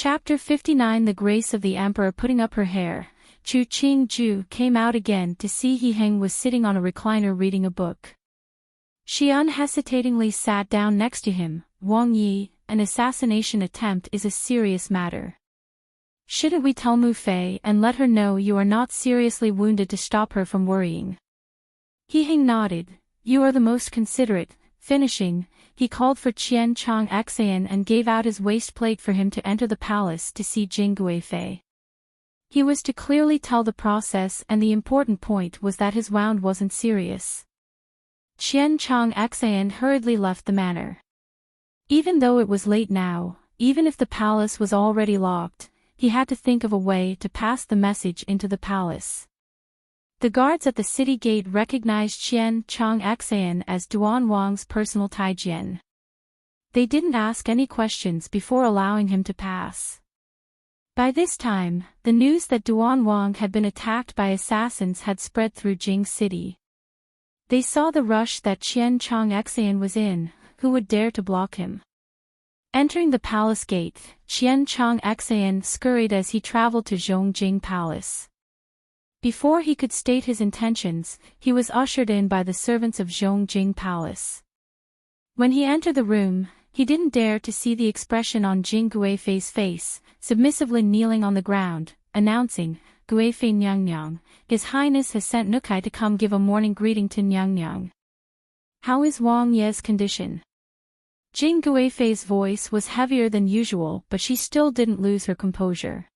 Chapter 59 The Grace of the Emperor Putting up her hair. Chu Qingju came out again to see He Heng was sitting on a recliner reading a book. She unhesitatingly sat down next to him. Wang Yi, an assassination attempt is a serious matter. Shouldn't we tell Mu Fei and let her know you are not seriously wounded to stop her from worrying? He Heng nodded. You are the most considerate. Finishing, he called for Qian Chang Xian and gave out his waist plate for him to enter the palace to see Jing Guifei. He was to clearly tell the process, and the important point was that his wound wasn't serious. Qian Chang Xian hurriedly left the manor. Even though it was late now, even if the palace was already locked, he had to think of a way to pass the message into the palace. The guards at the city gate recognized Qian Chang Xian as Duan Wang's personal Taijian. They didn't ask any questions before allowing him to pass. By this time, the news that Duan Wang had been attacked by assassins had spread through Jing City. They saw the rush that Qian Chang Xian was in. Who would dare to block him? Entering the palace gate, Qian Chang Xian scurried as he traveled to Zhongjing Palace. Before he could state his intentions, he was ushered in by the servants of Zhongjing Palace. When he entered the room, he didn't dare to see the expression on Jing Guifei's face, submissively kneeling on the ground, announcing, Guifei Nyang, His Highness has sent Nukai to come give a morning greeting to Nyang. How is Wang Ye's condition? Jing Guifei's voice was heavier than usual, but she still didn't lose her composure.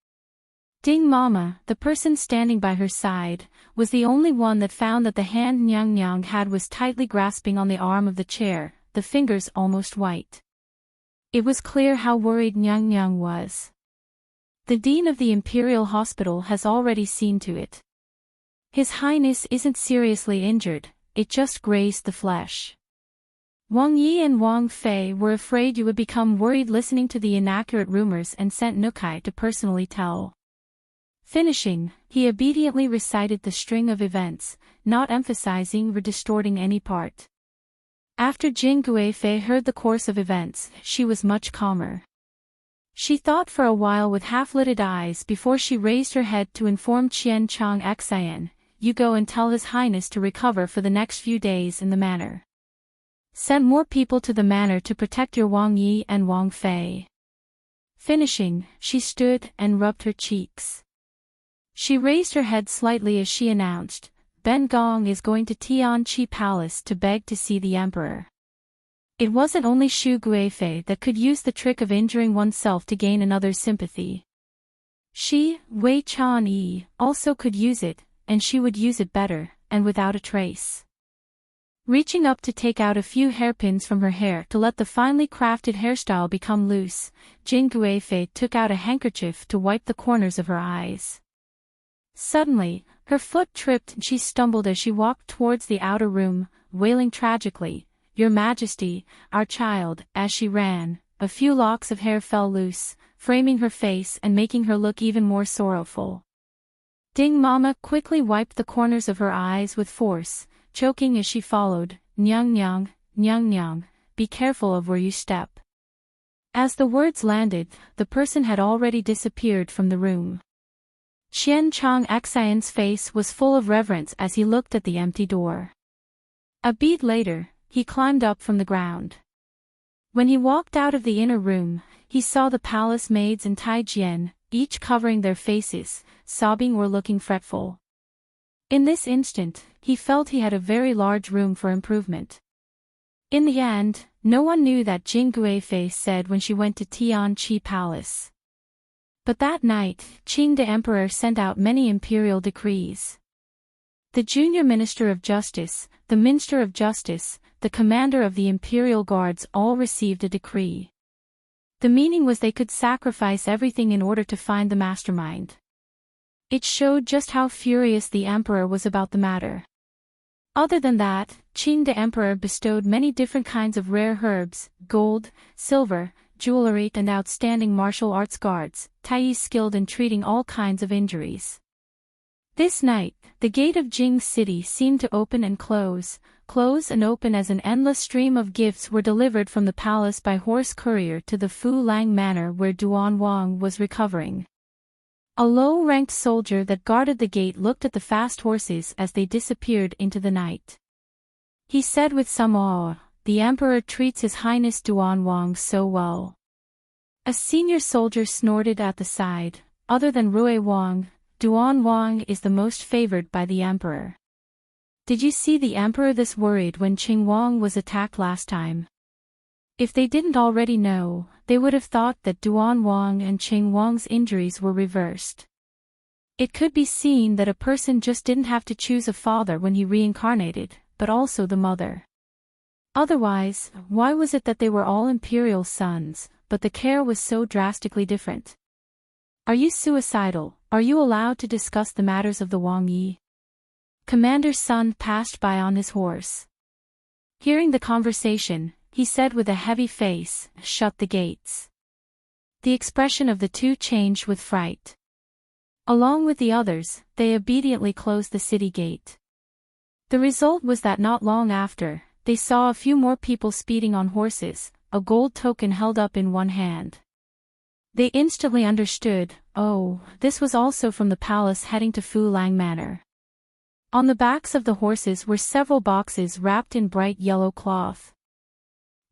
Ding Mama, the person standing by her side, was the only one that found that the hand Nyang had was tightly grasping on the arm of the chair, the fingers almost white. It was clear how worried Nyang was. The dean of the Imperial Hospital has already seen to it. His Highness isn't seriously injured, it just grazed the flesh. Wang Yi and Wang Fei were afraid you would become worried listening to the inaccurate rumors and sent Nukai to personally tell. Finishing, he obediently recited the string of events, not emphasizing or distorting any part. After Jing Guifei heard the course of events, she was much calmer. She thought for a while with half-lidded eyes before she raised her head to inform Qian Chang Xian, You go and tell His Highness to recover for the next few days in the manor. Send more people to the manor to protect your Wang Yi and Wang Fei. Finishing, she stood and rubbed her cheeks. She raised her head slightly as she announced, Ben Gong is going to Tianqi Palace to beg to see the emperor. It wasn't only Xu Guifei that could use the trick of injuring oneself to gain another's sympathy. She, Wei Chan-yi, also could use it, and she would use it better, and without a trace. Reaching up to take out a few hairpins from her hair to let the finely crafted hairstyle become loose, Jing Guifei took out a handkerchief to wipe the corners of her eyes. Suddenly, her foot tripped and she stumbled as she walked towards the outer room, wailing tragically, Your Majesty, our child. As she ran, a few locks of hair fell loose, framing her face and making her look even more sorrowful. Ding Mama quickly wiped the corners of her eyes with force, choking as she followed, Nyang, be careful of where you step. As the words landed, the person had already disappeared from the room. Qian Chang Xian's face was full of reverence as he looked at the empty door. A beat later, he climbed up from the ground. When he walked out of the inner room, he saw the palace maids and Taijian, each covering their faces, sobbing or looking fretful. In this instant, he felt he had a very large room for improvement. In the end, no one knew that Jing Guifei said when she went to Tianqi Palace. But that night, Qing the Emperor sent out many imperial decrees. The junior Minister of Justice, the Minister of Justice, the commander of the Imperial Guards all received a decree. The meaning was they could sacrifice everything in order to find the mastermind. It showed just how furious the Emperor was about the matter. Other than that, Qing the Emperor bestowed many different kinds of rare herbs, gold, silver, jewelry and outstanding martial arts guards, Taiyi skilled in treating all kinds of injuries. This night, the gate of Jing City seemed to open and close, close and open as an endless stream of gifts were delivered from the palace by horse courier to the Fu Lang manor where Duan Wang was recovering. A low-ranked soldier that guarded the gate looked at the fast horses as they disappeared into the night. He said with some awe, "The Emperor treats His Highness Duan Wang so well." A senior soldier snorted at the side, "Other than Rui Wang, Duan Wang is the most favored by the Emperor. Did you see the Emperor this worried when Qing Wang was attacked last time?" If they didn't already know, they would have thought that Duan Wang and Qing Wang's injuries were reversed. It could be seen that a person just didn't have to choose a father when he reincarnated, but also the mother. Otherwise, why was it that they were all imperial sons, but the care was so drastically different? "Are you suicidal? Are you allowed to discuss the matters of the Wang Yi?" Commander's son passed by on his horse. Hearing the conversation, he said with a heavy face, "Shut the gates." The expression of the two changed with fright. Along with the others, they obediently closed the city gate. The result was that not long after, they saw a few more people speeding on horses, a gold token held up in one hand. They instantly understood, oh, this was also from the palace heading to Fu Lang Manor. On the backs of the horses were several boxes wrapped in bright yellow cloth.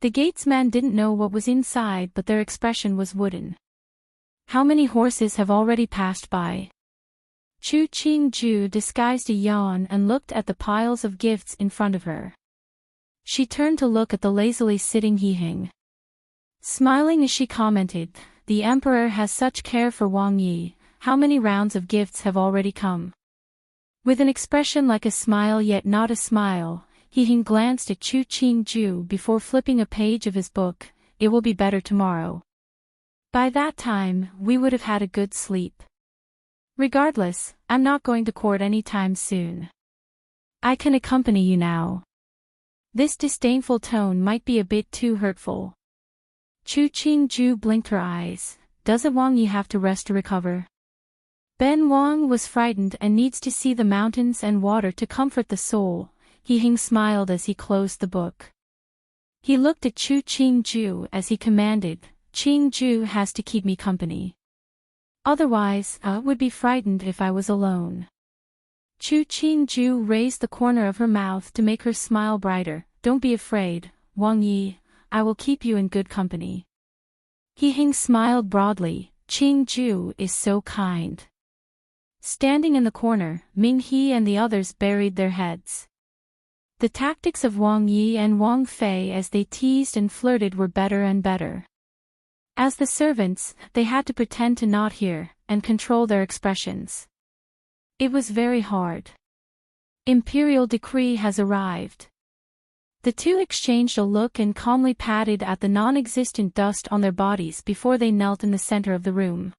The gatesman didn't know what was inside, but their expression was wooden. "How many horses have already passed by?" Chu Qingju disguised a yawn and looked at the piles of gifts in front of her. She turned to look at the lazily sitting Hiheng. Smiling as she commented, "The Emperor has such care for Wang Yi, how many rounds of gifts have already come?" With an expression like a smile yet not a smile, Hiheng glanced at Chu Qingju before flipping a page of his book. "It will be better tomorrow. By that time, we would have had a good sleep. Regardless, I'm not going to court any time soon. I can accompany you now." This disdainful tone might be a bit too hurtful. Chu Qingju blinked her eyes. "Doesn't Wang Yi have to rest to recover?" Ben Wang was frightened and needs to see the mountains and water to comfort the soul. Hiheng smiled as he closed the book. He looked at Chu Qingju as he commanded, "Qingju has to keep me company. Otherwise, I would be frightened if I was alone." Chu Qingju raised the corner of her mouth to make her smile brighter. "Don't be afraid, Wang Yi, I will keep you in good company." Hiheng smiled broadly. "Qingju is so kind." Standing in the corner, Ming He and the others buried their heads. The tactics of Wang Yi and Wang Fei as they teased and flirted were better and better. As the servants, they had to pretend to not hear, and control their expressions. It was very hard. Imperial decree has arrived. The two exchanged a look and calmly patted at the non-existent dust on their bodies before they knelt in the center of the room.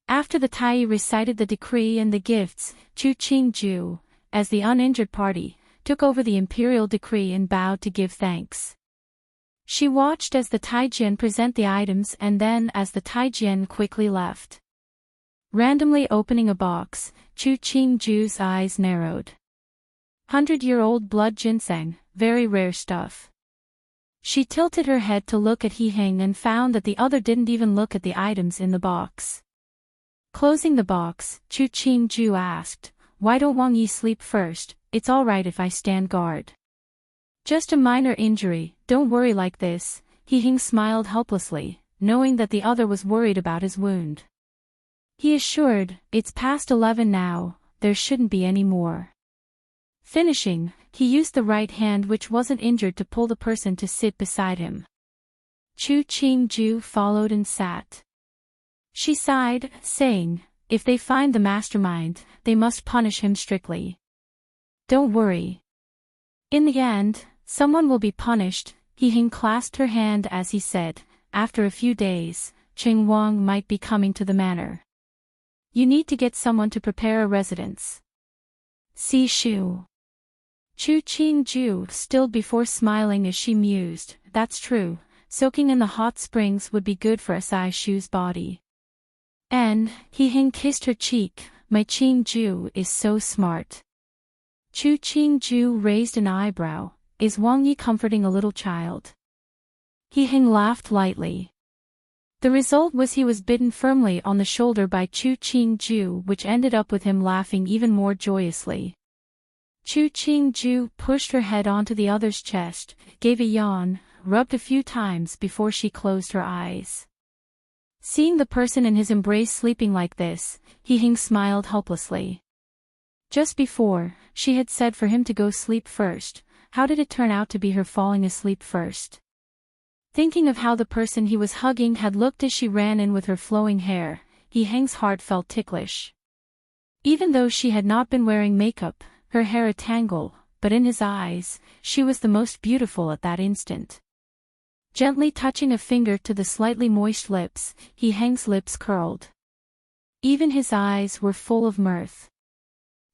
After the Tai recited the decree and the gifts, Chu Qingju, as the uninjured party, took over the imperial decree and bowed to give thanks. She watched as the Taijian present the items and then as the Taijian quickly left. Randomly opening a box, Chu Qingju's eyes narrowed. 100-year-old blood ginseng, very rare stuff. She tilted her head to look at Hiheng and found that the other didn't even look at the items in the box. Closing the box, Chu Qingju asked, "Why don't Wang Yi sleep first? It's all right if I stand guard." "Just a minor injury, don't worry like this." Hiheng smiled helplessly, knowing that the other was worried about his wound. He assured, "It's past 11 now, there shouldn't be any more." Finishing, he used the right hand which wasn't injured to pull the person to sit beside him. Chu Qingju followed and sat. She sighed, saying, "If they find the mastermind, they must punish him strictly. Don't worry. In the end, someone will be punished." Hiheng clasped her hand as he said, "After a few days, Qing Wang might be coming to the manor. You need to get someone to prepare a residence." "See Shu." Chu Qingju stilled before smiling as she mused, "That's true, soaking in the hot springs would be good for Asai Shu's body." And, Hiheng kissed her cheek, "My Qingju is so smart." Chu Qingju raised an eyebrow, is Wang Yi comforting a little child? He Heng laughed lightly. The result was he was bitten firmly on the shoulder by Chu Qingju, which ended up with him laughing even more joyously. Chu Qingju pushed her head onto the other's chest, gave a yawn, rubbed a few times before she closed her eyes. Seeing the person in his embrace sleeping like this, He Heng smiled helplessly. Just before, she had said for him to go sleep first. How did it turn out to be her falling asleep first? Thinking of how the person he was hugging had looked as she ran in with her flowing hair, He Heng's heart felt ticklish. Even though she had not been wearing makeup, her hair a tangle, but in his eyes, she was the most beautiful at that instant. Gently touching a finger to the slightly moist lips, He Heng's lips curled. Even his eyes were full of mirth.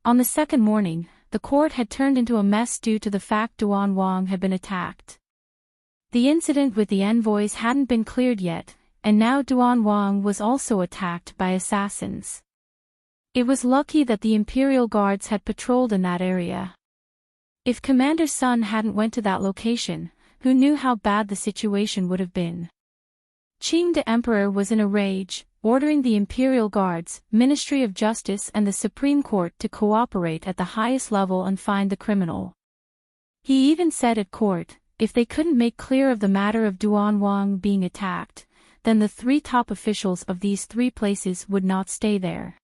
On the second morning, the court had turned into a mess due to the fact Duan Wang had been attacked. The incident with the envoys hadn't been cleared yet, and now Duan Wang was also attacked by assassins. It was lucky that the Imperial Guards had patrolled in that area. If Commander Sun hadn't went to that location, who knew how bad the situation would have been? Qing the Emperor was in a rage, ordering the Imperial Guards, Ministry of Justice and the Supreme Court to cooperate at the highest level and find the criminal. He even said at court, if they couldn't make clear of the matter of Duan Wang being attacked, then the three top officials of these three places would not stay there.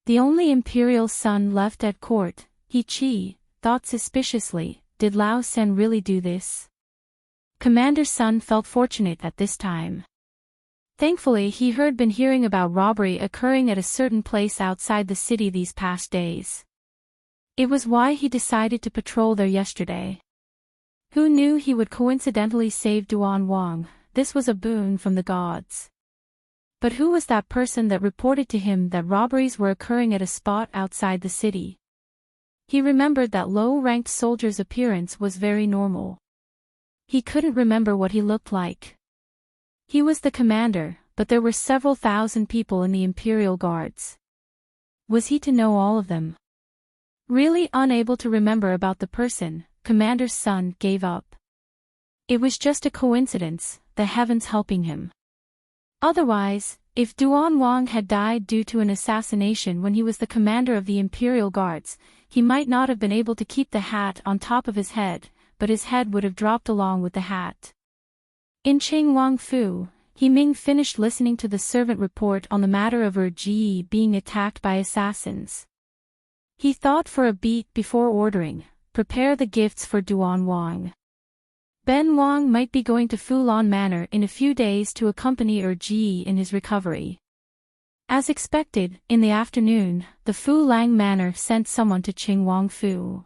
The only Imperial son left at court, He Qi, thought suspiciously, did Lao Sen really do this? Commander Sun felt fortunate at this time. Thankfully he had been hearing about robbery occurring at a certain place outside the city these past days. It was why he decided to patrol there yesterday. Who knew he would coincidentally save Duan Wang? This was a boon from the gods. But who was that person that reported to him that robberies were occurring at a spot outside the city? He remembered that low-ranked soldier's appearance was very normal. He couldn't remember what he looked like. He was the commander, but there were several thousand people in the Imperial Guards. Was he to know all of them? Really unable to remember about the person, Commander Sun gave up. It was just a coincidence, the heavens helping him. Otherwise, if Duan Wang had died due to an assassination when he was the commander of the Imperial Guards, he might not have been able to keep the hat on top of his head, but his head would have dropped along with the hat. In Ching Wang Fu, He Ming finished listening to the servant report on the matter of Ji being attacked by assassins. He thought for a beat before ordering, prepare the gifts for Duan Wang. Ben Wang might be going to Fulan Manor in a few days to accompany Ji in his recovery. As expected, in the afternoon, the Fu Lang Manor sent someone to Ching Wang Fu.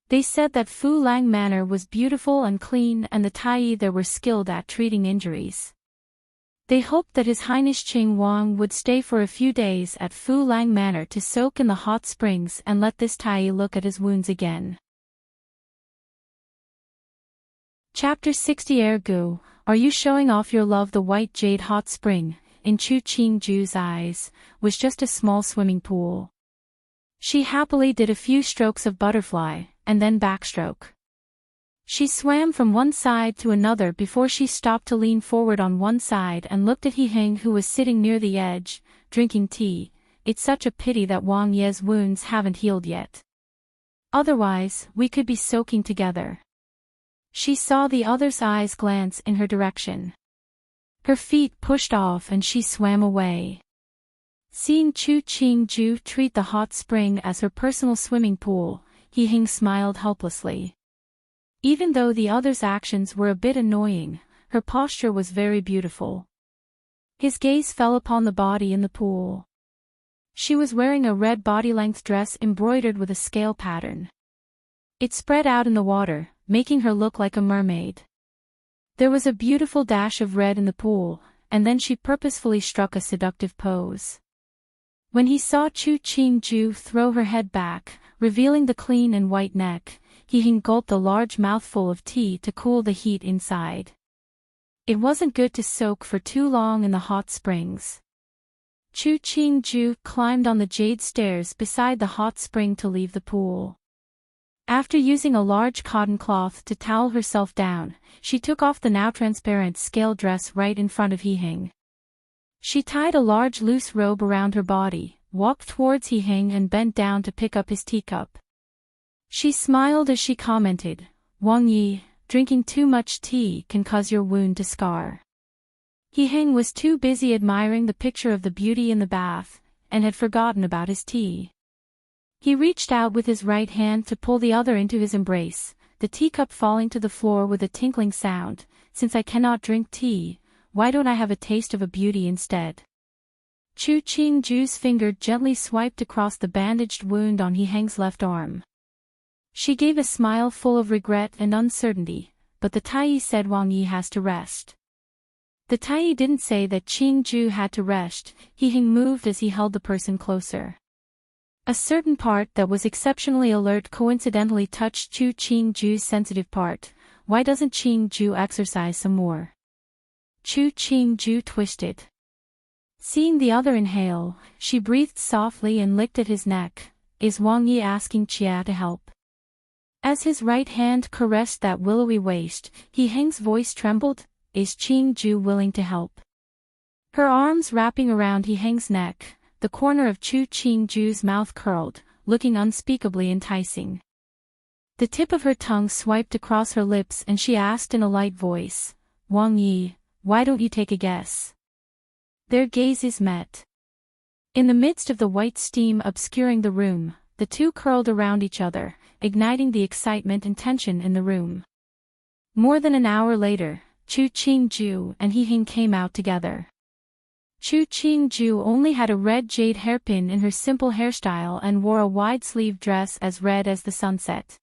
They said that Fu Lang Manor was beautiful and clean and the Tai there were skilled at treating injuries. They hoped that His Highness Ching Wang would stay for a few days at Fu Lang Manor to soak in the hot springs and let this Tai look at his wounds again. Chapter 60 Ergo, are you showing off your love? The white jade hot spring, in Chu Qingju's eyes, was just a small swimming pool. She happily did a few strokes of butterfly, and then backstroke. She swam from one side to another before she stopped to lean forward on one side and looked at He Heng, who was sitting near the edge, drinking tea. It's such a pity that Wang Ye's wounds haven't healed yet. Otherwise, we could be soaking together. She saw the other's eyes glance in her direction. Her feet pushed off and she swam away. Seeing Chu Qingju treat the hot spring as her personal swimming pool, He Heng smiled helplessly. Even though the other's actions were a bit annoying, her posture was very beautiful. His gaze fell upon the body in the pool. She was wearing a red body-length dress embroidered with a scale pattern. It spread out in the water, making her look like a mermaid. There was a beautiful dash of red in the pool, and then she purposefully struck a seductive pose. When he saw Chu Qingju throw her head back, revealing the clean and white neck, he gulped a large mouthful of tea to cool the heat inside. It wasn't good to soak for too long in the hot springs. Chu Qingju climbed on the jade stairs beside the hot spring to leave the pool. After using a large cotton cloth to towel herself down, she took off the now transparent scale dress right in front of Hee-Hing. She tied a large loose robe around her body, walked towards Hee-Hing and bent down to pick up his teacup. She smiled as she commented, "Wang Yi, drinking too much tea can cause your wound to scar." Hee-Hing was too busy admiring the picture of the beauty in the bath, and had forgotten about his tea. He reached out with his right hand to pull the other into his embrace, the teacup falling to the floor with a tinkling sound. "Since I cannot drink tea, why don't I have a taste of a beauty instead?" Chu Qingju's finger gently swiped across the bandaged wound on Hee-Hing's left arm. She gave a smile full of regret and uncertainty, but the Taiyi said Wang Yi has to rest. The Taiyi didn't say that Qingju had to rest. Hee-Hing moved as he held the person closer. A certain part that was exceptionally alert coincidentally touched Chu Qingju's sensitive part. Why doesn't Qingju exercise some more? Chu Qingju twisted. Seeing the other inhale, she breathed softly and licked at his neck. Is Wang Yi asking Chia to help? As his right hand caressed that willowy waist, Hee-Hing's voice trembled. Is Qingju willing to help? Her arms wrapping around Hee-Hing's neck, the corner of Chu Qingju's mouth curled, looking unspeakably enticing. The tip of her tongue swiped across her lips and she asked in a light voice, "Wang Yi, why don't you take a guess?" Their gazes met. In the midst of the white steam obscuring the room, the two curled around each other, igniting the excitement and tension in the room. More than an hour later, Chu Qingju and Hee-Hing came out together. Chu Qingju only had a red jade hairpin in her simple hairstyle and wore a wide-sleeved dress as red as the sunset.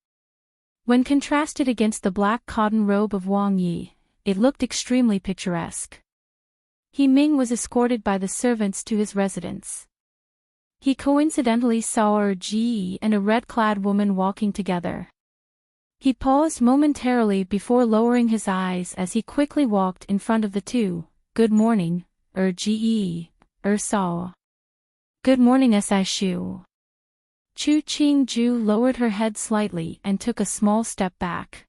When contrasted against the black cotton robe of Wang Yi, it looked extremely picturesque. Hee-Ming was escorted by the servants to his residence. He coincidentally saw Er-Ji and a red-clad woman walking together. He paused momentarily before lowering his eyes as he quickly walked in front of the two. "Good morning, Er-Ji, Er-Saw." "Good morning, Shu." Chu Qingju lowered her head slightly and took a small step back.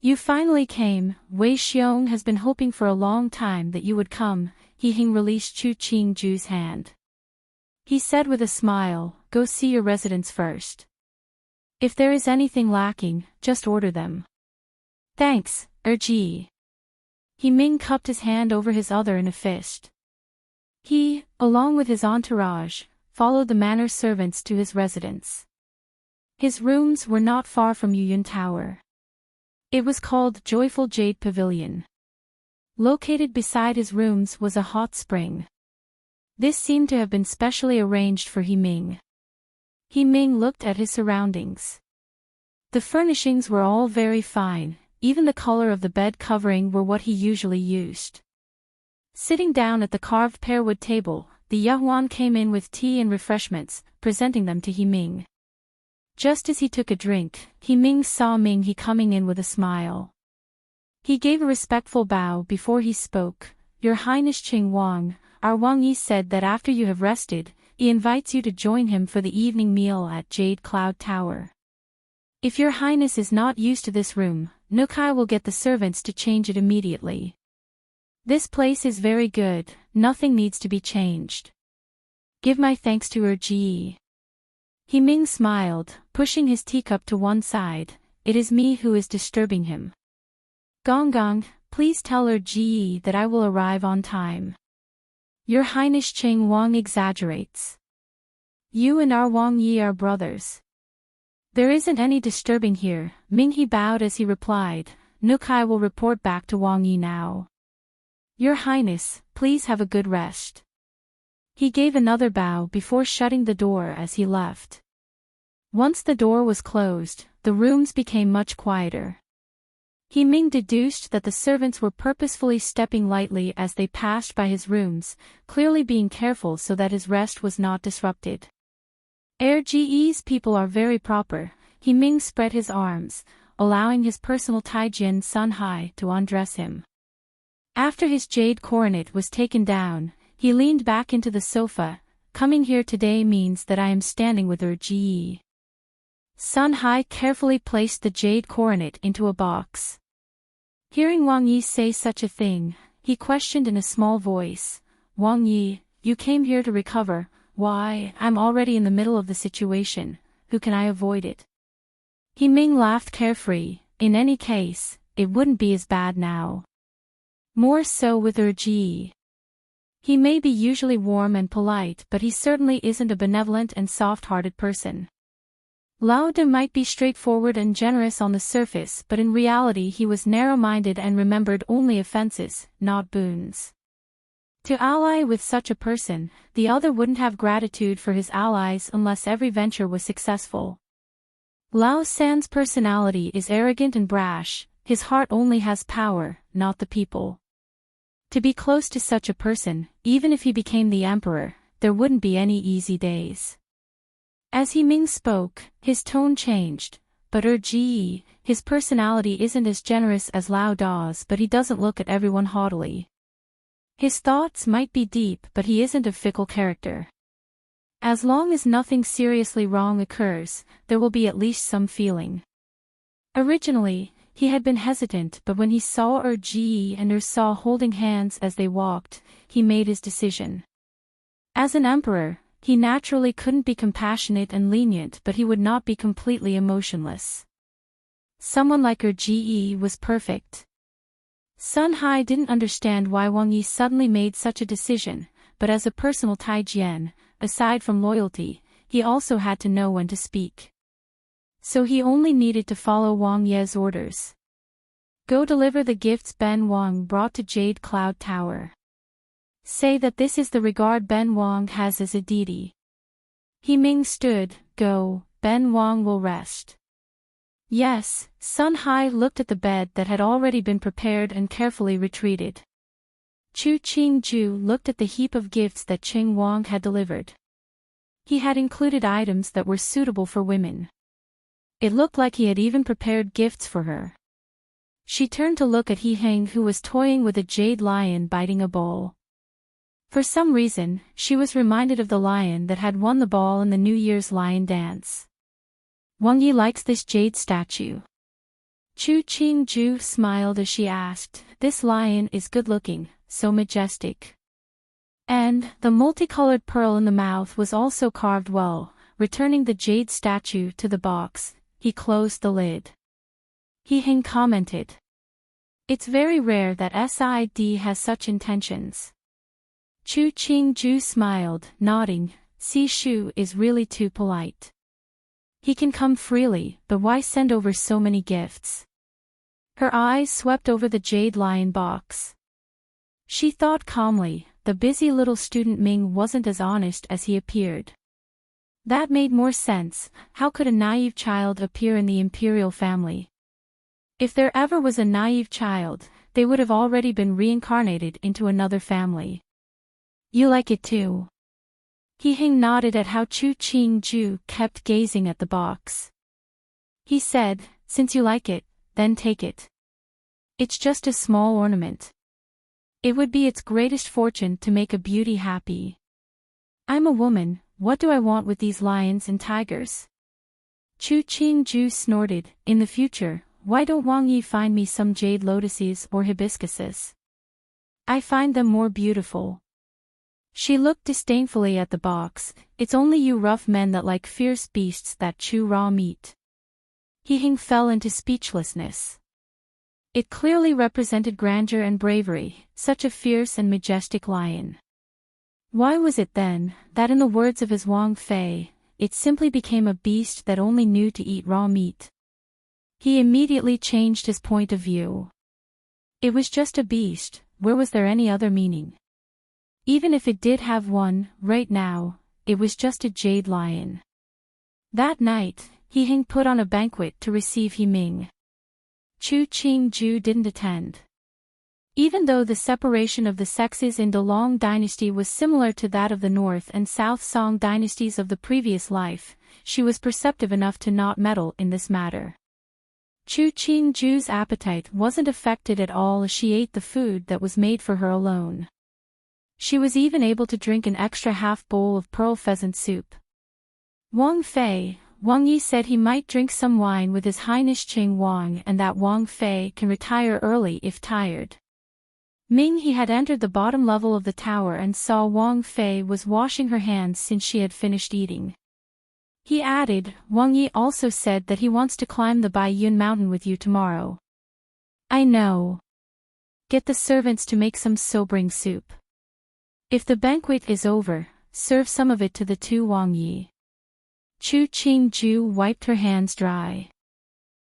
"You finally came. Wei Xiong has been hoping for a long time that you would come." Hee-Hing released Chu Qingju's hand. He said with a smile, "Go see your residents first. If there is anything lacking, just order them." "Thanks, Er-Ji." Hee-Ming cupped his hand over his other in a fist. He, along with his entourage, followed the manor servants to his residence. His rooms were not far from Yuyun Tower. It was called Joyful Jade Pavilion. Located beside his rooms was a hot spring. This seemed to have been specially arranged for Hee-Ming. Hee-Ming looked at his surroundings. The furnishings were all very fine, even the color of the bed covering were what he usually used. Sitting down at the carved pearwood table, the Yahuan came in with tea and refreshments, presenting them to Hee-Ming. Just as he took a drink, Hee-Ming saw Ming-He coming in with a smile. He gave a respectful bow before he spoke. "Your Highness Qing Wang, our Wang Yi said that after you have rested, he invites you to join him for the evening meal at Jade Cloud Tower. If your Highness is not used to this room, Nukai will get the servants to change it immediately. This place is very good, nothing needs to be changed. Give my thanks to Er-Ji." Hee-Ming smiled, pushing his teacup to one side. "It is me who is disturbing him. Gong Gong, please tell Er-Ji that I will arrive on time." "Your Highness Qing Wang exaggerates. You and our Wang Yi are brothers. There isn't any disturbing here." Ming-He bowed as he replied, "Nukai will report back to Wang Yi now. Your Highness, please have a good rest." He gave another bow before shutting the door as he left. Once the door was closed, the rooms became much quieter. Hee-Ming deduced that the servants were purposefully stepping lightly as they passed by his rooms, clearly being careful so that his rest was not disrupted. Er-Ji's people are very proper. Hee-Ming spread his arms, allowing his personal Taijin Sun Hai to undress him. After his jade coronet was taken down, he leaned back into the sofa. "Coming here today means that I am standing with Er-Ji. Sun Hai carefully placed the jade coronet into a box. Hearing Wang Yi say such a thing, he questioned in a small voice, "Wang Yi, you came here to recover. Why, I'm already in the middle of the situation. Who can I avoid it?" He Ming laughed carefree. In any case, it wouldn't be as bad now. More so with Ji. He may be usually warm and polite, but he certainly isn't a benevolent and soft-hearted person. Lao De might be straightforward and generous on the surface, but in reality he was narrow-minded and remembered only offenses, not boons. To ally with such a person, the other wouldn't have gratitude for his allies unless every venture was successful. Lao San's personality is arrogant and brash, his heart only has power, not the people. To be close to such a person, even if he became the emperor, there wouldn't be any easy days. As He Ming spoke, his tone changed, but Ji, his personality isn't as generous as Lao Da's, but he doesn't look at everyone haughtily. His thoughts might be deep, but he isn't a fickle character. As long as nothing seriously wrong occurs, there will be at least some feeling. Originally, he had been hesitant, but when he saw Ji and saw holding hands as they walked, he made his decision. As an emperor, he naturally couldn't be compassionate and lenient, but he would not be completely emotionless. Someone like Ji was perfect. Sun Hai didn't understand why Wang Yi suddenly made such a decision, but as a personal Taijian, aside from loyalty, he also had to know when to speak. So he only needed to follow Wang Ye's orders. Go deliver the gifts Ben Wang brought to Jade Cloud Tower. Say that this is the regard Ben Wang has as a deity. He Ming stood, go, Ben Wang will rest. Yes, Sun Hai looked at the bed that had already been prepared and carefully retreated. Chu Qingju looked at the heap of gifts that Qing Wang had delivered. He had included items that were suitable for women. It looked like he had even prepared gifts for her. She turned to look at He Heng, who was toying with a jade lion biting a ball. For some reason, she was reminded of the lion that had won the ball in the New Year's lion dance. Wang Yi likes this jade statue. Chu Qingju smiled as she asked, this lion is good-looking, so majestic. And, the multicolored pearl in the mouth was also carved well. Returning the jade statue to the box, he closed the lid. He Heng commented. It's very rare that SID has such intentions. Chu Qingju smiled, nodding, Si Shu is really too polite. He can come freely, but why send over so many gifts? Her eyes swept over the jade lion box. She thought calmly, the busy little student Ming wasn't as honest as he appeared. That made more sense. How could a naive child appear in the imperial family? If there ever was a naive child, they would have already been reincarnated into another family. You like it too? He Heng nodded at how Chu Qingju kept gazing at the box. He said, since you like it, then take it. It's just a small ornament. It would be its greatest fortune to make a beauty happy. I'm a woman, what do I want with these lions and tigers? Chu Qingju snorted, in the future, why don't Wang Yi find me some jade lotuses or hibiscuses? I find them more beautiful. She looked disdainfully at the box, it's only you rough men that like fierce beasts that chew raw meat. He Heng fell into speechlessness. It clearly represented grandeur and bravery, such a fierce and majestic lion. Why was it then, that in the words of his Wang Fei, it simply became a beast that only knew to eat raw meat? He immediately changed his point of view. It was just a beast, where was there any other meaning? Even if it did have one, right now, it was just a jade lion. That night, He Heng put on a banquet to receive He Ming. Chu Qingju didn't attend. Even though the separation of the sexes in Dalong dynasty was similar to that of the North and South Song dynasties of the previous life, she was perceptive enough to not meddle in this matter. Chu Qingju's appetite wasn't affected at all as she ate the food that was made for her alone. She was even able to drink an extra half bowl of pearl pheasant soup. Wang Fei, Wang Yi said he might drink some wine with His Highness Qing Wang and that Wang Fei can retire early if tired. Ming He had entered the bottom level of the tower and saw Wang Fei was washing her hands since she had finished eating. He added, Wang Yi also said that he wants to climb the Baiyun mountain with you tomorrow. I know. Get the servants to make some sobering soup. If the banquet is over, serve some of it to the two Wang Yi. Chu Qingju wiped her hands dry.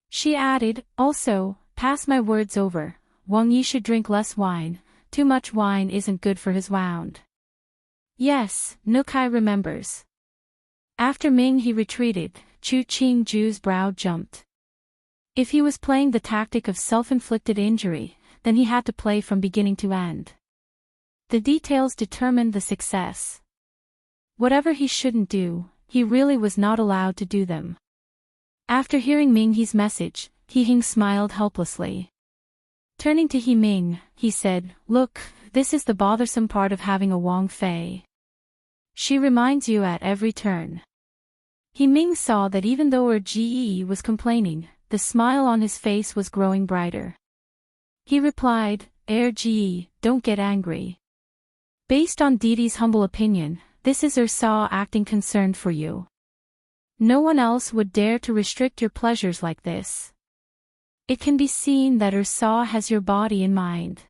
She added, also, pass my words over. Wang Yi should drink less wine, too much wine isn't good for his wound. Yes, Nukai remembers. After Ming He retreated, Chu Qingju's brow jumped. If he was playing the tactic of self-inflicted injury, then he had to play from beginning to end. The details determined the success. Whatever he shouldn't do, he really was not allowed to do them. After hearing Ming He's message, He Hing smiled helplessly. Turning to He Ming, he said, look, this is the bothersome part of having a Wang Fei. She reminds you at every turn. He Ming saw that even though her Ge was complaining, the smile on his face was growing brighter. He replied, Ge, don't get angry. Based on Didi's humble opinion, this is Saw acting concerned for you. No one else would dare to restrict your pleasures like this. It can be seen that Saw has your body in mind.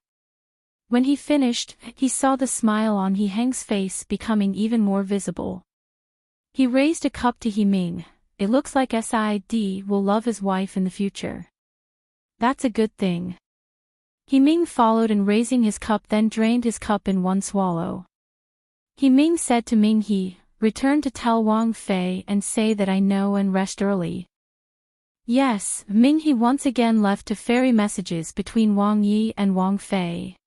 When he finished, he saw the smile on He Heng's face becoming even more visible. He raised a cup to He Ming. It looks like Sid will love his wife in the future. That's a good thing. He Ming followed and raising his cup then drained his cup in one swallow. He Ming said to Ming He, return to tell Wang Fei and say that I know and rest early. Yes, Ming He once again left to ferry messages between Wang Yi and Wang Fei.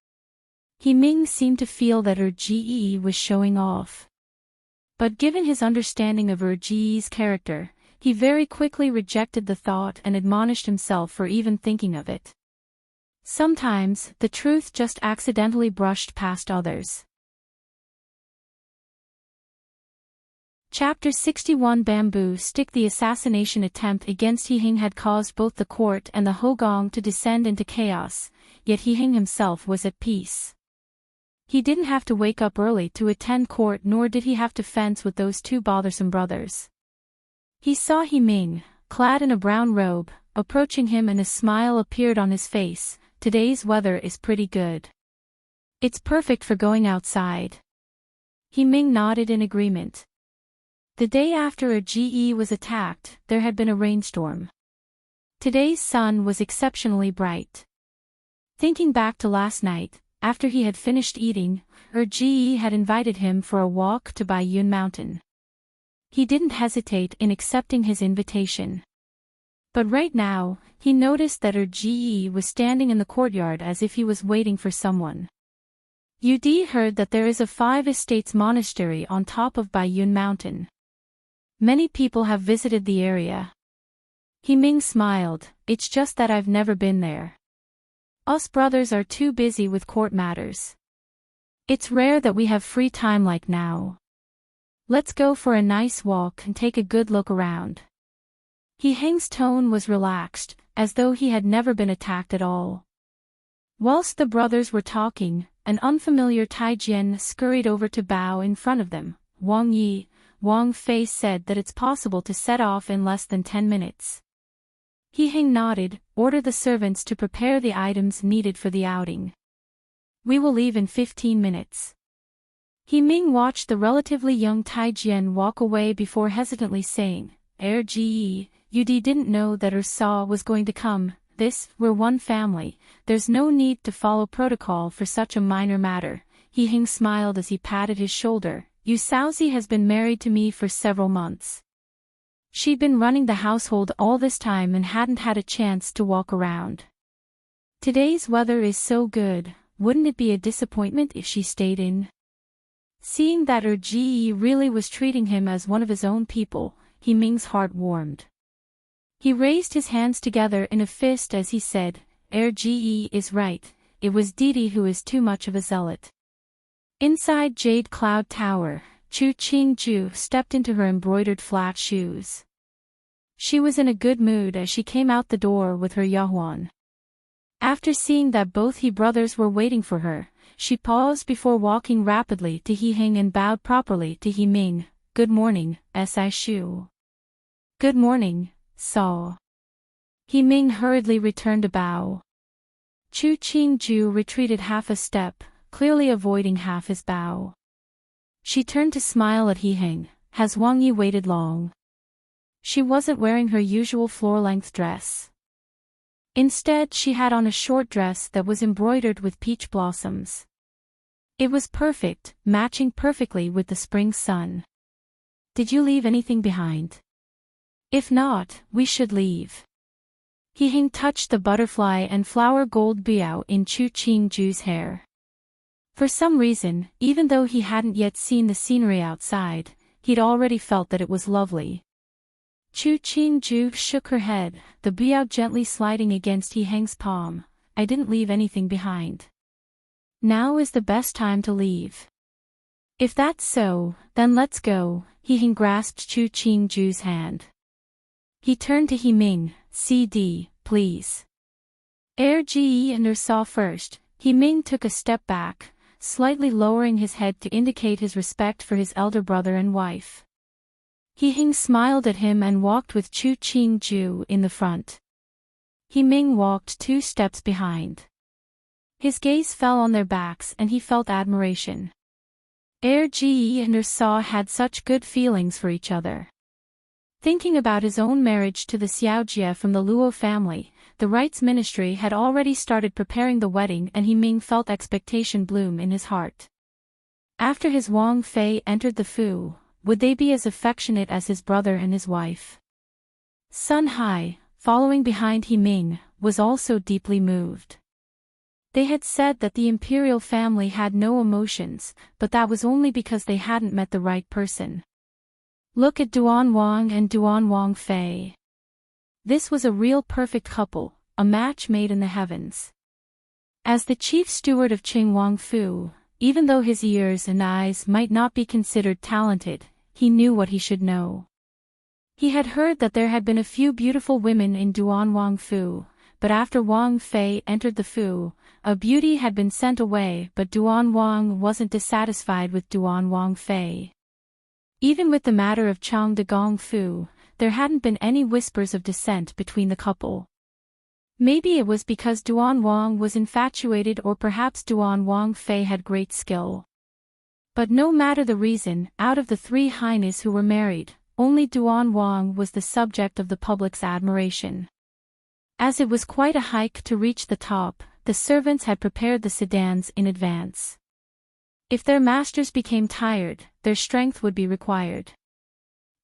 He Ming seemed to feel that her Ge was showing off. But given his understanding of her Ge's character, he very quickly rejected the thought and admonished himself for even thinking of it. Sometimes, the truth just accidentally brushed past others. Chapter 61 Bamboo Stick. The assassination attempt against He Hing had caused both the court and the Hogong to descend into chaos, yet He Hing himself was at peace. He didn't have to wake up early to attend court nor did he have to fence with those two bothersome brothers. He saw He Ming, clad in a brown robe, approaching him and a smile appeared on his face. Today's weather is pretty good. It's perfect for going outside. He Ming nodded in agreement. The day after a Ge was attacked, there had been a rainstorm. Today's sun was exceptionally bright. Thinking back to last night, after he had finished eating, Ge had invited him for a walk to Baiyun Mountain. He didn't hesitate in accepting his invitation. But right now, he noticed that Ge was standing in the courtyard as if he was waiting for someone. Ud heard that there is a 5 estates monastery on top of Baiyun Mountain. Many people have visited the area. He Ming smiled, it's just that I've never been there. Us brothers are too busy with court matters. It's rare that we have free time like now. Let's go for a nice walk and take a good look around. He Heng's tone was relaxed, as though he had never been attacked at all. Whilst the brothers were talking, an unfamiliar Taijian scurried over to bow in front of them. Wang Yi, Wang Fei said that it's possible to set off in less than 10 minutes. He Heng nodded, order the servants to prepare the items needed for the outing. We will leave in 15 minutes. He Ming watched the relatively young Taijian walk away before hesitantly saying, Ge, Ud didn't know that Saw was going to come. We're one family, there's no need to follow protocol for such a minor matter. He Heng smiled as he patted his shoulder. Yu Shaozi has been married to me for several months. She'd been running the household all this time and hadn't had a chance to walk around. Today's weather is so good, wouldn't it be a disappointment if she stayed in? Seeing that Ge really was treating him as one of his own people, He Ming's heart warmed. He raised his hands together in a fist as he said, Ge is right, it was Didi who is too much of a zealot. Inside Jade Cloud Tower, Chu Qingju stepped into her embroidered flat shoes. She was in a good mood as she came out the door with her Yahuan. After seeing that both he brothers were waiting for her, she paused before walking rapidly to He Hing and bowed properly to He Ming. Good morning, Si Shu. Good morning, Saw. He Ming hurriedly returned a bow. Chu Qingju retreated half a step, clearly avoiding half his bow. She turned to smile at He Hing. Has Wang Yi waited long? She wasn't wearing her usual floor-length dress. Instead, she had on a short dress that was embroidered with peach blossoms. It was perfect, matching perfectly with the spring sun. Did you leave anything behind? If not, we should leave. He Hing touched the butterfly and flower gold biao in Chu Qingju's hair. For some reason, even though he hadn't yet seen the scenery outside, he'd already felt that it was lovely. Chu Qingju shook her head, the biao gently sliding against He Heng's palm. I didn't leave anything behind. Now is the best time to leave. If that's so, then let's go. He Heng grasped Chu Qingju's hand. He turned to He Ming. CD, please. Ge and her saw first. He Ming took a step back, slightly lowering his head to indicate his respect for his elder brother and wife. He Hing smiled at him and walked with Chu Qingju in the front. He Ming walked 2 steps behind. His gaze fell on their backs and he felt admiration. Ge and her saw had such good feelings for each other. Thinking about his own marriage to the Xiaojie from the Luo family, the rites ministry had already started preparing the wedding and He Ming felt expectation bloom in his heart. After his Wang Fei entered the Fu, would they be as affectionate as his brother and his wife? Sun Hai, following behind He Ming, was also deeply moved. They had said that the imperial family had no emotions, but that was only because they hadn't met the right person. Look at Duan Wang and Duan Wang Fei. This was a real perfect couple, a match made in the heavens. As the chief steward of Qing Wang Fu, even though his ears and eyes might not be considered talented, he knew what he should know. He had heard that there had been a few beautiful women in Duan Wang Fu, but after Wang Fei entered the Fu, a beauty had been sent away, but Duan Wang wasn't dissatisfied with Duan Wang Fei. Even with the matter of Chang de Gong Fu, there hadn't been any whispers of dissent between the couple. Maybe it was because Duan Wang was infatuated or perhaps Duan Wang Fei had great skill. But no matter the reason, out of the 3 highness who were married, only Duan Wang was the subject of the public's admiration. As it was quite a hike to reach the top, the servants had prepared the sedans in advance. If their masters became tired, their strength would be required.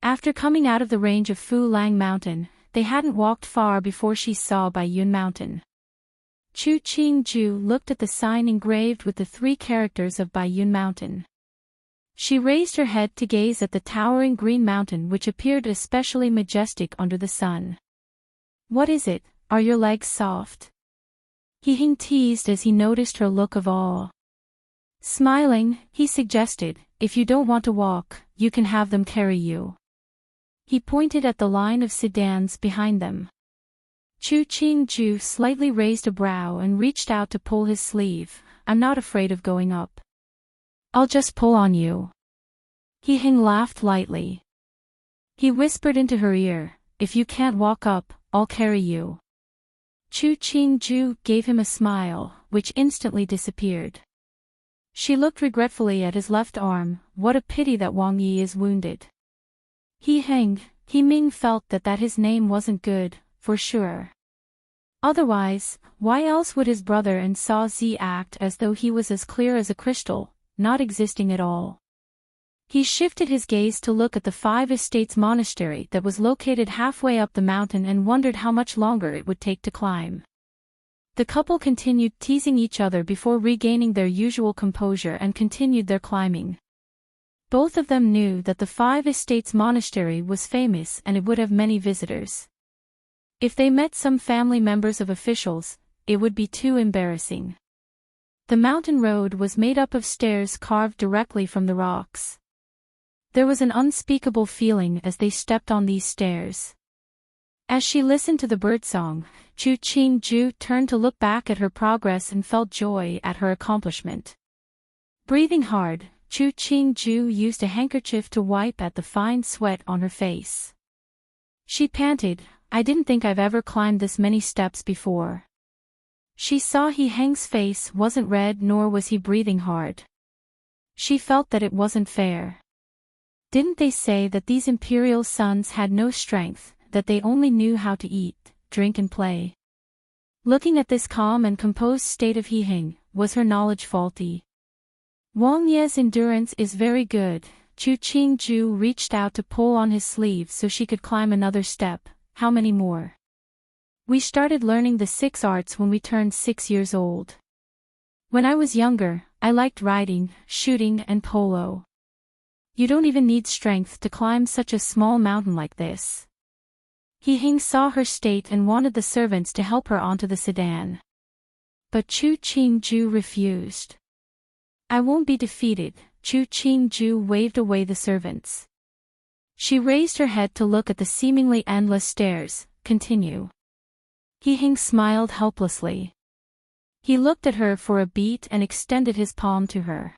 After coming out of the range of Fu Lang Mountain, they hadn't walked far before she saw Baiyun Mountain. Chu Qingju looked at the sign engraved with the 3 characters of Baiyun Mountain. She raised her head to gaze at the towering green mountain which appeared especially majestic under the sun. What is it? Are your legs soft? He Hing teased as he noticed her look of awe. Smiling, he suggested, if you don't want to walk, you can have them carry you. He pointed at the line of sedans behind them. Chu Qingju slightly raised a brow and reached out to pull his sleeve. I'm not afraid of going up. I'll just pull on you. He Hing laughed lightly. He whispered into her ear, if you can't walk up, I'll carry you. Chu Qingju gave him a smile, which instantly disappeared. She looked regretfully at his left arm. What a pity that Wang Yi is wounded. He Ming felt that his name wasn't good, for sure. Otherwise, why else would his brother and Saw Zi act as though he was as clear as a crystal, not existing at all? He shifted his gaze to look at the 5 Estates monastery that was located halfway up the mountain and wondered how much longer it would take to climb. The couple continued teasing each other before regaining their usual composure and continued their climbing. Both of them knew that the 5 Estates monastery was famous and it would have many visitors. If they met some family members of officials, it would be too embarrassing. The mountain road was made up of stairs carved directly from the rocks. There was an unspeakable feeling as they stepped on these stairs. As she listened to the birdsong, Chu Qing-ju turned to look back at her progress and felt joy at her accomplishment. Breathing hard, Chu Qing-ju used a handkerchief to wipe at the fine sweat on her face. She panted, "I didn't think I've ever climbed this many steps before." She saw He Heng's face wasn't red nor was he breathing hard. She felt that it wasn't fair. Didn't they say that these imperial sons had no strength, that they only knew how to eat, drink and play? Looking at this calm and composed state of He Heng, was her knowledge faulty? Wang Ye's endurance is very good. Chu Qing-ju reached out to pull on his sleeve so she could climb another step. How many more? We started learning the 6 arts when we turned 6 years old. When I was younger, I liked riding, shooting and polo. You don't even need strength to climb such a small mountain like this. He Heng saw her state and wanted the servants to help her onto the sedan. But Chu Qing-ju refused. "I won't be defeated." Chu Qing-ju waved away the servants. She raised her head to look at the seemingly endless stairs. "Continue." He Heng smiled helplessly. He looked at her for a beat and extended his palm to her.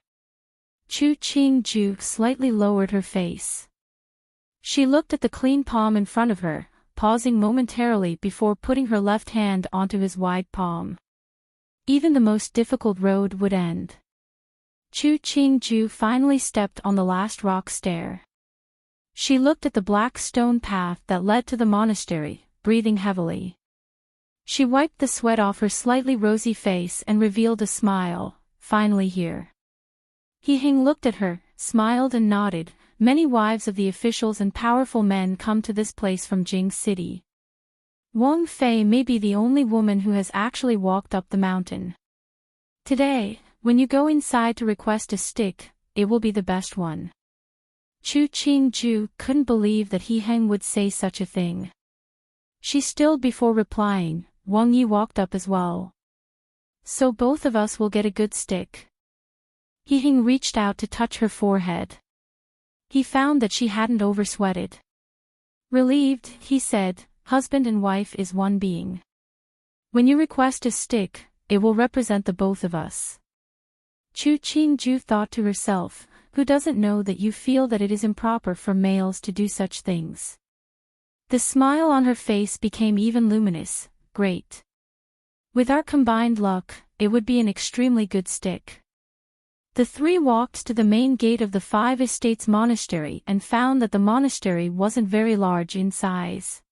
Chu Qing-ju slightly lowered her face. She looked at the clean palm in front of her, pausing momentarily before putting her left hand onto his wide palm. Even the most difficult road would end. Chu Qing-ju finally stepped on the last rock stair. She looked at the black stone path that led to the monastery, breathing heavily. She wiped the sweat off her slightly rosy face and revealed a smile. "Finally here." He Heng looked at her, smiled and nodded. "Many wives of the officials and powerful men come to this place from Jing City. Wang Fei may be the only woman who has actually walked up the mountain. Today, when you go inside to request a stick, it will be the best one." Chu Qing-ju couldn't believe that He Heng would say such a thing. She stilled before replying. Wang Yi walked up as well. "So both of us will get a good stick." He Heng reached out to touch her forehead. He found that she hadn't oversweated. Relieved, he said, "Husband and wife is one being. When you request a stick, it will represent the both of us." Chu Qing-ju thought to herself, "Who doesn't know that you feel that it is improper for males to do such things?" The smile on her face became even luminous. "Great. With our combined luck, it would be an extremely good stick." The three walked to the main gate of the 5 Estates Monastery and found that the monastery wasn't very large in size.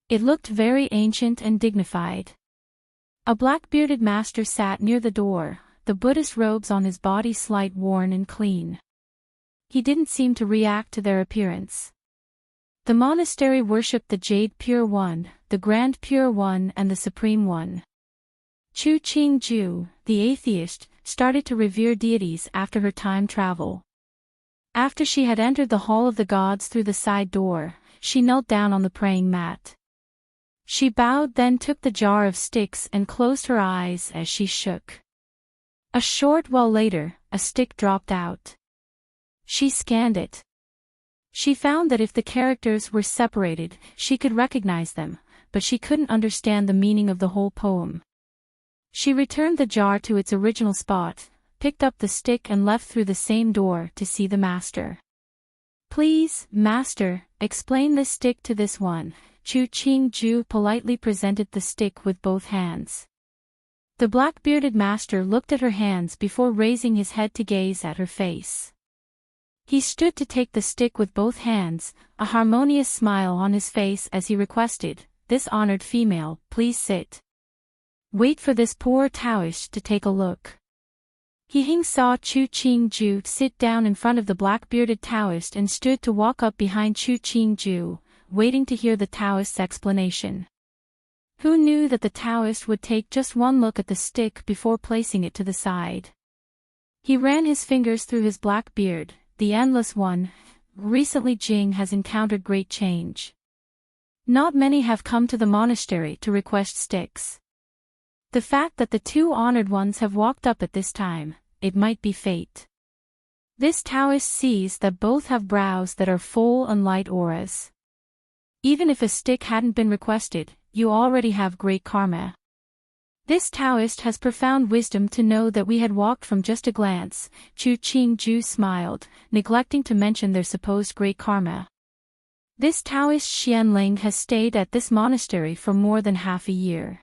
It looked very ancient and dignified. A black-bearded master sat near the door, the Buddhist robes on his body slight worn and clean. He didn't seem to react to their appearance. The monastery worshipped the Jade Pure One, the Grand Pure One and the Supreme One. Chu Qing-ju, the atheist, started to revere deities after her time travel. After she had entered the Hall of the Gods through the side door, she knelt down on the praying mat. She bowed, then took the jar of sticks and closed her eyes as she shook. A short while later, a stick dropped out. She scanned it. She found that if the characters were separated, she could recognize them, but she couldn't understand the meaning of the whole poem. She returned the jar to its original spot, picked up the stick and left through the same door to see the master. "Please, master, explain this stick to this one." Chu Qing-ju politely presented the stick with both hands. The black-bearded master looked at her hands before raising his head to gaze at her face. He stood to take the stick with both hands, a harmonious smile on his face as he requested, "This honored female, please sit. Wait for this poor Taoist to take a look." He Heng saw Chu Qing-ju sit down in front of the black-bearded Taoist and stood to walk up behind Chu Qing-ju, waiting to hear the Taoist's explanation. Who knew that the Taoist would take just one look at the stick before placing it to the side? He ran his fingers through his black beard. "The Endless One, recently Jing has encountered great change. Not many have come to the monastery to request sticks. The fact that the 2 honored ones have walked up at this time, it might be fate. This Taoist sees that both have brows that are full and light auras. Even if a stick hadn't been requested, you already have great karma. This Taoist has profound wisdom to know that we had walked from just a glance. Chu Qingju smiled, neglecting to mention their supposed great karma. This Taoist Xianling has stayed at this monastery for more than half a year.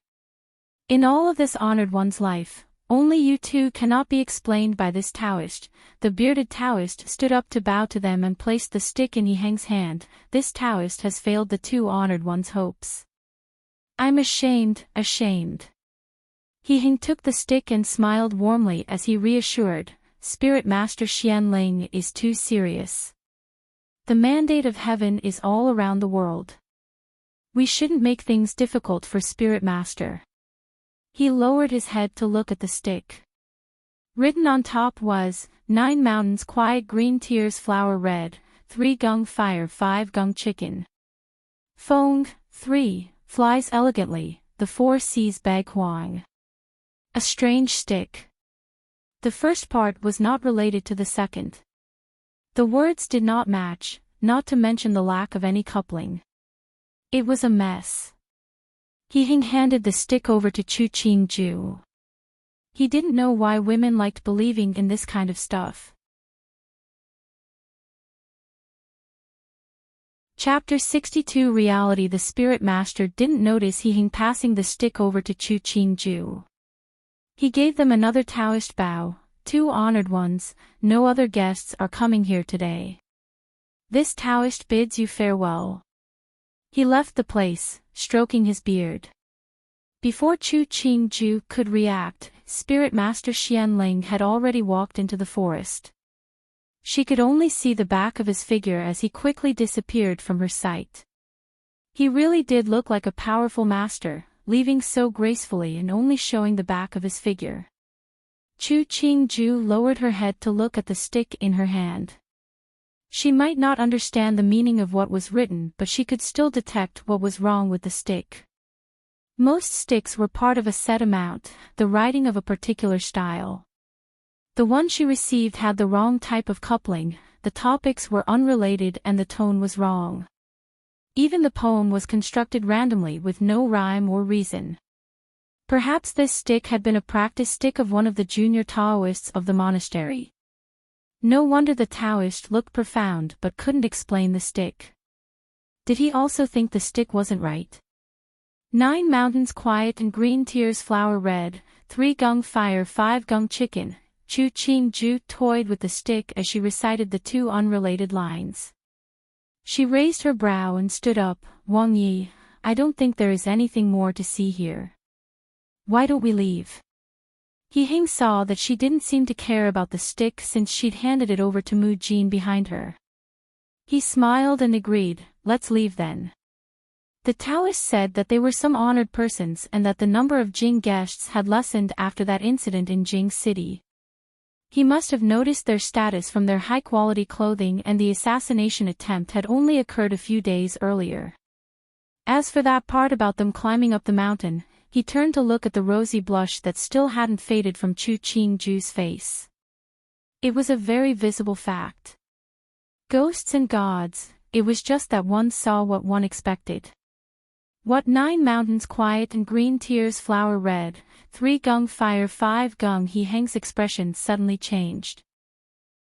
In all of this honored one's life, only you two cannot be explained by this Taoist. The bearded Taoist stood up to bow to them and placed the stick in Yiheng's hand. This Taoist has failed the two honored one's hopes. I'm ashamed. Yiheng took the stick and smiled warmly as he reassured, Spirit Master Xianling is too serious. The mandate of heaven is all around the world. We shouldn't make things difficult for Spirit Master. He lowered his head to look at the stick. Written on top was, 9 mountains quiet green tears flower red, 3 gung fire 5 gung chicken. Fong, 3, flies elegantly, the 4 seas bag huang. A strange stick. The first part was not related to the second. The words did not match, not to mention the lack of any coupling. It was a mess. Yiheng handed the stick over to Chu Qingju. He didn't know why women liked believing in this kind of stuff. Chapter 62 Reality. The Spirit Master didn't notice Yiheng passing the stick over to Chu Qingju. He gave them another Taoist bow. 2 honored ones, no other guests are coming here today. This Taoist bids you farewell. He left the place, stroking his beard. Before Chu Qingju could react, Spirit Master Xianling had already walked into the forest. She could only see the back of his figure as he quickly disappeared from her sight. He really did look like a powerful master, leaving so gracefully and only showing the back of his figure. Chu Qingju lowered her head to look at the stick in her hand. She might not understand the meaning of what was written, but she could still detect what was wrong with the stick. Most sticks were part of a set amount, the writing of a particular style. The one she received had the wrong type of coupling, the topics were unrelated and the tone was wrong. Even the poem was constructed randomly with no rhyme or reason. Perhaps this stick had been a practice stick of one of the junior Taoists of the monastery. No wonder the Taoist looked profound but couldn't explain the stick. Did he also think the stick wasn't right? 9 mountains quiet and green tears flower red, 3 gung fire 5 gung chicken. Chu Qingju toyed with the stick as she recited the 2 unrelated lines. She raised her brow and stood up. Wang Yi, I don't think there is anything more to see here. Why don't we leave? Yiheng saw that she didn't seem to care about the stick since she'd handed it over to Mu Jin behind her. He smiled and agreed, let's leave then. The Taoist said that they were some honored persons and that the number of Jing guests had lessened after that incident in Jing City. He must have noticed their status from their high-quality clothing, and the assassination attempt had only occurred a few days earlier. As for that part about them climbing up the mountain, he turned to look at the rosy blush that still hadn't faded from Chu Qingju's face. It was a very visible fact. Ghosts and gods, it was just that one saw what one expected. What 9 mountains quiet and green tears flower red, 3 gung fire 5 gung. Yiheng's expression suddenly changed.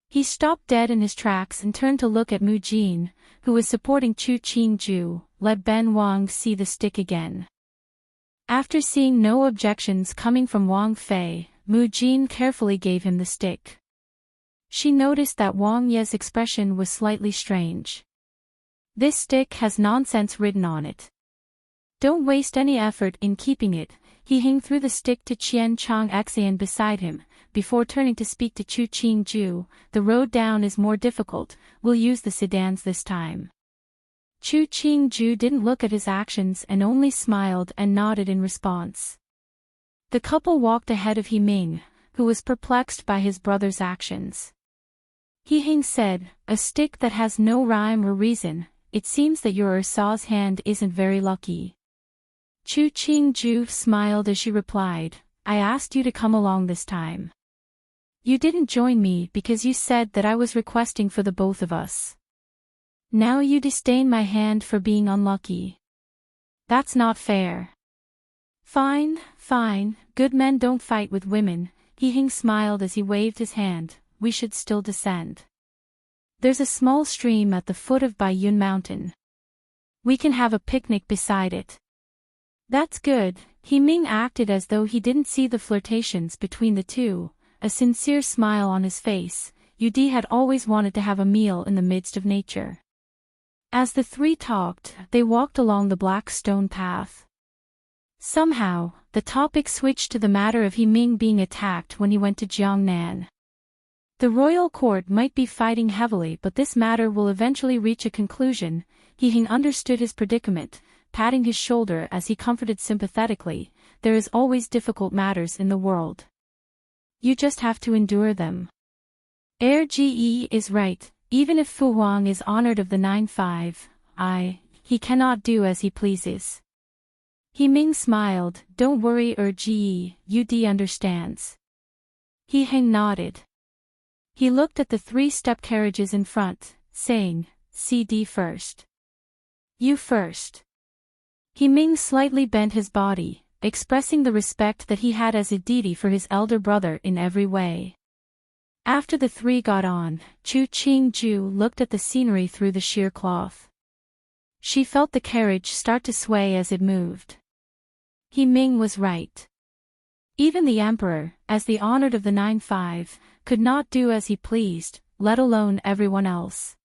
He stopped dead in his tracks and turned to look at Mu Jin, who was supporting Chu Qingju. Let Ben Wang see the stick again. After seeing no objections coming from Wang Fei, Mu Jin carefully gave him the stick. She noticed that Wang Ye's expression was slightly strange. This stick has nonsense written on it. Don't waste any effort in keeping it. Yiheng threw the stick to Qian Chang Xian beside him, before turning to speak to Chu Qingju. The road down is more difficult, we'll use the sedans this time. Chu Qingju didn't look at his actions and only smiled and nodded in response. The couple walked ahead of Yiming, who was perplexed by his brother's actions. Yiheng said, a stick that has no rhyme or reason, it seems that your Ursaw's hand isn't very lucky. Chu Qingju smiled as she replied, I asked you to come along this time. You didn't join me because you said that I was requesting for the both of us. Now you disdain my hand for being unlucky. That's not fair. Fine, fine, good men don't fight with women. He smiled as he waved his hand. We should still descend. There's a small stream at the foot of Baiyun Mountain. We can have a picnic beside it. That's good. Ming acted as though he didn't see the flirtations between the two, a sincere smile on his face. Yud had always wanted to have a meal in the midst of nature. As the three talked, they walked along the black stone path. Somehow, the topic switched to the matter of Ming being attacked when he went to Jiangnan. The royal court might be fighting heavily, but this matter will eventually reach a conclusion. He understood his predicament, patting his shoulder as he comforted sympathetically. There is always difficult matters in the world. You just have to endure them. Ge is right. Even if Fu Huang is honored of the 9-5, he cannot do as he pleases. Ming smiled. Don't worry, Ge, Yud understands. Nodded. He looked at the 3-step carriages in front, saying, CD first. You first. Ming slightly bent his body, expressing the respect that he had as a deity for his elder brother in every way. After the three got on, Chu Qingju looked at the scenery through the sheer cloth. She felt the carriage start to sway as it moved. Ming was right. Even the emperor, as the honored of the 9-5, could not do as he pleased, let alone everyone else.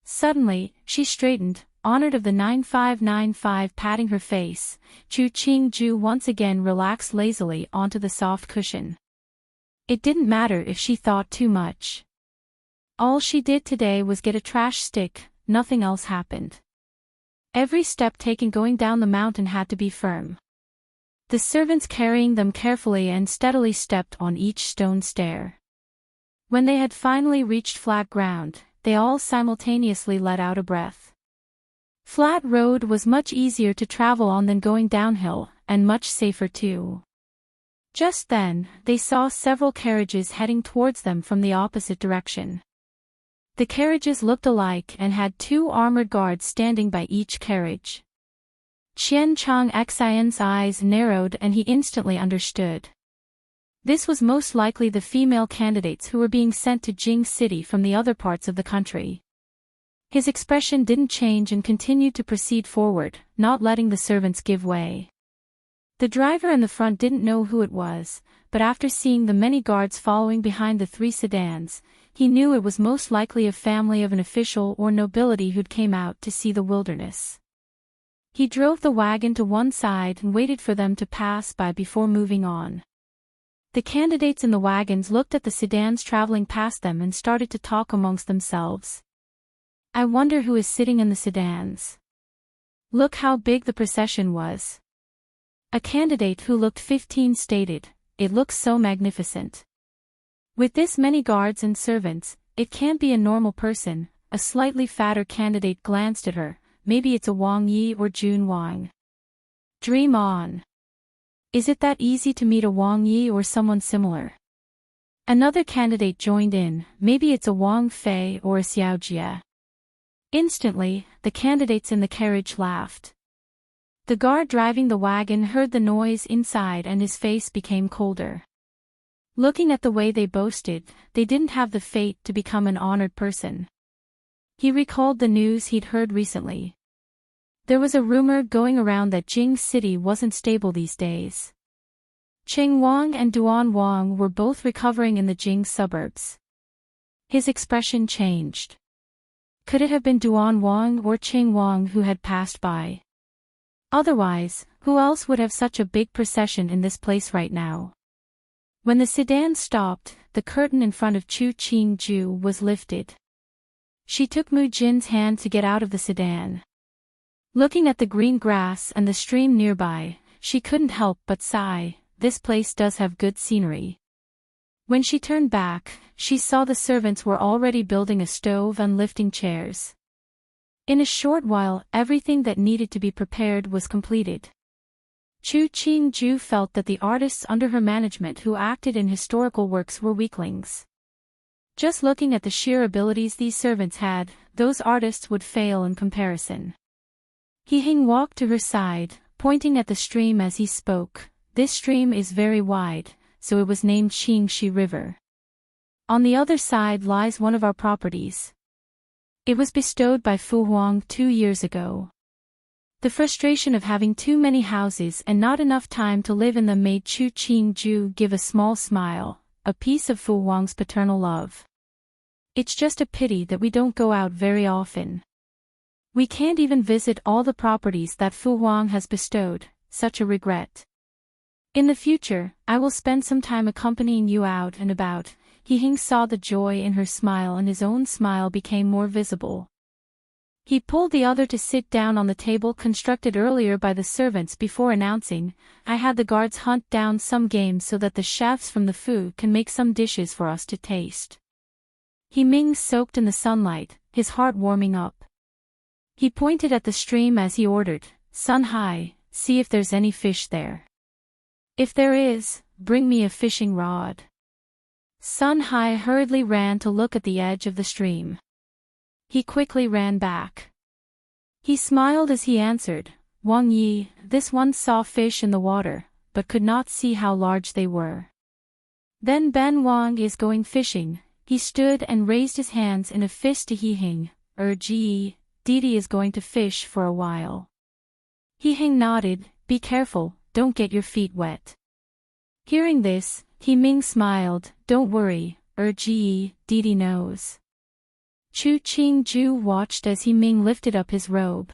Suddenly, she straightened, honored of the 9-5 patting her face. Chu Qingju once again relaxed lazily onto the soft cushion. It didn't matter if she thought too much. All she did today was get a trash stick, nothing else happened. Every step taken going down the mountain had to be firm. The servants carrying them carefully and steadily stepped on each stone stair. When they had finally reached flat ground, they all simultaneously let out a breath. Flat road was much easier to travel on than going downhill, and much safer too. Just then, they saw several carriages heading towards them from the opposite direction. The carriages looked alike and had 2 armored guards standing by each carriage. Qian Chang Xian's eyes narrowed and he instantly understood. This was most likely the female candidates who were being sent to Jing City from the other parts of the country. His expression didn't change and continued to proceed forward, not letting the servants give way. The driver in the front didn't know who it was, but after seeing the many guards following behind the 3 sedans, he knew it was most likely a family of an official or nobility who'd came out to see the wilderness. He drove the wagon to one side and waited for them to pass by before moving on. The candidates in the wagons looked at the sedans traveling past them and started to talk amongst themselves. I wonder who is sitting in the sedans. Look how big the procession was. A candidate who looked 15 stated, it looks so magnificent. With this many guards and servants, it can't be a normal person. A slightly fatter candidate glanced at her. Maybe it's a Wang Yi or Jun Wang. Dream on. Is it that easy to meet a Wang Yi or someone similar? Another candidate joined in. Maybe it's a Wang Fei or a Xiao Jie. Instantly, the candidates in the carriage laughed. The guard driving the wagon heard the noise inside and his face became colder. Looking at the way they boasted, they didn't have the fate to become an honored person. He recalled the news he'd heard recently. There was a rumor going around that Jing City wasn't stable these days. Cheng Wang and Duan Wang were both recovering in the Jing suburbs. His expression changed. Could it have been Duan Wang or Cheng Wang who had passed by? Otherwise, who else would have such a big procession in this place right now? When the sedan stopped, the curtain in front of Chu Qingju was lifted. She took Mu Jin's hand to get out of the sedan. Looking at the green grass and the stream nearby, she couldn't help but sigh. This place does have good scenery. When she turned back, she saw the servants were already building a stove and lifting chairs. In a short while, everything that needed to be prepared was completed. Chu Qingju felt that the artists under her management who acted in historical works were weaklings. Just looking at the sheer abilities these servants had, those artists would fail in comparison. He walked to her side, pointing at the stream as he spoke. This stream is very wide, so it was named Qingxi River. On the other side lies one of our properties. It was bestowed by Fu Huang 2 years ago. The frustration of having too many houses and not enough time to live in them made Chu Qingju give a small smile, a piece of Fu Huang's paternal love. It's just a pity that we don't go out very often. We can't even visit all the properties that Fu Huang has bestowed, such a regret. In the future, I will spend some time accompanying you out and about. He saw the joy in her smile and his own smile became more visible. He pulled the other to sit down on the table constructed earlier by the servants before announcing, I had the guards hunt down some game so that the chefs from the Fu can make some dishes for us to taste. He soaked in the sunlight, his heart warming up. He pointed at the stream as he ordered, Sun Hai, see if there's any fish there. If there is, bring me a fishing rod. Sun Hai hurriedly ran to look at the edge of the stream. He quickly ran back. He smiled as he answered, Wang Yi, this one saw fish in the water, but could not see how large they were. Then Ben Wang is going fishing. He stood and raised his hands in a fist to He Ji, Didi is going to fish for a while. He nodded, be careful, don't get your feet wet. Hearing this, He smiled, don't worry, Ji, Didi knows. Chu Qingju watched as He lifted up his robe.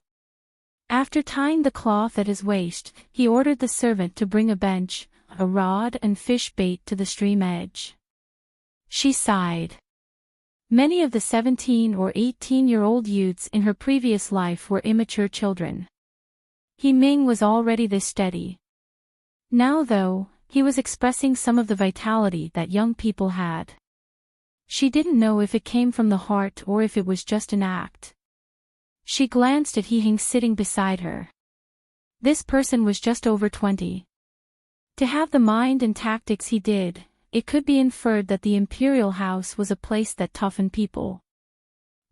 After tying the cloth at his waist, he ordered the servant to bring a bench, a rod and fish bait to the stream edge. She sighed. Many of the 17 or 18-year-old youths in her previous life were immature children. He was already this steady. Now though, he was expressing some of the vitality that young people had. She didn't know if it came from the heart or if it was just an act. She glanced at He sitting beside her. This person was just over 20. To have the mind and tactics he did, it could be inferred that the imperial house was a place that toughened people.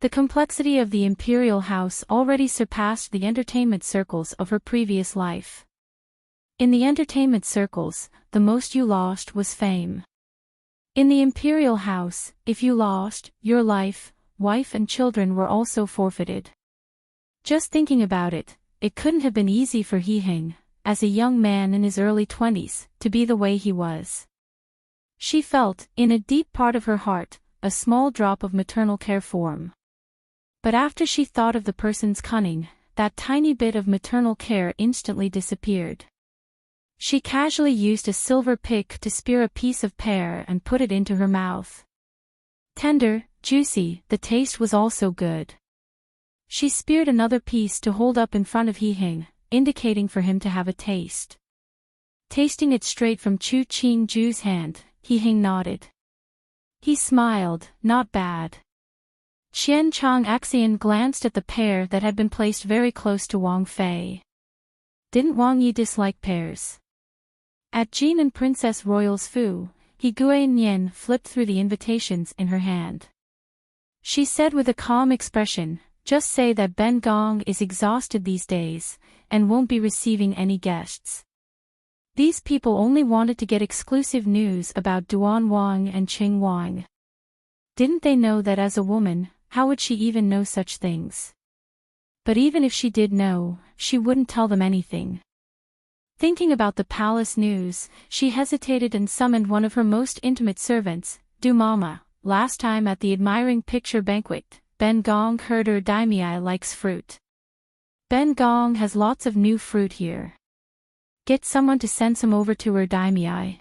The complexity of the imperial house already surpassed the entertainment circles of her previous life. In the entertainment circles, the most you lost was fame. In the imperial house, if you lost, your life, wife and children were also forfeited. Just thinking about it, it couldn't have been easy for He, as a young man in his early 20s, to be the way he was. She felt, in a deep part of her heart, a small drop of maternal care for him. But after she thought of the person's cunning, that tiny bit of maternal care instantly disappeared. She casually used a silver pick to spear a piece of pear and put it into her mouth. Tender, juicy, the taste was also good. She speared another piece to hold up in front of He, indicating for him to have a taste. Tasting it straight from Chu Qingju's hand, He nodded. He smiled, not bad. Qian Chong Axian glanced at the pear that had been placed very close to Wang Fei. Didn't Wang Yi dislike pears? At Jean and Princess Royal's Fu, Gui Nian flipped through the invitations in her hand. She said with a calm expression, just say that Ben Gong is exhausted these days, and won't be receiving any guests. These people only wanted to get exclusive news about Duan Wang and Qing Wang. Didn't they know that as a woman, how would she even know such things? But even if she did know, she wouldn't tell them anything. Thinking about the palace news, she hesitated and summoned one of her most intimate servants, Du Mama. Last time at the admiring picture banquet, Ben Gong heard her Daimai likes fruit. Ben Gong has lots of new fruit here. Get someone to send some over to her Daimai.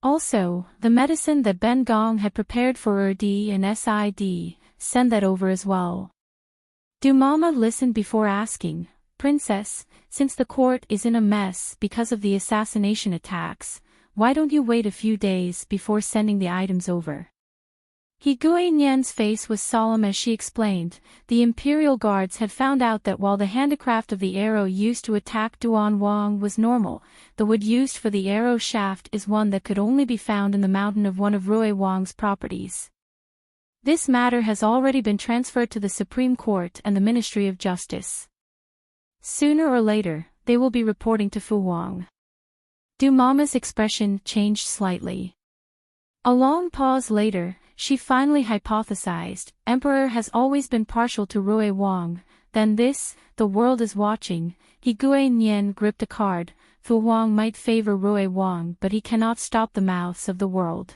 Also, the medicine that Ben Gong had prepared for Erdi and Sid, send that over as well. Du Mama listened before asking, Princess, since the court is in a mess because of the assassination attacks, why don't you wait a few days before sending the items over? Gui Nian's face was solemn as she explained, the Imperial Guards had found out that while the handicraft of the arrow used to attack Duan Wang was normal, the wood used for the arrow shaft is one that could only be found in the mountain of one of Rui Wang's properties. This matter has already been transferred to the Supreme Court and the Ministry of Justice. Sooner or later, they will be reporting to Fu Wang. Du Mama's expression changed slightly. A long pause later, she finally hypothesized, Emperor has always been partial to Rui Wang, then this, the world is watching. He Gui Nian gripped a card, Fu Wang might favor Rui Wang but he cannot stop the mouths of the world.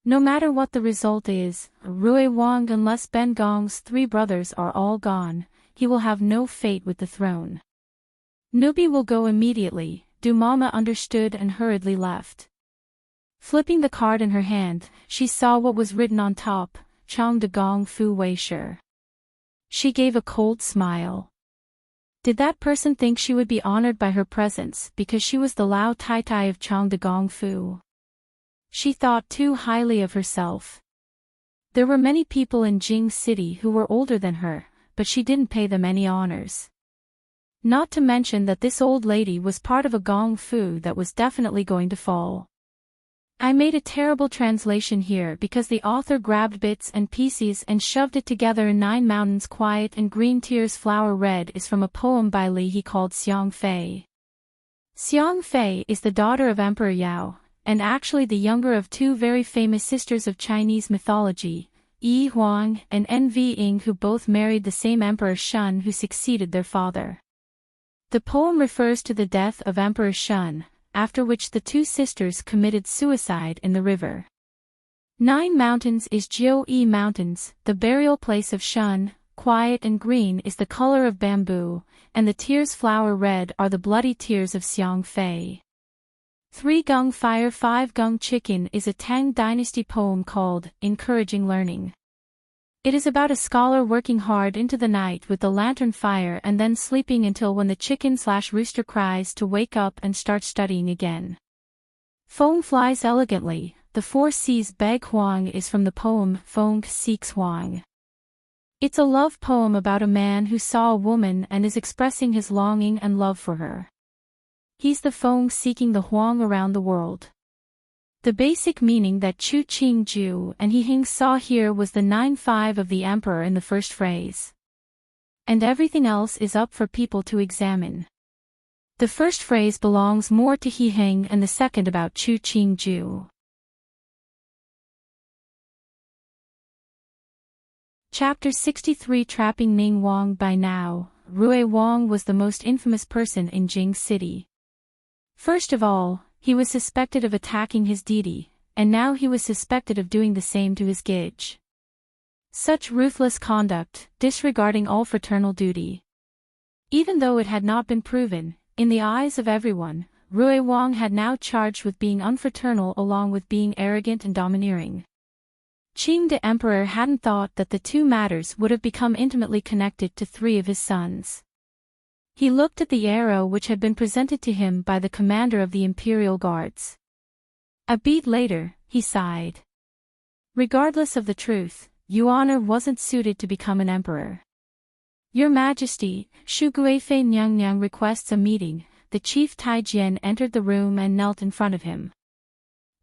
No matter what the result is, Rui Wang unless Ben Gong's 3 brothers are all gone, he will have no fate with the throne. Nubi will go immediately, Du Mama understood and hurriedly left. Flipping the card in her hand, she saw what was written on top, Chang de Gong Fu Wei Shi. She gave a cold smile. Did that person think she would be honored by her presence because she was the Lao Tai Tai of Chang de Gong Fu? She thought too highly of herself. There were many people in Jing City who were older than her, but she didn't pay them any honors. Not to mention that this old lady was part of a Gong Fu that was definitely going to fall. I made a terrible translation here because the author grabbed bits and pieces and shoved it together in 9 Mountains Quiet and Green Tears Flower Red is from a poem by Li he called Xiang Fei. Xiang Fei is the daughter of Emperor Yao, and actually the younger of 2 very famous sisters of Chinese mythology, Yi Huang and Nv Ying, who both married the same Emperor Shun who succeeded their father. The poem refers to the death of Emperor Shun, after which the 2 sisters committed suicide in the river. 9 Mountains is Jiu-Yi Mountains, the burial place of Shun, quiet and green is the color of bamboo, and the tears flower red are the bloody tears of Xiang Fei. 3 Gung Fire 5 Gung Chicken is a Tang Dynasty poem called Encouraging Learning. It is about a scholar working hard into the night with the lantern fire and then sleeping until when the chicken/rooster cries to wake up and start studying again. Fong flies elegantly, the 4 C's Beg Huang is from the poem Fong Seeks Huang. It's a love poem about a man who saw a woman and is expressing his longing and love for her. He's the Fong seeking the Huang around the world. The basic meaning that Chu Qing Ju and He Hing saw here was the 9-5 of the emperor in the first phrase. And everything else is up for people to examine. The first phrase belongs more to He Hing and the second about Chu Qing Ju. Chapter 63 Trapping Ning Wang. By now, Rui Wang was the most infamous person in Jing City. First of all, he was suspected of attacking his deity, and now he was suspected of doing the same to his Gage. Such ruthless conduct, disregarding all fraternal duty. Even though it had not been proven, in the eyes of everyone, Rui Wang had now charged with being unfraternal along with being arrogant and domineering. Qing the Emperor hadn't thought that the 2 matters would have become intimately connected to 3 of his sons. He looked at the arrow which had been presented to him by the commander of the Imperial Guards. A beat later, he sighed. Regardless of the truth, Yuan wasn't suited to become an emperor. Your Majesty, Shu Guifei Nyang requests a meeting. The chief Taijian entered the room and knelt in front of him.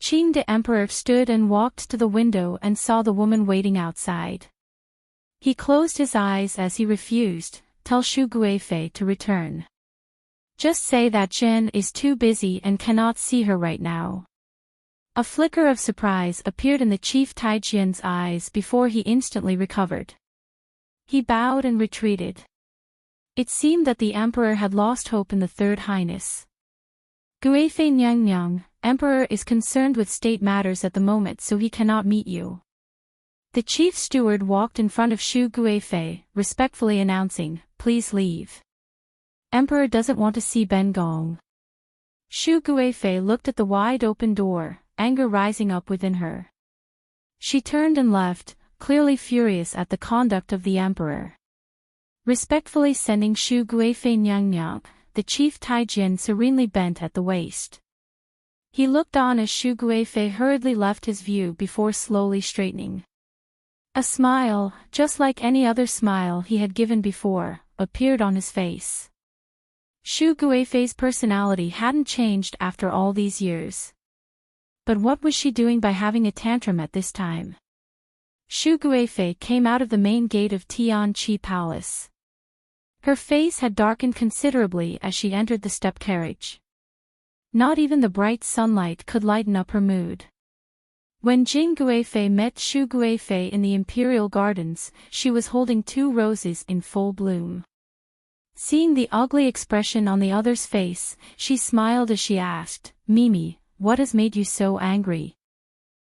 Qing the Emperor stood and walked to the window and saw the woman waiting outside. He closed his eyes as he refused. Tell Shu Guifei to return. Just say that Jen is too busy and cannot see her right now. A flicker of surprise appeared in the chief Taijian's eyes before he instantly recovered. He bowed and retreated. It seemed that the emperor had lost hope in the Third Highness. Guifei Nyang, Emperor is concerned with state matters at the moment so he cannot meet you. The chief steward walked in front of Shu Guifei, respectfully announcing, please leave. Emperor doesn't want to see Ben Gong. Shu Guifei looked at the wide-open door, anger rising up within her. She turned and left, clearly furious at the conduct of the emperor. Respectfully sending Shu Guifei Nyang, the chief Taijian serenely bent at the waist. He looked on as Shu Guifei hurriedly left his view before slowly straightening. A smile, just like any other smile he had given before, appeared on his face. Shu Guifei's personality hadn't changed after all these years. But what was she doing by having a tantrum at this time? Shu Guifei came out of the main gate of Tianqi Palace. Her face had darkened considerably as she entered the step carriage. Not even the bright sunlight could lighten up her mood. When Jing Guifei met Shu Guifei in the Imperial Gardens, she was holding 2 roses in full bloom. Seeing the ugly expression on the other's face, she smiled as she asked, "Mimi, what has made you so angry?"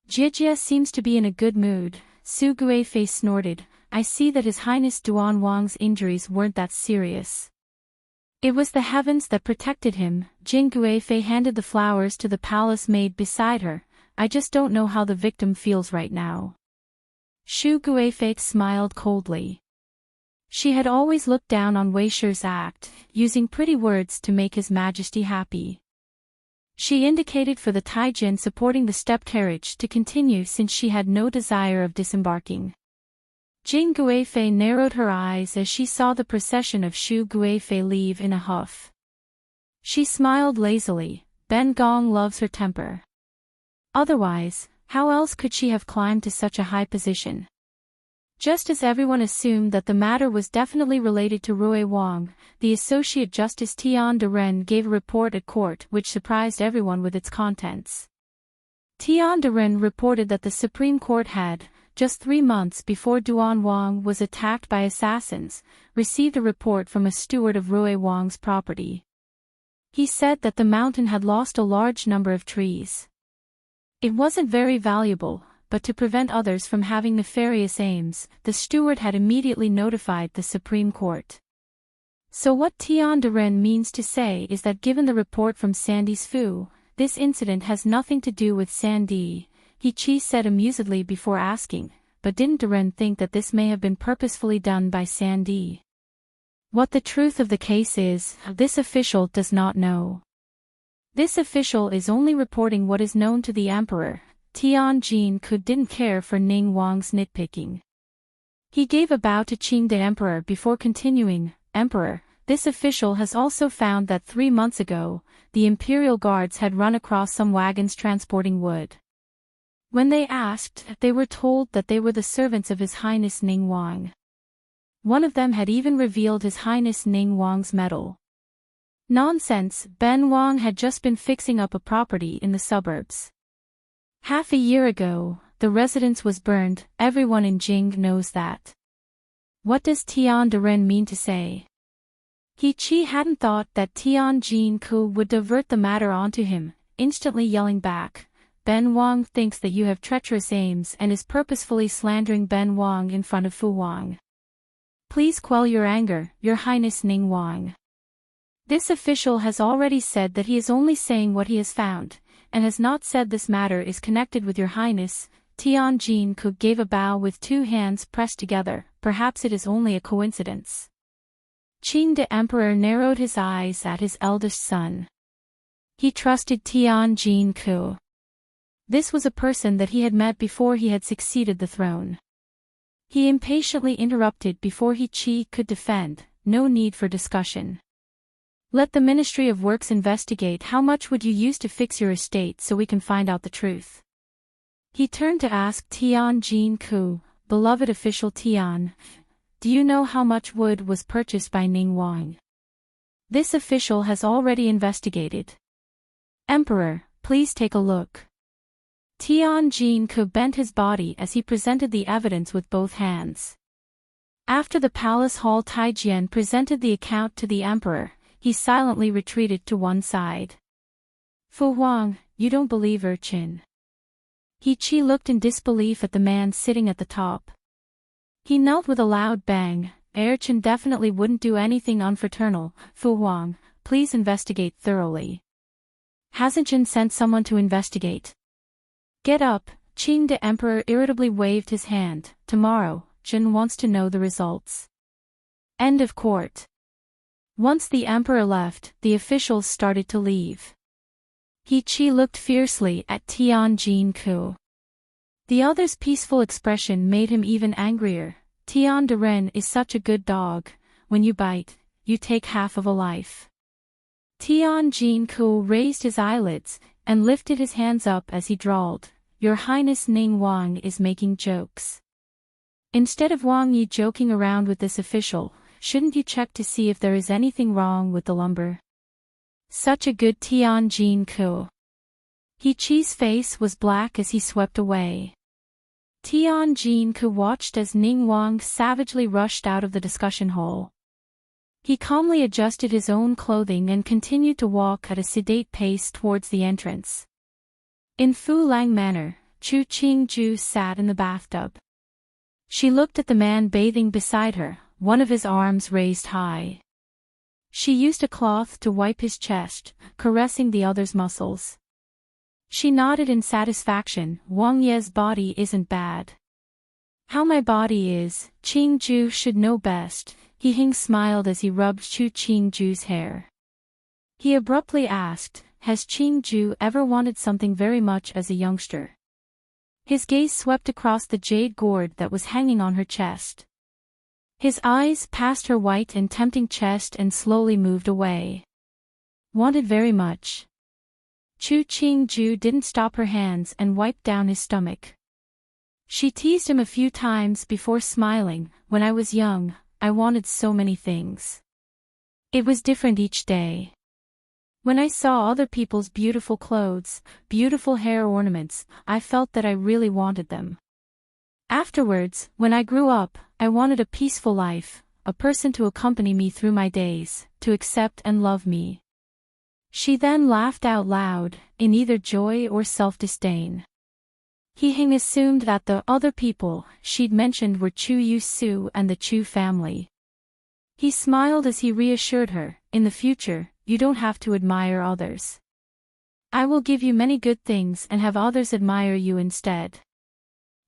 "Jiejie seems to be in a good mood," Su Guifei snorted. "I see that His Highness Duan Wang's injuries weren't that serious." It was the heavens that protected him. Jing Guifei handed the flowers to the palace maid beside her. "I just don't know how the victim feels right now." Shu Guifei smiled coldly. She had always looked down on Wei Shi's act, using pretty words to make His Majesty happy. She indicated for the Taijin supporting the step carriage to continue since she had no desire of disembarking. Jing Guifei narrowed her eyes as she saw the procession of Shu Guifei leave in a huff. She smiled lazily. Ben Gong loves her temper. Otherwise, how else could she have climbed to such a high position? Just as everyone assumed that the matter was definitely related to Rui Wang, the Associate Justice Tian de Ren gave a report at court which surprised everyone with its contents. Tian de Ren reported that the Supreme Court had, just 3 months before Duan Wang was attacked by assassins, received a report from a steward of Rui Wang's property. He said that the mountain had lost a large number of trees. It wasn't very valuable, but to prevent others from having nefarious aims, the steward had immediately notified the Supreme Court. So what Tian de Ren means to say is that given the report from Sandy's Fu, this incident has nothing to do with Sandy, He said amusedly before asking, but didn't de Ren think that this may have been purposefully done by Sandy? What the truth of the case is, this official does not know. This official is only reporting what is known to the Emperor. Tian Jin-ku didn't care for Ning Wang's nitpicking. He gave a bow to Qing the Emperor before continuing, "Emperor, this official has also found that 3 months ago, the Imperial Guards had run across some wagons transporting wood. When they asked, they were told that they were the servants of His Highness Ning Wang. One of them had even revealed His Highness Ning Wang's medal." Nonsense, Ben Wang had just been fixing up a property in the suburbs. Half a year ago, the residence was burned. Everyone in Jing knows that. What does Tian de Ren mean to say? He hadn't thought that Tian Jin-ku would divert the matter onto him, instantly yelling back, "Ben Wang thinks that you have treacherous aims and is purposefully slandering Ben Wang in front of Fu Wang. Please quell your anger, Your Highness Ning Wang. This official has already said that he is only saying what he has found, and has not said this matter is connected with Your Highness." Tian Jin-ku gave a bow with 2 hands pressed together. "Perhaps it is only a coincidence." Qing the Emperor narrowed his eyes at his eldest son. He trusted Tian Jin-ku. This was a person that he had met before he had succeeded the throne. He impatiently interrupted before He could defend. "No need for discussion. Let the Ministry of Works investigate how much would you use to fix your estate so we can find out the truth." He turned to ask Tian Jin-ku, "Beloved official Tian, do you know how much wood was purchased by Ning Wang?" "This official has already investigated." "Emperor, please take a look." Tian Jin-ku bent his body as he presented the evidence with both hands. After the palace hall Taijian presented the account to the emperor, he silently retreated to one side. "Fu Wang, you don't believe Urchin." He looked in disbelief at the man sitting at the top. He knelt with a loud bang. "Urchin definitely wouldn't do anything unfraternal. Fu Wang, please investigate thoroughly." "Hasn't Jin sent someone to investigate?" "Get up." Qing the Emperor irritably waved his hand. "Tomorrow, Jin wants to know the results." End of court. Once the Emperor left, the officials started to leave. He looked fiercely at Tian Jin-ku. The other's peaceful expression made him even angrier. Tian de Ren is such a good dog. When you bite, you take half of a life. Tian Jin-ku raised his eyelids and lifted his hands up as he drawled, "Your Highness Ning Wang is making jokes." Instead of Wang Yi joking around with this official, shouldn't you check to see if there is anything wrong with the lumber? Such a good Tianjin-ku. He Chi's face was black as he swept away. Tianjin-ku watched as Ning Wang savagely rushed out of the discussion hall. He calmly adjusted his own clothing and continued to walk at a sedate pace towards the entrance. In Fu Lang Manor, Chu Qingju sat in the bathtub. She looked at the man bathing beside her, one of his arms raised high. She used a cloth to wipe his chest, caressing the other's muscles. She nodded in satisfaction. Wang Ye's body isn't bad. How my body is, Qingju should know best. He Hing smiled as he rubbed Chu Qingju's hair. He abruptly asked, has Qingju ever wanted something very much as a youngster? His gaze swept across the jade gourd that was hanging on her chest. His eyes passed her white and tempting chest and slowly moved away. Wanted very much. Chu Qingju didn't stop her hands and wiped down his stomach. She teased him a few times before smiling. When I was young, I wanted so many things. It was different each day. When I saw other people's beautiful clothes, beautiful hair ornaments, I felt that I really wanted them. Afterwards, when I grew up, I wanted a peaceful life, a person to accompany me through my days, to accept and love me. She then laughed out loud, in either joy or self-disdain. He Hing assumed that the other people she'd mentioned were Chu Yu-su and the Chu family. He smiled as he reassured her, in the future, you don't have to admire others. I will give you many good things and have others admire you instead.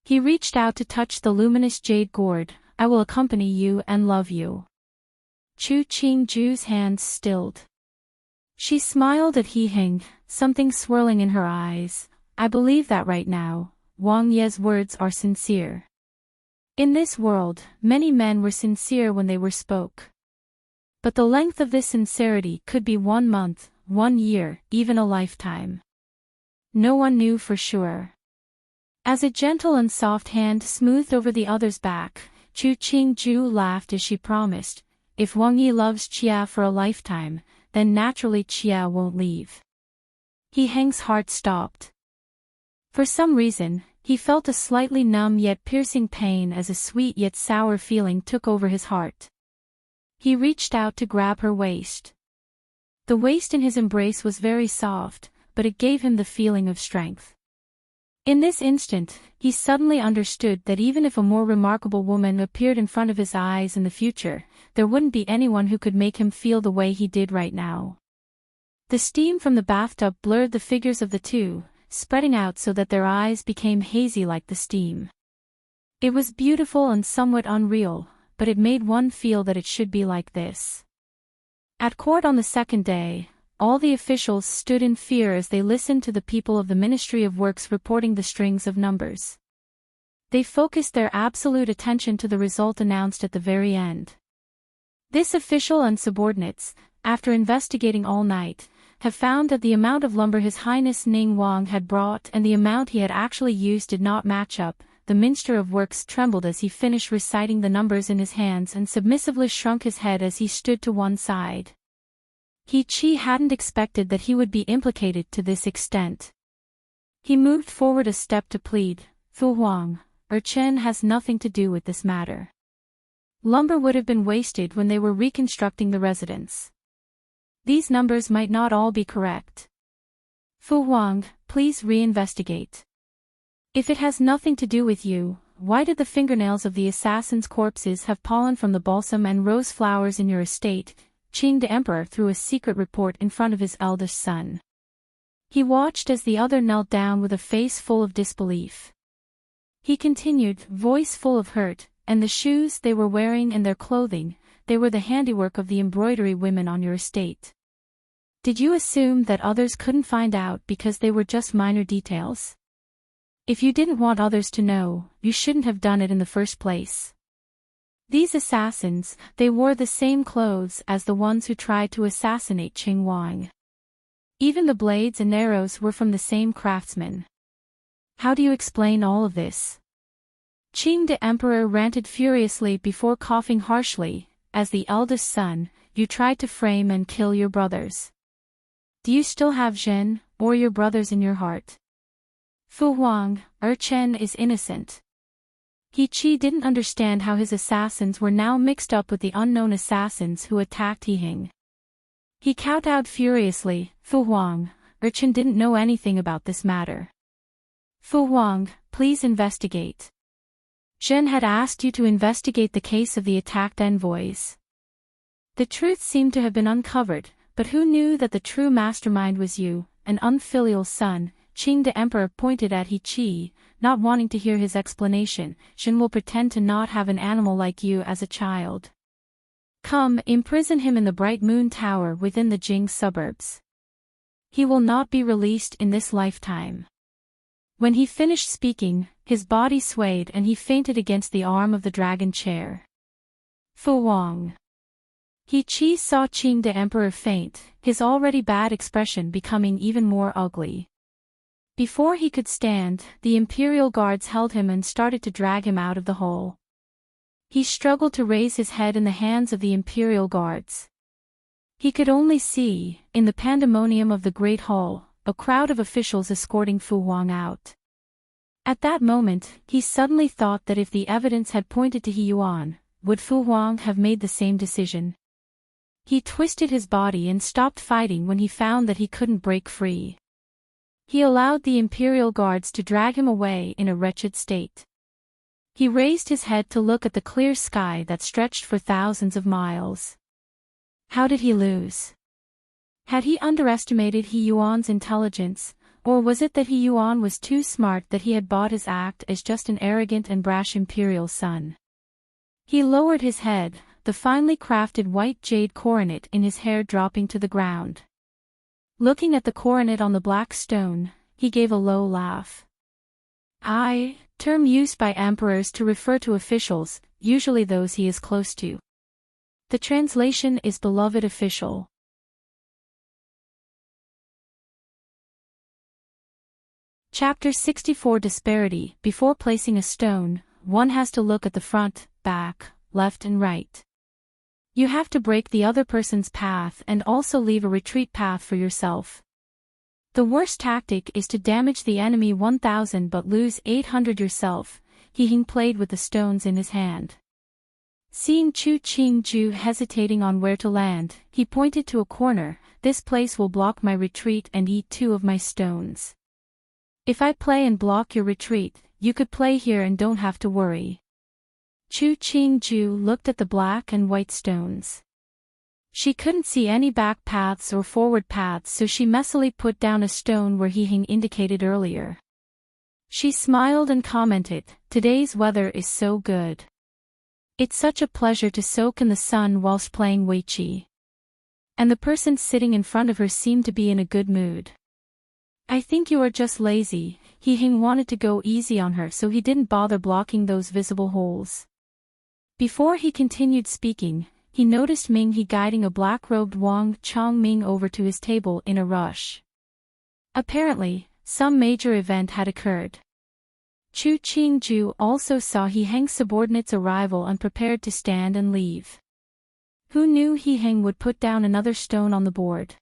He reached out to touch the luminous jade gourd. I will accompany you and love you. Chu Qingju's hands stilled. She smiled at He Hing, something swirling in her eyes. I believe that right now, Wang Ye's words are sincere. In this world, many men were sincere when they were spoke. But the length of this sincerity could be 1 month, 1 year, even a lifetime. No one knew for sure. As a gentle and soft hand smoothed over the other's back, Chu Qingju laughed as she promised, if Wang Yi loves Chia for a lifetime, then naturally Chia won't leave. He Heng's heart stopped. For some reason, he felt a slightly numb yet piercing pain as a sweet yet sour feeling took over his heart. He reached out to grab her waist. The waist in his embrace was very soft, but it gave him the feeling of strength. In this instant, he suddenly understood that even if a more remarkable woman appeared in front of his eyes in the future, there wouldn't be anyone who could make him feel the way he did right now. The steam from the bathtub blurred the figures of the two, spreading out so that their eyes became hazy like the steam. It was beautiful and somewhat unreal, but it made one feel that it should be like this. At court on the second day, all the officials stood in fear as they listened to the people of the Ministry of Works reporting the strings of numbers. They focused their absolute attention to the result announced at the very end. This official and subordinates, after investigating all night, have found that the amount of lumber His Highness Ning Wang had brought and the amount he had actually used did not match up. The Minister of Works trembled as he finished reciting the numbers in his hands and submissively shrunk his head as he stood to one side. He Chi hadn't expected that he would be implicated to this extent. He moved forward a step to plead, Fu Huang, Chen has nothing to do with this matter. Lumber would have been wasted when they were reconstructing the residence. These numbers might not all be correct. Fu Huang, please reinvestigate. If it has nothing to do with you, why did the fingernails of the assassins' corpses have pollen from the balsam and rose flowers in your estate? Qing the Emperor threw a secret report in front of his eldest son. He watched as the other knelt down with a face full of disbelief. He continued, voice full of hurt, and the shoes they were wearing and their clothing, they were the handiwork of the embroidery women on your estate. Did you assume that others couldn't find out because they were just minor details? If you didn't want others to know, you shouldn't have done it in the first place. These assassins, they wore the same clothes as the ones who tried to assassinate Qing Wang. Even the blades and arrows were from the same craftsman. How do you explain all of this? Qing the emperor ranted furiously before coughing harshly. As the eldest son, you tried to frame and kill your brothers. Do you still have Zhen, or your brothers in your heart? Fu Huang, Chen is innocent. He Qi didn't understand how his assassins were now mixed up with the unknown assassins who attacked He Hing. He kowtowed furiously. Fu Huang, Chen didn't know anything about this matter. Fu Huang, please investigate. Zhen had asked you to investigate the case of the attacked envoys. The truth seemed to have been uncovered, but who knew that the true mastermind was you, an unfilial son? Qing the emperor pointed at He Qi, not wanting to hear his explanation. Zhen will pretend to not have an animal like you as a child. Come, imprison him in the Bright Moon Tower within the Jing suburbs. He will not be released in this lifetime. When he finished speaking, his body swayed and he fainted against the arm of the dragon chair. Fu Wang. He Qi saw Qing the emperor faint, his already bad expression becoming even more ugly. Before he could stand, the imperial guards held him and started to drag him out of the hole. He struggled to raise his head in the hands of the imperial guards. He could only see, in the pandemonium of the great hall, a crowd of officials escorting Fu Huang out. At that moment, he suddenly thought that if the evidence had pointed to He Yuan, would Fu Huang have made the same decision? He twisted his body and stopped fighting when he found that he couldn't break free. He allowed the imperial guards to drag him away in a wretched state. He raised his head to look at the clear sky that stretched for thousands of miles. How did he lose? Had he underestimated He Yuan's intelligence, or was it that He Yuan was too smart that he had bought his act as just an arrogant and brash imperial son? He lowered his head, the finely crafted white jade coronet in his hair dropping to the ground. Looking at the coronet on the black stone, he gave a low laugh. Term used by emperors to refer to officials, usually those he is close to. The translation is beloved official. Chapter 64 Disparity. Before placing a stone, one has to look at the front, back, left and right. You have to break the other person's path and also leave a retreat path for yourself. The worst tactic is to damage the enemy 1000 but lose 800 yourself. He Hing played with the stones in his hand. Seeing Chu Qingju hesitating on where to land, he pointed to a corner. This place will block my retreat and eat 2 of my stones. If I play and block your retreat, you could play here and don't have to worry. Chu Qingju looked at the black and white stones. She couldn't see any back paths or forward paths, so she messily put down a stone where He Hing indicated earlier. She smiled and commented, "Today's weather is so good. It's such a pleasure to soak in the sun whilst playing Weiqi." And the person sitting in front of her seemed to be in a good mood. "I think you are just lazy." He Hing wanted to go easy on her, so he didn't bother blocking those visible holes. Before he continued speaking, he noticed Ming He guiding a black-robed Wang Chongming over to his table in a rush. Apparently, some major event had occurred. Chu Qingju also saw He Heng's subordinate's arrival and prepared to stand and leave. Who knew He Heng would put down another stone on the board?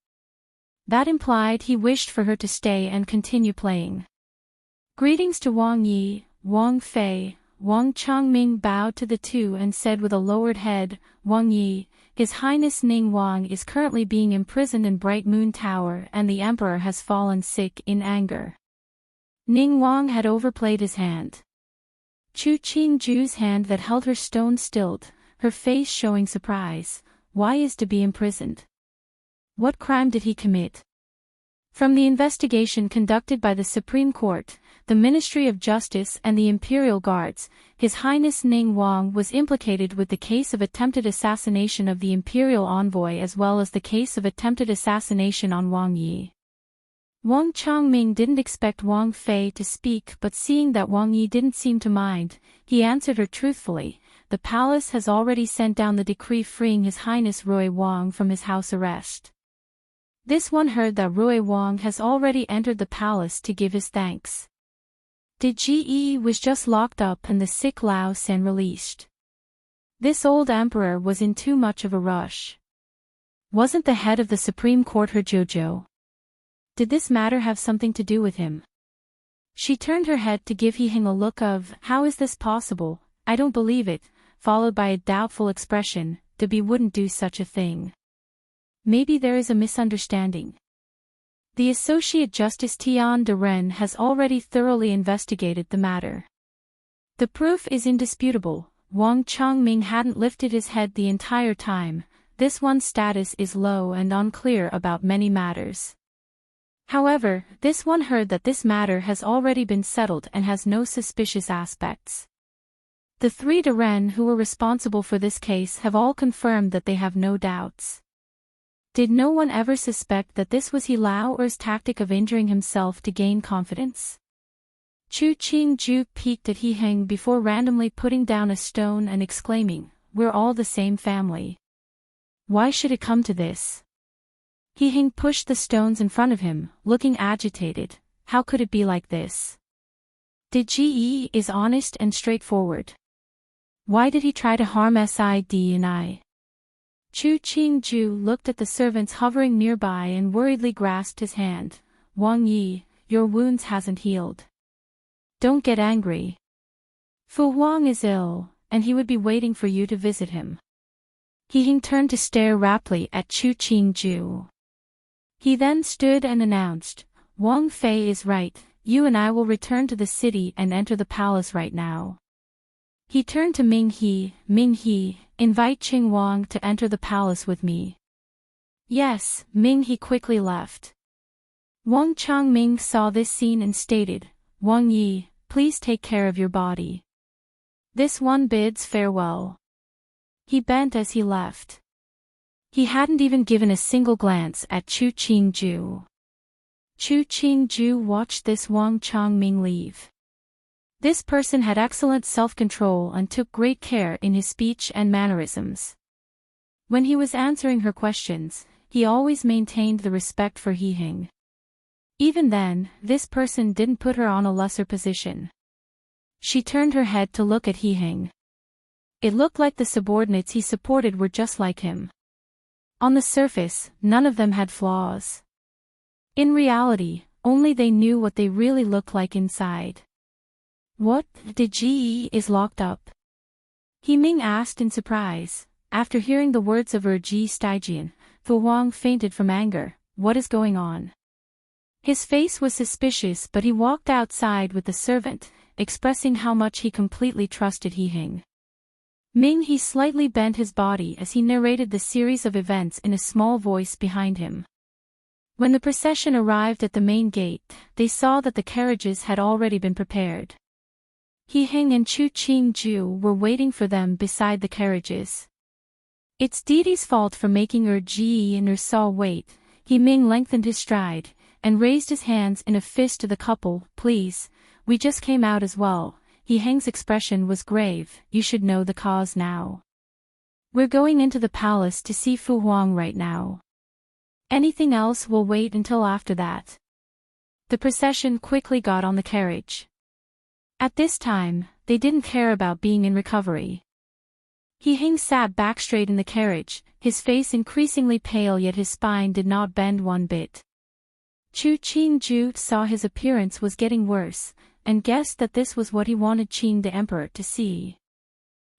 That implied he wished for her to stay and continue playing. Greetings to Wang Yi, Wang Fei. Wang Chongming bowed to the two and said with a lowered head, "Wang Yi, His Highness Ning Wang is currently being imprisoned in Bright Moon Tower and the Emperor has fallen sick in anger." Ning Wang had overplayed his hand. Chu Qingju's hand that held her stone stilled, her face showing surprise. Why is to be imprisoned? What crime did he commit? From the investigation conducted by the Supreme Court, the Ministry of Justice and the Imperial Guards, His Highness Ning Wang was implicated with the case of attempted assassination of the Imperial Envoy as well as the case of attempted assassination on Wang Yi. Wang Chongming didn't expect Wang Fei to speak, but seeing that Wang Yi didn't seem to mind, he answered her truthfully. The palace has already sent down the decree freeing His Highness Rui Wang from his house arrest. This one heard that Rui Wang has already entered the palace to give his thanks. De Ge was just locked up and the sick Lao San released. This old emperor was in too much of a rush. Wasn't the head of the Supreme Court her Jojo? Did this matter have something to do with him? She turned her head to give He Hing a look of, how is this possible, I don't believe it, followed by a doubtful expression, Debbie wouldn't do such a thing. Maybe there is a misunderstanding. The Associate Justice Tian de Ren has already thoroughly investigated the matter. The proof is indisputable. Wang Changming hadn't lifted his head the entire time. This one's status is low and unclear about many matters. However, this one heard that this matter has already been settled and has no suspicious aspects. The three de Ren who were responsible for this case have all confirmed that they have no doubts. Did no one ever suspect that this was He Lao Er's tactic of injuring himself to gain confidence? Chu Qingju peeked at He Hing before randomly putting down a stone and exclaiming, we're all the same family. Why should it come to this? He Hing pushed the stones in front of him, looking agitated. How could it be like this? De Ge is honest and straightforward. Why did he try to harm Sid and I? Chu Qingju looked at the servants hovering nearby and worriedly grasped his hand. Wang Yi, your wounds hasn't healed. Don't get angry. Fu Wang is ill, and he would be waiting for you to visit him. He Hing turned to stare raptly at Chu Qingju. He then stood and announced, Wang Fei is right, you and I will return to the city and enter the palace right now. He turned to Ming He, invite Qing Wang to enter the palace with me. Yes, Ming He quickly left. Wang Changming saw this scene and stated, Wang Yi, please take care of your body. This one bids farewell. He bent as he left. He hadn't even given a single glance at Chu Qingju. Chu Qingju watched this Wang Changming leave. This person had excellent self-control and took great care in his speech and mannerisms. When he was answering her questions, he always maintained the respect for He Hing. Even then, this person didn't put her on a lesser position. She turned her head to look at He Hing. It looked like the subordinates he supported were just like him. On the surface, none of them had flaws. In reality, only they knew what they really looked like inside. What, De Ge is locked up? He Ming asked in surprise. After hearing the words of Ji Stygian, Fu Wang fainted from anger. What is going on? His face was suspicious, but he walked outside with the servant, expressing how much he completely trusted He Hing. Ming He slightly bent his body as he narrated the series of events in a small voice behind him. When the procession arrived at the main gate, they saw that the carriages had already been prepared. He Hing and Chu Qingju were waiting for them beside the carriages. It's Didi's fault for making Ji and Saw wait. He Ming lengthened his stride, and raised his hands in a fist to the couple. Please, we just came out as well. He Hing's expression was grave. You should know the cause now. We're going into the palace to see Fu Huang right now. Anything else will wait until after that. The procession quickly got on the carriage. At this time, they didn't care about being in recovery. He Hing sat back straight in the carriage, his face increasingly pale, yet his spine did not bend one bit. Chu Qingju saw his appearance was getting worse, and guessed that this was what he wanted Qing the Emperor to see.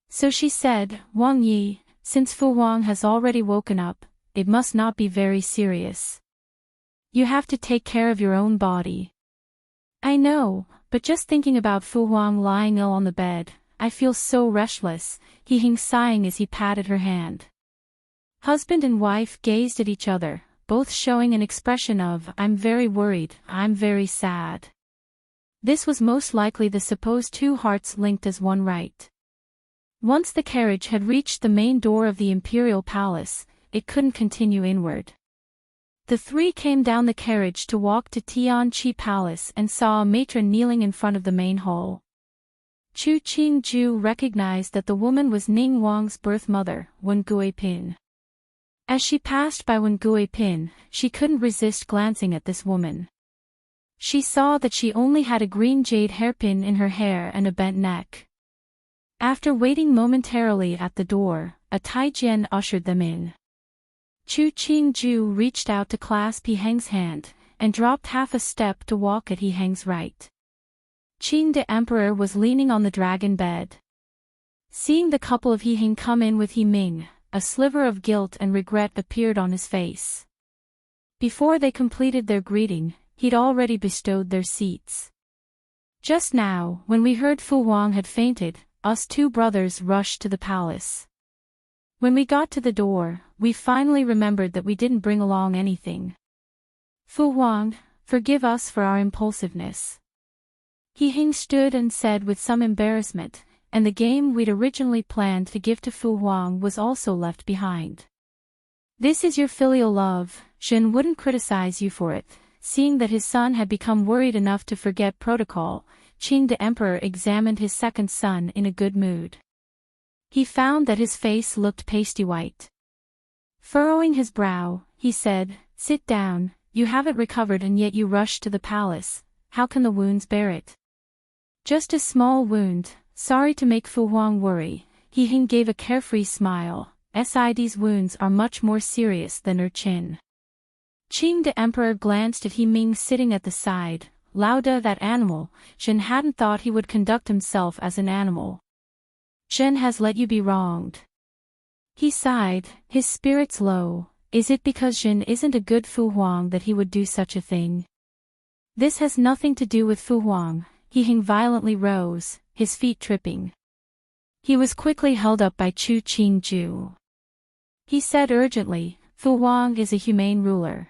So she said, Wang Yi, since Fu Wang has already woken up, it must not be very serious. You have to take care of your own body. I know, but just thinking about Fu Huang lying ill on the bed, I feel so restless, He Hing sighing as he patted her hand. Husband and wife gazed at each other, both showing an expression of, I'm very worried, I'm very sad. This was most likely the supposed two hearts linked as one, right? Once the carriage had reached the main door of the imperial palace, it couldn't continue inward. The three came down the carriage to walk to Tianqi Palace and saw a matron kneeling in front of the main hall. Chu Qingju recognized that the woman was Ning Wang's birth mother, Wen Guipin. As she passed by Wen Guipin, she couldn't resist glancing at this woman. She saw that she only had a green jade hairpin in her hair and a bent neck. After waiting momentarily at the door, a Taijian ushered them in. Chu Qingju reached out to clasp He Heng's hand, and dropped half a step to walk at He Heng's right. Qing the Emperor was leaning on the dragon bed. Seeing the couple of He Heng come in with He Ming, a sliver of guilt and regret appeared on his face. Before they completed their greeting, he'd already bestowed their seats. Just now, when we heard Fu Huang had fainted, us two brothers rushed to the palace. When we got to the door, we finally remembered that we didn't bring along anything. Fu Huang, forgive us for our impulsiveness. He Heng stood and said with some embarrassment, and the game we'd originally planned to give to Fu Huang was also left behind. This is your filial love. Zhen wouldn't criticize you for it. Seeing that his son had become worried enough to forget protocol, Qing the Emperor examined his second son in a good mood. He found that his face looked pasty white. Furrowing his brow, he said, "Sit down, you haven't recovered and yet you rushed to the palace. How can the wounds bear it?" "Just a small wound, sorry to make Fu Huang worry." He Heng gave a carefree smile. "These wounds are much more serious than her chin." Qing the Emperor glanced at He Ming sitting at the side. Lauda, that animal. Zhen hadn't thought he would conduct himself as an animal. "Zhen has let you be wronged." He sighed, his spirits low. "Is it because Zhen isn't a good Fu Huang that he would do such a thing?" "This has nothing to do with Fu Huang." He Heng violently rose, his feet tripping. He was quickly held up by Chu Qingju. He said urgently, "Fu Huang is a humane ruler.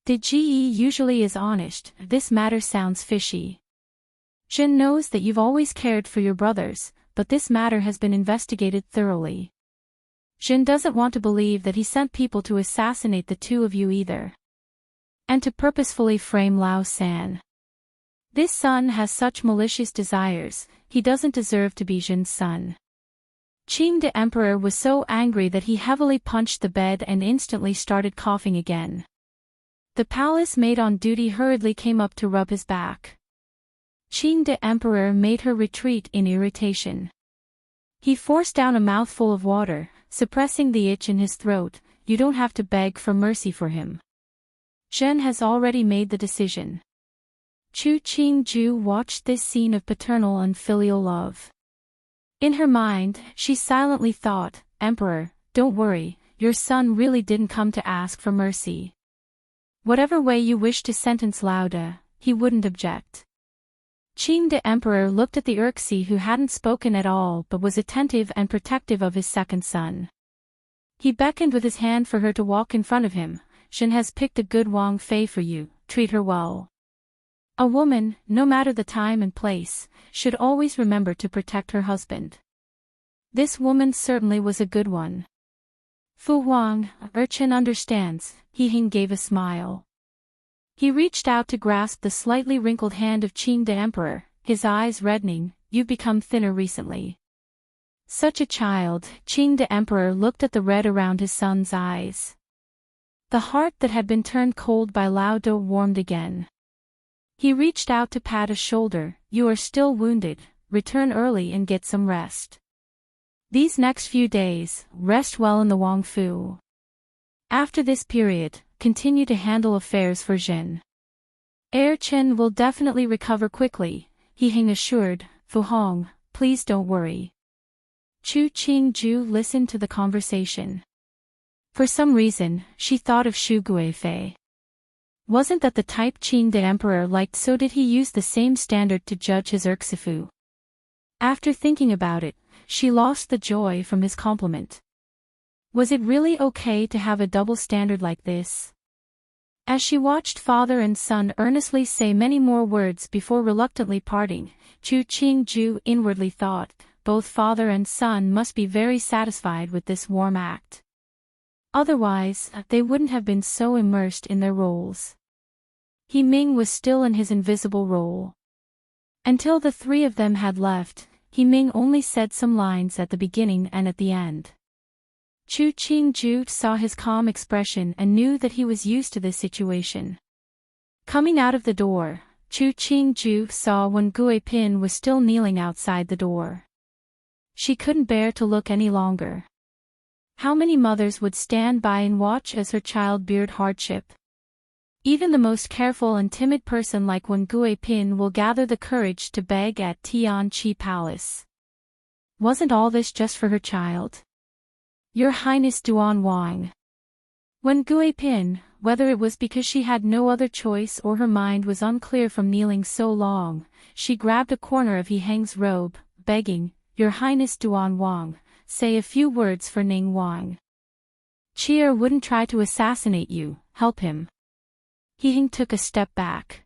The GE usually is honest. This matter sounds fishy. Zhen knows that you've always cared for your brothers, but this matter has been investigated thoroughly. Zhen doesn't want to believe that he sent people to assassinate the two of you either. And to purposefully frame Lao San. This son has such malicious desires, he doesn't deserve to be Zhen's son." Qing the Emperor was so angry that he heavily punched the bed and instantly started coughing again. The palace maid on duty hurriedly came up to rub his back. Qing the Emperor made her retreat in irritation. He forced down a mouthful of water, suppressing the itch in his throat. "You don't have to beg for mercy for him. Zhen has already made the decision." Chu Qingju watched this scene of paternal and filial love. In her mind, she silently thought, "Emperor, don't worry, your son really didn't come to ask for mercy. Whatever way you wish to sentence Lauda, he wouldn't object." Qing the Emperor looked at the Urxi who hadn't spoken at all but was attentive and protective of his second son. He beckoned with his hand for her to walk in front of him. "Zhen has picked a good Wang Fei for you, treat her well. A woman, no matter the time and place, should always remember to protect her husband. This woman certainly was a good one." "Fu Huang, Urchin understands." He Heng gave a smile. He reached out to grasp the slightly wrinkled hand of Qing the Emperor, his eyes reddening. "You've become thinner recently." Such a child. Qing the Emperor looked at the red around his son's eyes. The heart that had been turned cold by Lao Do warmed again. He reached out to pat his shoulder. "You are still wounded, return early and get some rest. These next few days, rest well in the Wang Fu. After this period, continue to handle affairs for Zhen. Heir Chen will definitely recover quickly," He Heng assured. "Fu Hong, please don't worry." Chu Qingju listened to the conversation. For some reason, she thought of Shu Guifei. Wasn't that the type Qing the Emperor liked, so did he use the same standard to judge his Urxifu? After thinking about it, she lost the joy from his compliment. Was it really okay to have a double standard like this? As she watched father and son earnestly say many more words before reluctantly parting, Chu Qingju inwardly thought, both father and son must be very satisfied with this warm act. Otherwise, they wouldn't have been so immersed in their roles. He Ming was still in his invisible role. Until the three of them had left, He Ming only said some lines at the beginning and at the end. Chu Qingju saw his calm expression and knew that he was used to this situation. Coming out of the door, Chu Qingju saw Wen Guipin was still kneeling outside the door. She couldn't bear to look any longer. How many mothers would stand by and watch as her child beared hardship? Even the most careful and timid person like Wen Guipin will gather the courage to beg at Tianqi Palace. Wasn't all this just for her child? Your Highness Duan Wang. Wen Guipin, whether it was because she had no other choice or her mind was unclear from kneeling so long, she grabbed a corner of He Heng's robe, begging, Your Highness Duan Wang, say a few words for Ning Wang. Cheer wouldn't try to assassinate you, help him. He Heng took a step back.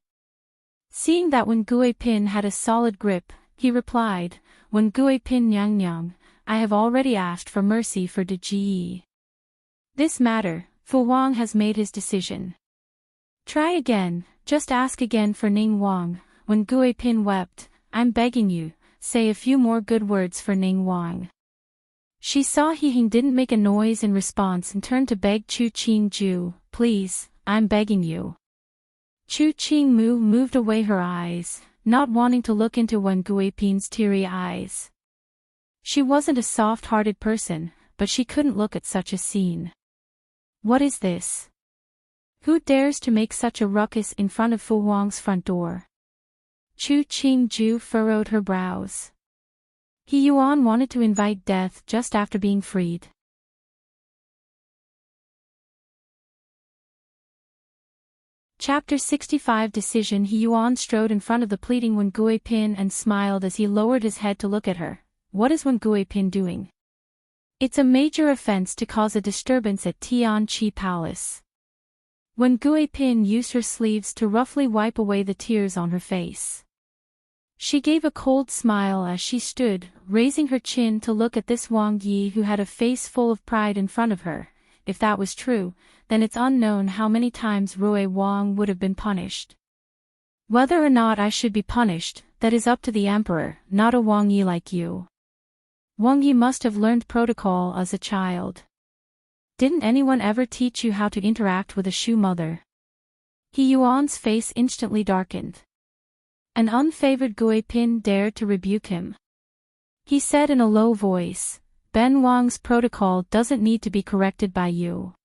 Seeing that Wen Guipin had a solid grip, he replied, Wen Guipin Nyang Nyang, I have already asked for mercy for De Ji. This matter, Fu Wang has made his decision. Try again, just ask again for Ning Wang. Wen Guipin wept, I'm begging you, say a few more good words for Ning Wang. She saw He Heng didn't make a noise in response and turned to beg Chu Qingju, please, I'm begging you. Chu Qingmu moved away her eyes, not wanting to look into Wen Guipin's teary eyes. She wasn't a soft-hearted person, but she couldn't look at such a scene. What is this? Who dares to make such a ruckus in front of Fu Wang's front door? Chu Qingju furrowed her brows. He Yuan wanted to invite death just after being freed. Chapter 65 Decision. He Yuan strode in front of the pleading Wen Guipin and smiled as he lowered his head to look at her. What is Wen Guipin doing? It's a major offense to cause a disturbance at Tianqi Palace. Wen Guipin used her sleeves to roughly wipe away the tears on her face. She gave a cold smile as she stood, raising her chin to look at this Wang Yi who had a face full of pride in front of her. If that was true, then it's unknown how many times Rui Wang would have been punished. Whether or not I should be punished, that is up to the emperor, not a Wang Yi like you. Wang Yi must have learned protocol as a child. Didn't anyone ever teach you how to interact with a shoe mother? He Yuan's face instantly darkened. An unfavored Guipin dared to rebuke him. He said in a low voice, Ben Wang's protocol doesn't need to be corrected by you.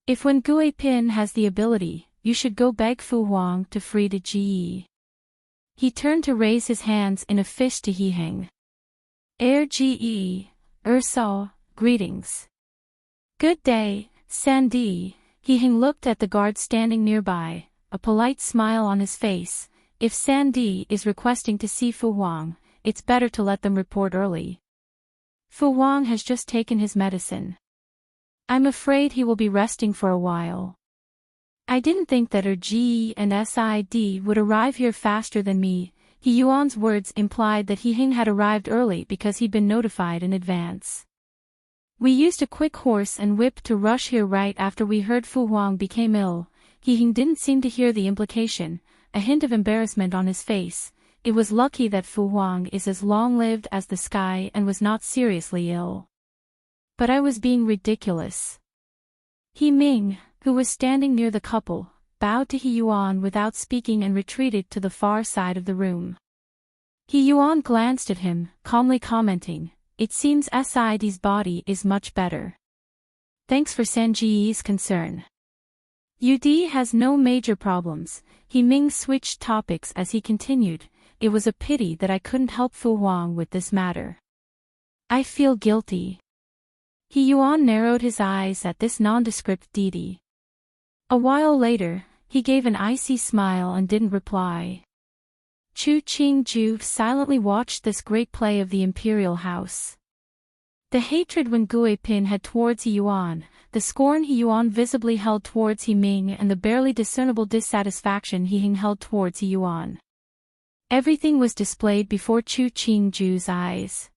If Wen Guipin has the ability, you should go beg Fu Wang to free De Ji. He turned to raise his hands in a fist to He Heng. Ge, Saw, greetings. Good day, Sandy. He Heng looked at the guard standing nearby, a polite smile on his face. If Sandy is requesting to see Fu Wang, it's better to let them report early. Fu Wang has just taken his medicine. I'm afraid he will be resting for a while. I didn't think that Ge and Sid would arrive here faster than me. He Yuan's words implied that He Heng had arrived early because he'd been notified in advance. We used a quick horse and whip to rush here right after we heard Fu Wang became ill. He Heng didn't seem to hear the implication, a hint of embarrassment on his face. It was lucky that Fu Wang is as long-lived as the sky and was not seriously ill. But I was being ridiculous. He Ming, who was standing near the couple, bowed to He Yuan without speaking and retreated to the far side of the room. He Yuan glanced at him, calmly commenting, it seems Sid's body is much better. Thanks for Sanji's concern. UD has no major problems. He Ming switched topics as he continued, it was a pity that I couldn't help Fu Wang with this matter. I feel guilty. He Yuan narrowed his eyes at this nondescript deity. A while later, he gave an icy smile and didn't reply. Chu Qingju silently watched this great play of the imperial house. The hatred Wen Guipin had towards He Yuan, the scorn He Yuan visibly held towards He Ming and the barely discernible dissatisfaction He Heng held towards He Yuan. Everything was displayed before Chu Qingju's eyes.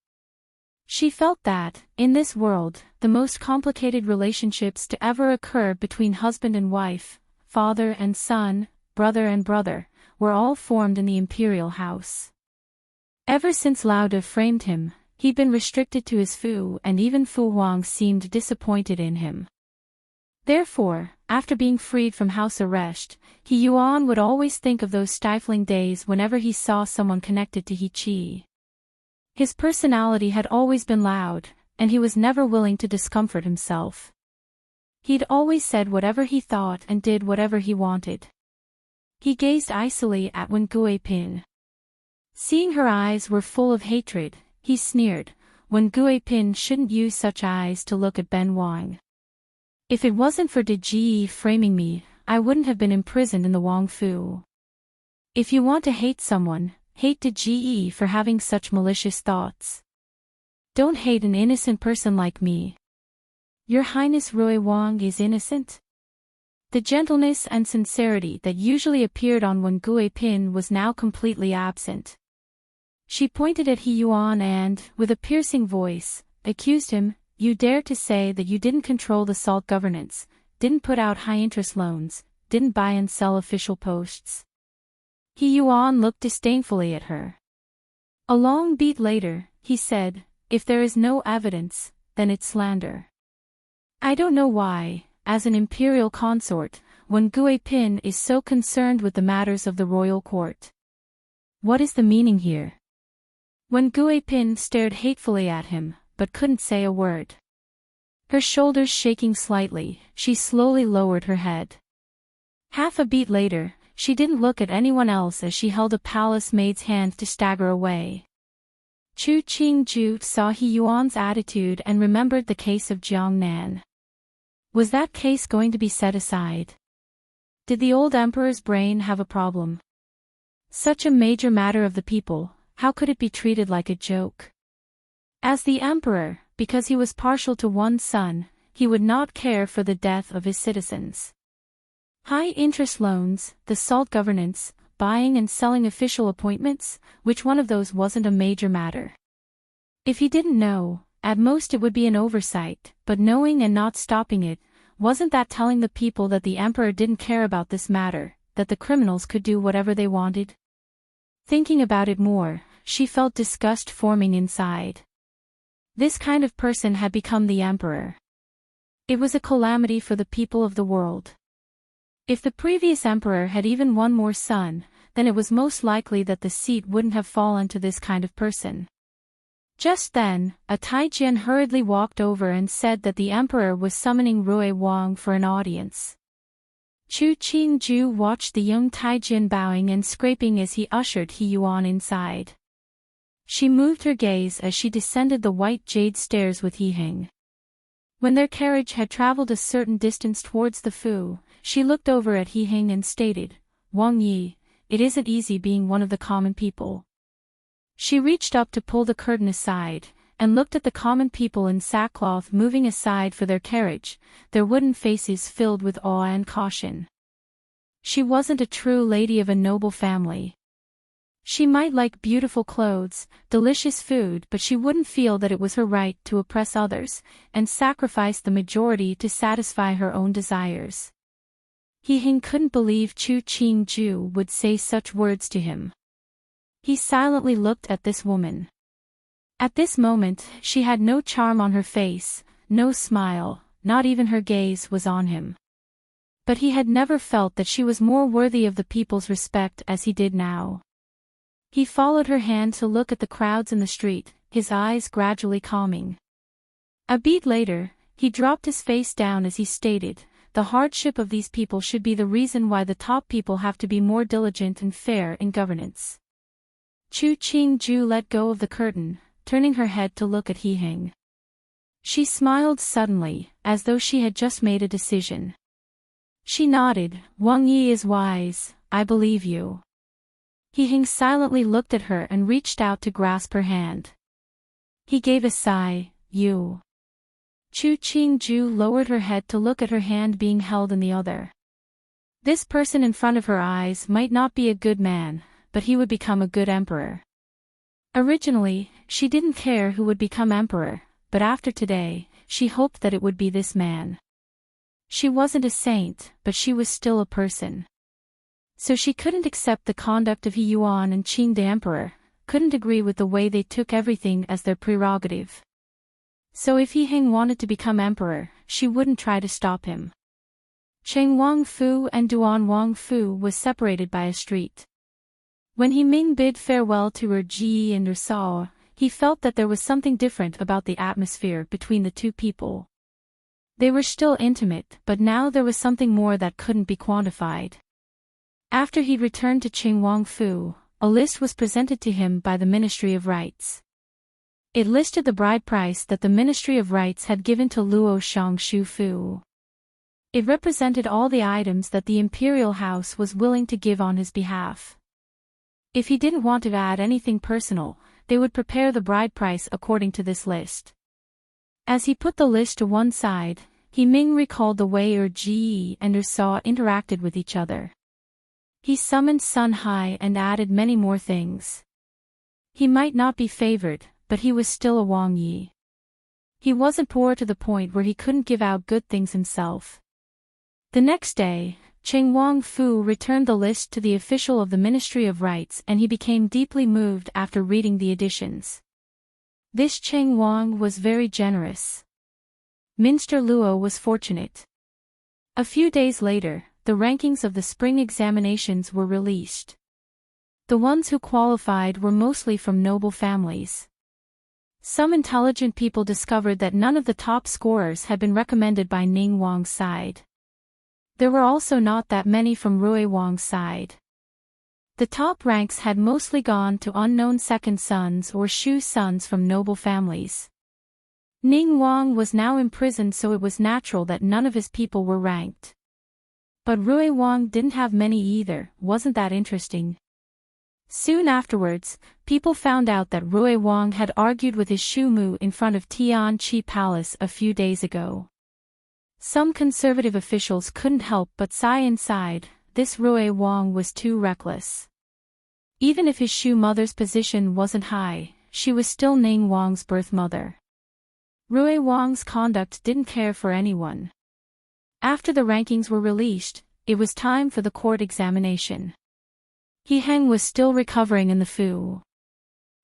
She felt that, in this world, the most complicated relationships to ever occur between husband and wife, father and son, brother and brother, were all formed in the imperial house. Ever since Lao De framed him, he'd been restricted to his Fu and even Fu Wang seemed disappointed in him. Therefore, after being freed from house arrest, He Yuan would always think of those stifling days whenever he saw someone connected to He Qi. His personality had always been loud, and he was never willing to discomfort himself. He'd always said whatever he thought and did whatever he wanted. He gazed icily at Wen Guipin. Seeing her eyes were full of hatred, he sneered, Wen Guipin shouldn't use such eyes to look at Ben Wang. If it wasn't for De Ji framing me, I wouldn't have been imprisoned in the Wang Fu. If you want to hate someone, hate De Ji for having such malicious thoughts. Don't hate an innocent person like me. Your Highness Rui Wang is innocent? The gentleness and sincerity that usually appeared on Wen Guipin was now completely absent. She pointed at He Yuan and, with a piercing voice, accused him, You dare to say that you didn't control the salt governance, didn't put out high-interest loans, didn't buy and sell official posts. He Yuan looked disdainfully at her. A long beat later, he said, If there is no evidence, then it's slander. I don't know why, as an imperial consort, Wen Guipin is so concerned with the matters of the royal court. What is the meaning here? Wen Guipin stared hatefully at him, but couldn't say a word. Her shoulders shaking slightly, she slowly lowered her head. Half a beat later, she didn't look at anyone else as she held a palace maid's hand to stagger away. Chu Qingju saw He Yuan's attitude and remembered the case of Jiangnan. Was that case going to be set aside? Did the old emperor's brain have a problem? Such a major matter of the people, how could it be treated like a joke? As the emperor, because he was partial to one son, he would not care for the death of his citizens. High-interest loans, the salt governance, buying and selling official appointments, which one of those wasn't a major matter? If he didn't know, at most it would be an oversight, but knowing and not stopping it, wasn't that telling the people that the emperor didn't care about this matter, that the criminals could do whatever they wanted? Thinking about it more, she felt disgust forming inside. This kind of person had become the emperor. It was a calamity for the people of the world. If the previous emperor had even one more son, then it was most likely that the seat wouldn't have fallen to this kind of person. Just then, a Taijian hurriedly walked over and said that the emperor was summoning Rui Wang for an audience. Chu Qingju watched the young Taijian bowing and scraping as he ushered He Yuan inside. She moved her gaze as she descended the white jade stairs with He Heng. When their carriage had traveled a certain distance towards the Fu, she looked over at He Heng and stated, Wang Yi, it isn't easy being one of the common people. She reached up to pull the curtain aside, and looked at the common people in sackcloth moving aside for their carriage, their wooden faces filled with awe and caution. She wasn't a true lady of a noble family. She might like beautiful clothes, delicious food, but she wouldn't feel that it was her right to oppress others, and sacrifice the majority to satisfy her own desires. He Heng couldn't believe Chu Qingju would say such words to him. He silently looked at this woman. At this moment, she had no charm on her face, no smile, not even her gaze was on him. But he had never felt that she was more worthy of the people's respect as he did now. He followed her hand to look at the crowds in the street, his eyes gradually calming. A beat later, he dropped his face down as he stated, the hardship of these people should be the reason why the top people have to be more diligent and fair in governance. Chu Qingju let go of the curtain, turning her head to look at He Heng. She smiled suddenly, as though she had just made a decision. She nodded, Wang Yi is wise, I believe you. He Heng silently looked at her and reached out to grasp her hand. He gave a sigh, you. Chu Qingju lowered her head to look at her hand being held in the other. This person in front of her eyes might not be a good man, but he would become a good emperor. Originally, she didn't care who would become emperor, but after today, she hoped that it would be this man. She wasn't a saint, but she was still a person. So she couldn't accept the conduct of He Yuan and Qing the emperor, couldn't agree with the way they took everything as their prerogative. So if He Heng wanted to become emperor, she wouldn't try to stop him. Cheng Wang-fu and Duan Wang-fu was separated by a street. When He Ming bid farewell to her Ji and her Sao, he felt that there was something different about the atmosphere between the two people. They were still intimate, but now there was something more that couldn't be quantified. After he'd returned to Cheng Wang-fu, a list was presented to him by the Ministry of Rites. It listed the bride price that the Ministry of Rites had given to Luo Xiangshu Fu. It represented all the items that the imperial house was willing to give on his behalf. If he didn't want to add anything personal, they would prepare the bride price according to this list. As he put the list to one side, He Ming recalled the way Ji and Sao interacted with each other. He summoned Sun Hai and added many more things. He might not be favored, but he was still a Wang Yi. He wasn't poor to the point where he couldn't give out good things himself. The next day, Cheng Wang-fu returned the list to the official of the Ministry of Rites and he became deeply moved after reading the additions. This Cheng Wang was very generous. Minster Luo was fortunate. A few days later, the rankings of the spring examinations were released. The ones who qualified were mostly from noble families. Some intelligent people discovered that none of the top scorers had been recommended by Ning Wang's side. There were also not that many from Rui Wang's side. The top ranks had mostly gone to unknown second sons or Shu sons from noble families. Ning Wang was now imprisoned, so it was natural that none of his people were ranked. But Rui Wang didn't have many either. Wasn't that interesting? Soon afterwards, people found out that Rui Wang had argued with his Shu Mu in front of Tian Chi Palace a few days ago. Some conservative officials couldn't help but sigh inside. This Rui Wang was too reckless. Even if his Shu mother's position wasn't high, she was still Ning Wang's birth mother. Rui Wang's conduct didn't care for anyone. After the rankings were released, it was time for the court examination. He Heng was still recovering in the Fu.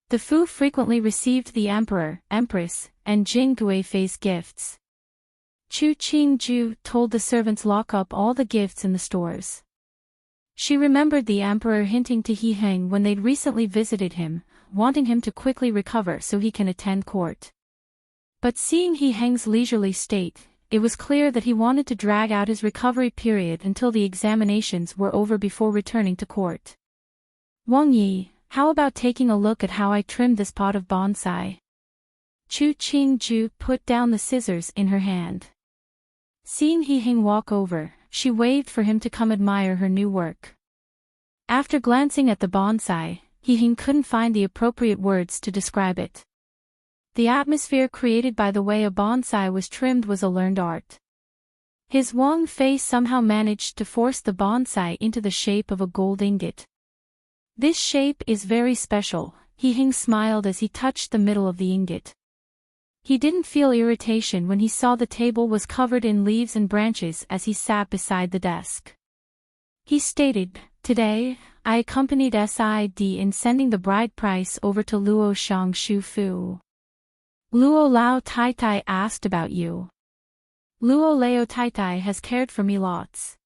The Fu frequently received the emperor, empress, and Jing Guifei's gifts. Chu Qingju told the servants lock up all the gifts in the stores. She remembered the emperor hinting to He Heng when they'd recently visited him, wanting him to quickly recover so he can attend court. But seeing He Heng's leisurely state, it was clear that he wanted to drag out his recovery period until the examinations were over before returning to court. Wang Yi, how about taking a look at how I trimmed this pot of bonsai? Chu Qingju put down the scissors in her hand. Seeing He Heng walk over, she waved for him to come admire her new work. After glancing at the bonsai, He Heng couldn't find the appropriate words to describe it. The atmosphere created by the way a bonsai was trimmed was a learned art. His Wang Fei somehow managed to force the bonsai into the shape of a gold ingot. This shape is very special, He Heng smiled as he touched the middle of the ingot. He didn't feel irritation when he saw the table was covered in leaves and branches as he sat beside the desk. He stated, "Today, I accompanied SID in sending the bride price over to Luo Xiangshu Fu. Luo Lao Taitai asked about you. Luo Lao Taitai has cared for me lots.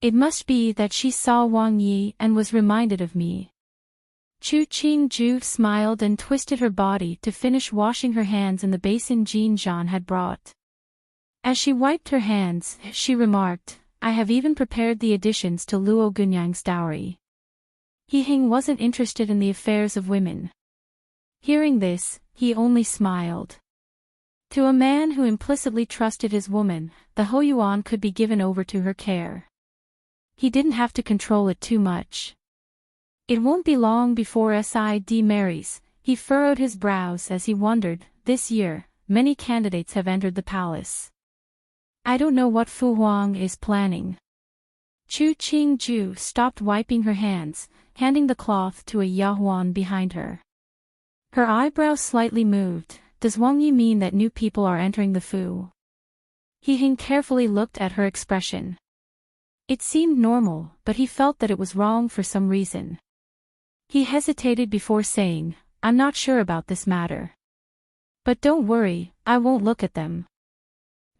It must be that she saw Wang Yi and was reminded of me." Chu Qingju smiled and twisted her body to finish washing her hands in the basin Jin Zhan had brought. As she wiped her hands, she remarked, "I have even prepared the additions to Luo Gunyang's dowry." He Heng wasn't interested in the affairs of women. Hearing this, he only smiled. To a man who implicitly trusted his woman, the Hoyuan could be given over to her care. He didn't have to control it too much. It won't be long before SID marries. He furrowed his brows as he wondered, this year, many candidates have entered the palace. I don't know what Fu Huang is planning. Chu Qingju stopped wiping her hands, handing the cloth to a Yahuan behind her. Her eyebrows slightly moved. Does Wang Yi mean that new people are entering the Fu? He Heng carefully looked at her expression. It seemed normal, but he felt that it was wrong for some reason. He hesitated before saying, I'm not sure about this matter. But don't worry, I won't look at them.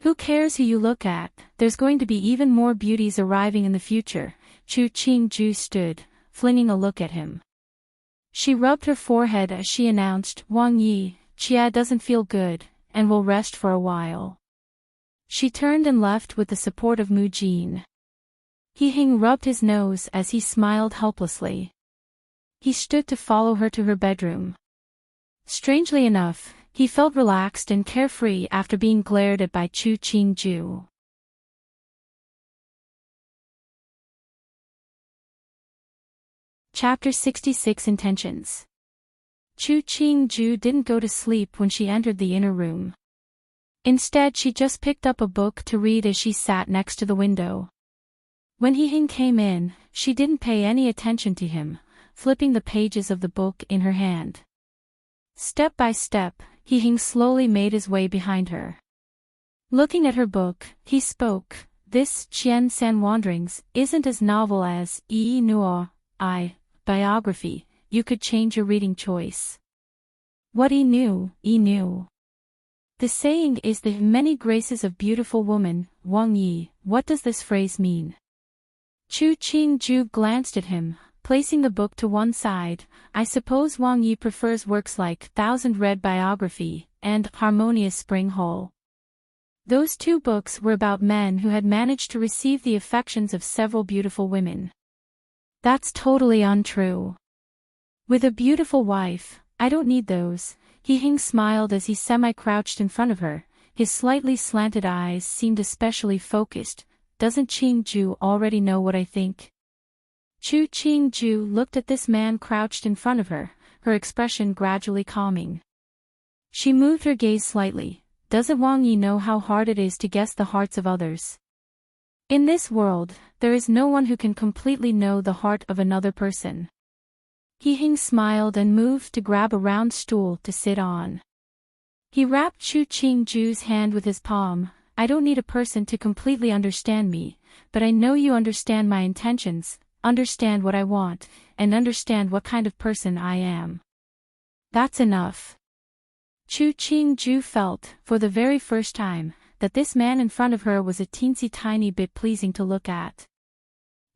Who cares who you look at, there's going to be even more beauties arriving in the future. Chu Qingju stood, flinging a look at him. She rubbed her forehead as she announced, Wang Yi, Chia doesn't feel good, and will rest for a while. She turned and left with the support of Mu Jin. He Hing rubbed his nose as he smiled helplessly. He stood to follow her to her bedroom. Strangely enough, he felt relaxed and carefree after being glared at by Chu Qingju. Chapter 66 Intentions. Chu Qingju didn't go to sleep when she entered the inner room. Instead, she just picked up a book to read as she sat next to the window. When He Hing came in, she didn't pay any attention to him, flipping the pages of the book in her hand. Step by step, He Hing slowly made his way behind her. Looking at her book, he spoke, "This Qian San Wanderings isn't as novel as Yi Nuo, I, biography. You could change your reading choice." What he knew, he knew. The saying is the many graces of beautiful woman, Wang Yi. What does this phrase mean? Chu Qingju glanced at him, placing the book to one side. I suppose Wang Yi prefers works like Thousand Red Biography and Harmonious Spring Hole. Those two books were about men who had managed to receive the affections of several beautiful women. That's totally untrue. With a beautiful wife, I don't need those. He Hing smiled as he semi-crouched in front of her. His slightly slanted eyes seemed especially focused. Doesn't Qingju already know what I think? Chu Qingju looked at this man crouched in front of her, her expression gradually calming. She moved her gaze slightly. Doesn't Wang Yi know how hard it is to guess the hearts of others? In this world, there is no one who can completely know the heart of another person. He Hing smiled and moved to grab a round stool to sit on. He wrapped Chu Qingju's hand with his palm. I don't need a person to completely understand me, but I know you understand my intentions, understand what I want, and understand what kind of person I am. That's enough. Chu Qingju felt, for the very first time, that this man in front of her was a teensy tiny bit pleasing to look at.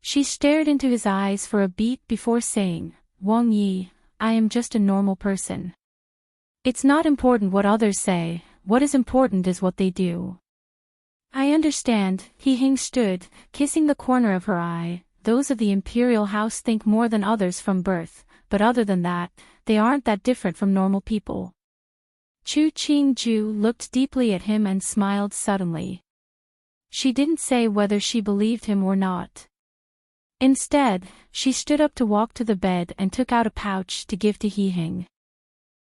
She stared into his eyes for a beat before saying, Wang Yi, I am just a normal person. It's not important what others say, what is important is what they do. I understand. He Hing stood, kissing the corner of her eye. Those of the imperial house think more than others from birth, but other than that, they aren't that different from normal people. Chu Qingju looked deeply at him and smiled suddenly. She didn't say whether she believed him or not. Instead, she stood up to walk to the bed and took out a pouch to give to He Hing.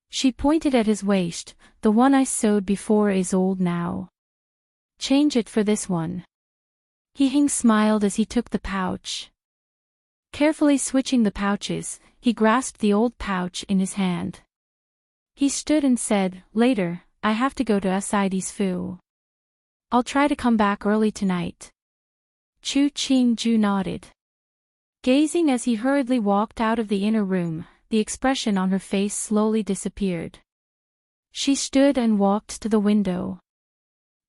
She pointed at his waist. The one I sewed before is old now. Change it for this one. He Hing smiled as he took the pouch. Carefully switching the pouches, he grasped the old pouch in his hand. He stood and said, Later, I have to go to Escapades Fu. I'll try to come back early tonight. Chu Qingju nodded. Gazing as he hurriedly walked out of the inner room, the expression on her face slowly disappeared. She stood and walked to the window.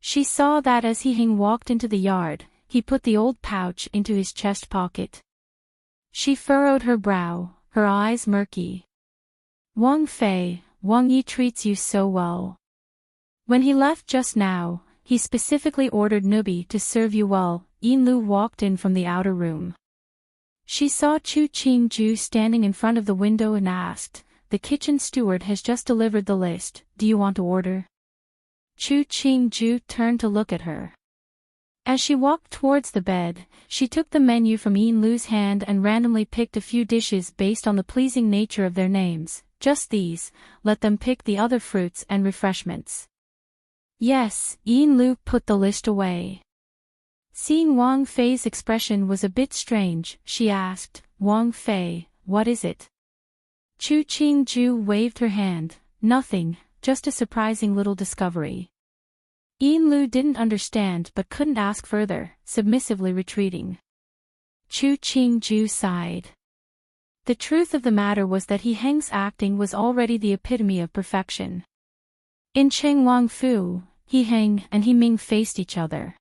She saw that as He Hing walked into the yard, he put the old pouch into his chest pocket. She furrowed her brow, her eyes murky. Wang Fei, Wang Yi treats you so well. When he left just now, he specifically ordered Nubi to serve you well. Yin Lu walked in from the outer room. She saw Chu Qingju standing in front of the window and asked, The kitchen steward has just delivered the list, do you want to order? Chu Qingju turned to look at her. As she walked towards the bed, she took the menu from Yin Lu's hand and randomly picked a few dishes based on the pleasing nature of their names. Just these, let them pick the other fruits and refreshments. Yes, Yin Lu put the list away. Seeing Wang Fei's expression was a bit strange, she asked, Wang Fei, what is it? Chu Qingju waved her hand. Nothing, just a surprising little discovery. Yin Lu didn't understand but couldn't ask further, submissively retreating. Chu Qingju sighed. The truth of the matter was that He Heng's acting was already the epitome of perfection. In Cheng Wang Fu, He Heng and He Ming faced each other.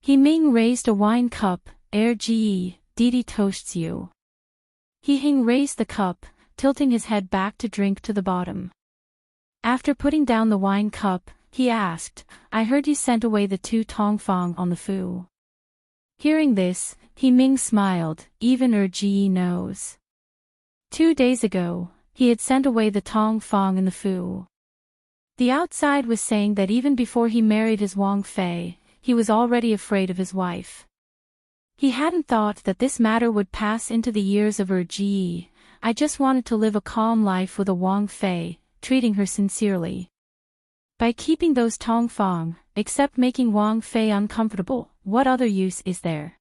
He Ming raised a wine cup. Ge, Didi toasts you. He Heng raised the cup, tilting his head back to drink to the bottom. After putting down the wine cup, he asked, I heard you sent away the 2 Tong Fong on the Fu. Hearing this, He Ming smiled, even Ge knows. 2 days ago, he had sent away the Tong Fong in the Fu. The outside was saying that even before he married his Wang Fei, he was already afraid of his wife. He hadn't thought that this matter would pass into the years of Ge. I just wanted to live a calm life with a Wang Fei, treating her sincerely. By keeping those Tong Fong, except making Wang Fei uncomfortable, what other use is there?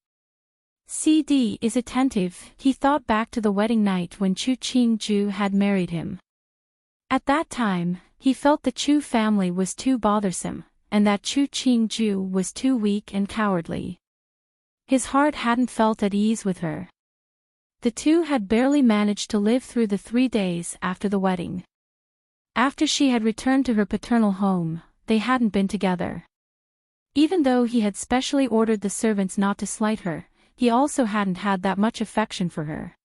CD is attentive. He thought back to the wedding night when Chu Qingju had married him. At that time, he felt the Chu family was too bothersome, and that Chu Qingju was too weak and cowardly. His heart hadn't felt at ease with her. The two had barely managed to live through the 3 days after the wedding. After she had returned to her paternal home, they hadn't been together. Even though he had specially ordered the servants not to slight her, he also hadn't had that much affection for her.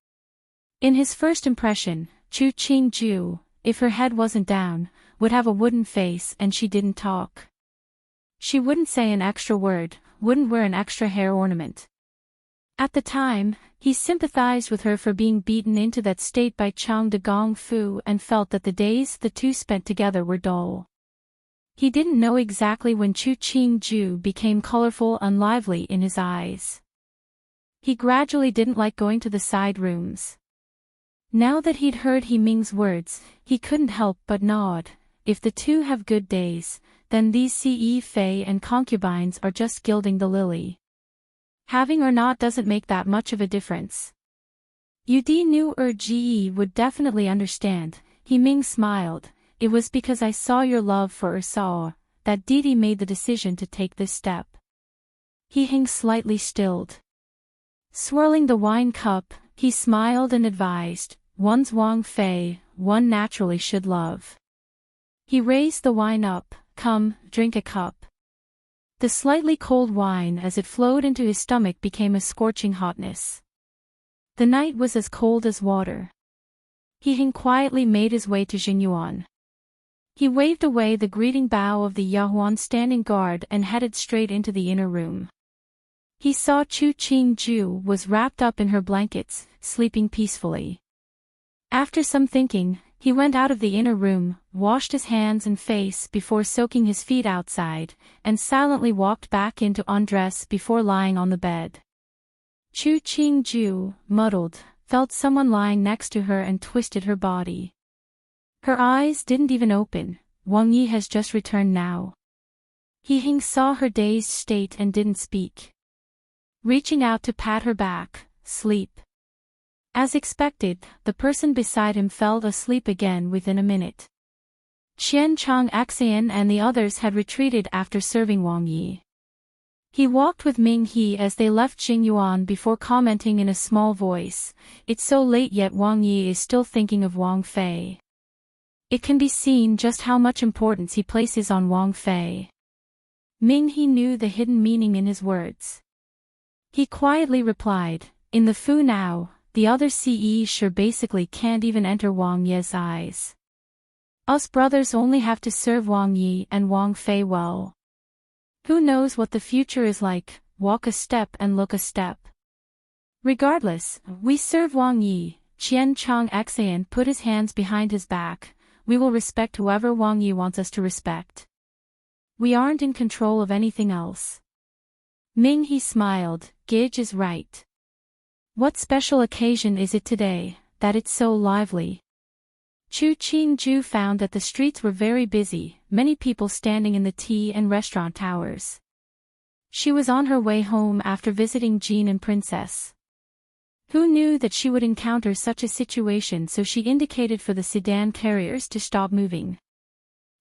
In his first impression, Chu Qingju, if her head wasn't down, would have a wooden face and she didn't talk. She wouldn't say an extra word, wouldn't wear an extra hair ornament. At the time, he sympathized with her for being beaten into that state by Chang de Gong Fu and felt that the days the two spent together were dull. He didn't know exactly when Chu Qingju became colorful and lively in his eyes. He gradually didn't like going to the side rooms. Now that he'd heard He Ming's words, he couldn't help but nod. If the two have good days, then these Ce Fei and concubines are just gilding the lily. Having or not doesn't make that much of a difference. Ud knew Ge would definitely understand. He Ming smiled. It was because I saw your love for Sao that Didi made the decision to take this step. He Hing slightly stilled. Swirling the wine cup, he smiled and advised, one's Wang Fei, one naturally should love. He raised the wine up. Come, drink a cup. The slightly cold wine as it flowed into his stomach became a scorching hotness. The night was as cold as water. He Hing quietly made his way to Jingyuan. He waved away the greeting bow of the Yahuan standing guard and headed straight into the inner room. He saw Chu Qingju was wrapped up in her blankets, sleeping peacefully. After some thinking, he went out of the inner room, washed his hands and face before soaking his feet outside, and silently walked back in to undress before lying on the bed. Chu Qingju, muddled, felt someone lying next to her and twisted her body. Her eyes didn't even open. Wang Yi has just returned now. He Hing saw her dazed state and didn't speak. Reaching out to pat her back, sleep. As expected, the person beside him fell asleep again within a minute. Qian Chang Xian and the others had retreated after serving Wang Yi. He walked with Ming He as they left Jingyuan before commenting in a small voice, it's so late yet Wang Yi is still thinking of Wang Fei. It can be seen just how much importance he places on Wang Fei. Ming He knew the hidden meaning in his words. He quietly replied, in the Fu now, the other Ce sure basically can't even enter Wang Ye's eyes. Us brothers only have to serve Wang Yi and Wang Fei well. Who knows what the future is like, walk a step and look a step. Regardless, we serve Wang Yi. Qian Chang Xian put his hands behind his back, we will respect whoever Wang Yi wants us to respect. We aren't in control of anything else. Ming He smiled, Gage is right. What special occasion is it today, that it's so lively? Chu Qingju found that the streets were very busy, many people standing in the tea and restaurant towers. She was on her way home after visiting Jean and Princess. Who knew that she would encounter such a situation, so she indicated for the sedan carriers to stop moving.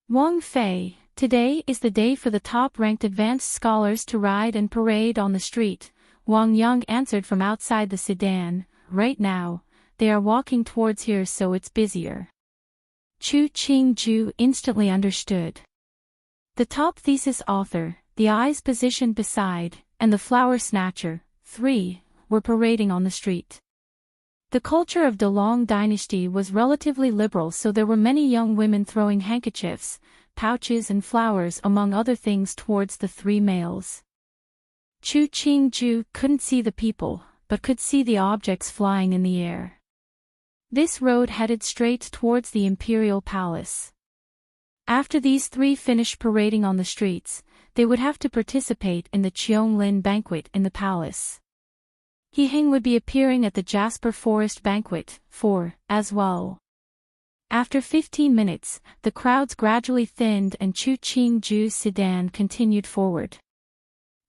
Wang Fei, today is the day for the top-ranked advanced scholars to ride and parade on the street, Wang Yang answered from outside the sedan. Right now, they are walking towards here so it's busier. Chu Qingju instantly understood. The top thesis author, the eyes positioned beside, and the flower snatcher, 3, were parading on the street. The culture of the Long dynasty was relatively liberal, so there were many young women throwing handkerchiefs, pouches and flowers among other things towards the 3 males. Chu Qingju couldn't see the people, but could see the objects flying in the air. This road headed straight towards the imperial palace. After these 3 finished parading on the streets, they would have to participate in the Qianglin banquet in the palace. He Heng would be appearing at the Jasper Forest banquet, 4, as well. After 15 minutes, the crowds gradually thinned and Chu Qingju's sedan continued forward.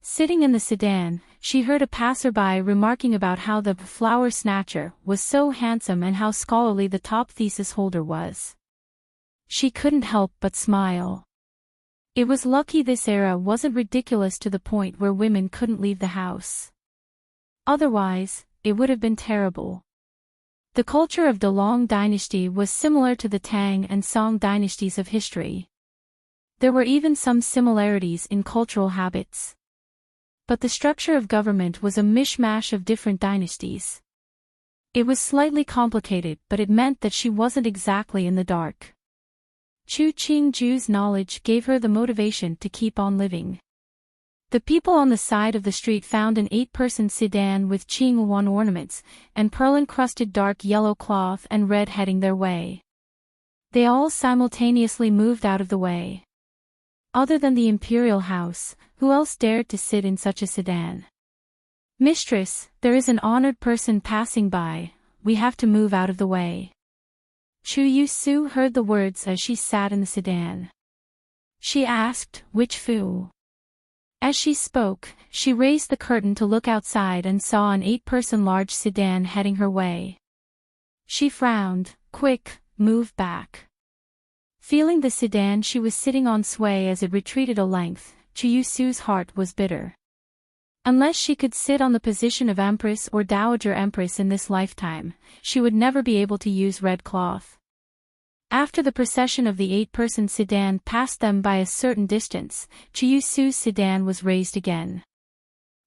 Sitting in the sedan, she heard a passerby remarking about how the flower snatcher was so handsome and how scholarly the top thesis holder was. She couldn't help but smile. It was lucky this era wasn't ridiculous to the point where women couldn't leave the house. Otherwise, it would have been terrible. The culture of the Long dynasty was similar to the Tang and Song dynasties of history. There were even some similarities in cultural habits. But the structure of government was a mishmash of different dynasties. It was slightly complicated, but it meant that she wasn't exactly in the dark. Chu Qingju's knowledge gave her the motivation to keep on living. The people on the side of the street found an 8-person sedan with Qinghuan ornaments, and pearl-encrusted dark yellow cloth and red heading their way. They all simultaneously moved out of the way. Other than the imperial house, who else dared to sit in such a sedan? Mistress, there is an honored person passing by, we have to move out of the way. Chu Yusu heard the words as she sat in the sedan. She asked, which Fu? As she spoke, she raised the curtain to look outside and saw an 8-person large sedan heading her way. She frowned, quick, move back. Feeling the sedan she was sitting on sway as it retreated a length, Chu Yusu's heart was bitter. Unless she could sit on the position of Empress or Dowager Empress in this lifetime, she would never be able to use red cloth. After the procession of the 8-person sedan passed them by a certain distance, Chu Yusu's sedan was raised again.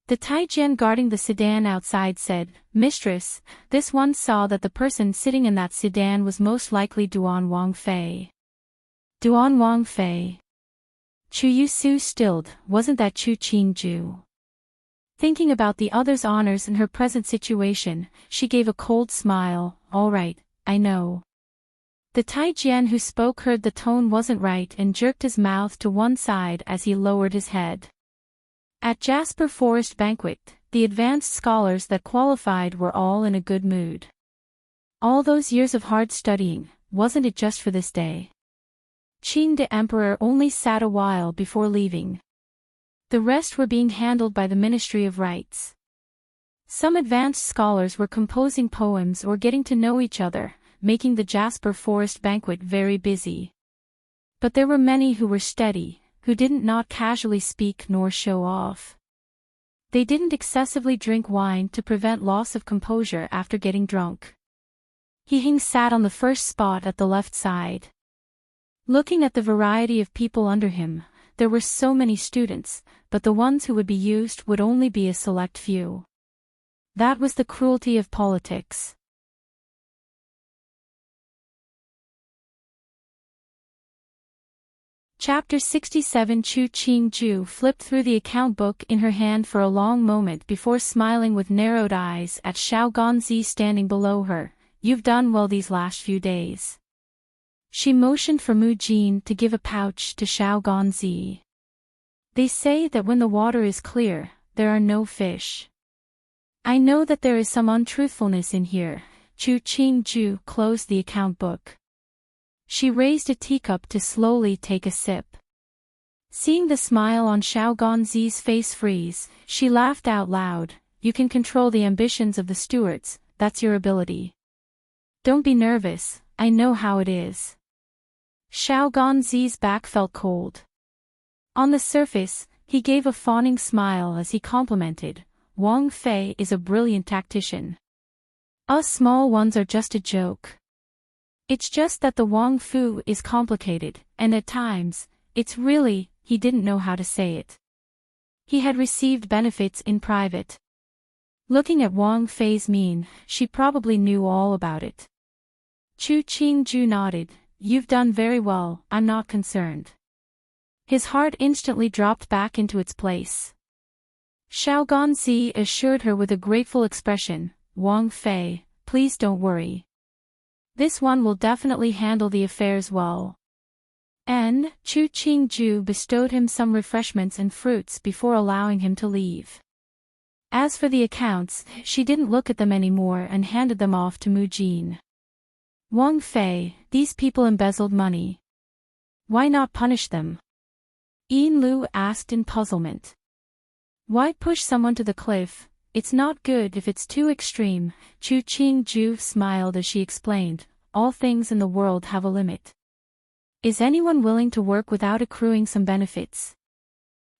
The Taijian guarding the sedan outside said, Mistress, this one saw that the person sitting in that sedan was most likely Duan Wangfei. Duan Wangfei. Chu Yusu stilled, wasn't that Chu Qingju? Thinking about the other's honors in her present situation, she gave a cold smile, all right, I know. The Taijian who spoke heard the tone wasn't right and jerked his mouth to one side as he lowered his head. At Jasper Forest banquet, the advanced scholars that qualified were all in a good mood. All those years of hard studying, wasn't it just for this day? Qing the Emperor only sat a while before leaving. The rest were being handled by the Ministry of Rites. Some advanced scholars were composing poems or getting to know each other, making the Jasper Forest banquet very busy. But there were many who were steady, who didn't not casually speak nor show off. They didn't excessively drink wine to prevent loss of composure after getting drunk. He Hing sat on the first spot at the left side. Looking at the variety of people under him, there were so many students, but the ones who would be used would only be a select few. That was the cruelty of politics. Chapter 67 Chu Qingju flipped through the account book in her hand for a long moment before smiling with narrowed eyes at Xiao Ganzi standing below her. You've done well these last few days. She motioned for Mu Jin to give a pouch to Xiao Ganzi. They say that when the water is clear, there are no fish. I know that there is some untruthfulness in here. Chu Qingju closed the account book. She raised a teacup to slowly take a sip. Seeing the smile on Xiao Ganzi's face freeze, she laughed out loud. You can control the ambitions of the stewards, that's your ability. Don't be nervous, I know how it is. Xiao Ganzi's back felt cold. On the surface, he gave a fawning smile as he complimented, Wang Fei is a brilliant tactician. Us small ones are just a joke. It's just that the Wang Fu is complicated, and at times, it's really, he didn't know how to say it. He had received benefits in private. Looking at Wang Fei's mien, she probably knew all about it. Chu Qingju nodded. You've done very well, I'm not concerned. His heart instantly dropped back into its place. Xiao Ganzi assured her with a grateful expression, Wang Fei, please don't worry. This one will definitely handle the affairs well. And Chu Qingju bestowed him some refreshments and fruits before allowing him to leave. As for the accounts, she didn't look at them anymore and handed them off to Mu Jin. Wang Fei, these people embezzled money. Why not punish them? Yin Lu asked in puzzlement. Why push someone to the cliff? It's not good if it's too extreme. Chu Qingju smiled as she explained, all things in the world have a limit. Is anyone willing to work without accruing some benefits?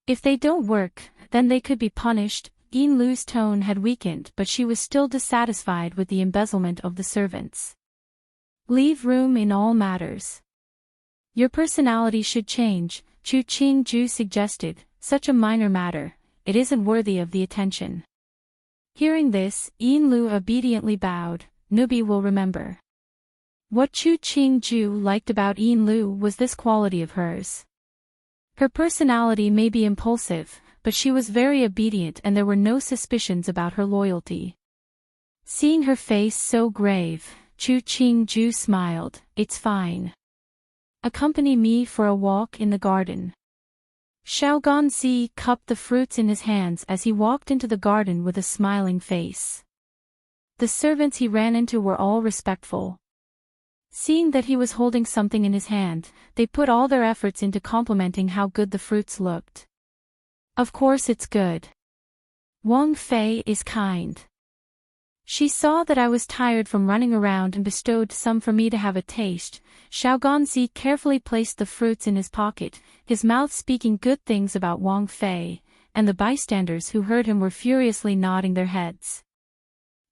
If they don't work, then they could be punished. Yin Lu's tone had weakened, but she was still dissatisfied with the embezzlement of the servants. Leave room in all matters. Your personality should change, Chu Qingju suggested, such a minor matter, it isn't worthy of the attention. Hearing this, Yin Lu obediently bowed, Nubi will remember. What Chu Qingju liked about Yin Lu was this quality of hers. Her personality may be impulsive, but she was very obedient and there were no suspicions about her loyalty. Seeing her face so grave, Chu Qingju smiled, it's fine. Accompany me for a walk in the garden. Xiao Ganzi cupped the fruits in his hands as he walked into the garden with a smiling face. The servants he ran into were all respectful. Seeing that he was holding something in his hand, they put all their efforts into complimenting how good the fruits looked. Of course it's good. Wang Fei is kind. She saw that I was tired from running around and bestowed some for me to have a taste. Xiao Ganzi carefully placed the fruits in his pocket, his mouth speaking good things about Wang Fei, and the bystanders who heard him were furiously nodding their heads.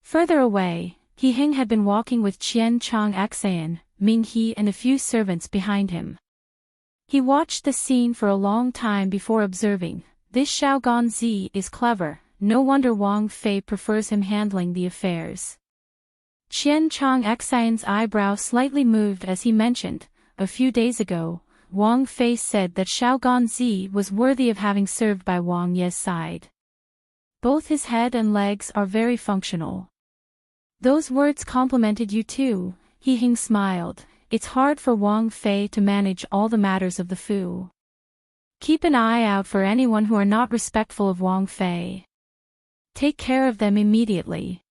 Further away, He Hing had been walking with Qian Chang Xan, Ming He and a few servants behind him. He watched the scene for a long time before observing, this Xiao Ganzi is clever, no wonder Wang Fei prefers him handling the affairs. Qian Chang Xan's eyebrow slightly moved as he mentioned, a few days ago, Wang Fei said that Xiao Ganzi was worthy of having served by Wang Ye's side. Both his head and legs are very functional. Those words complimented you too, He Hing smiled, it's hard for Wang Fei to manage all the matters of the Fu. Keep an eye out for anyone who are not respectful of Wang Fei. Take care of them immediately.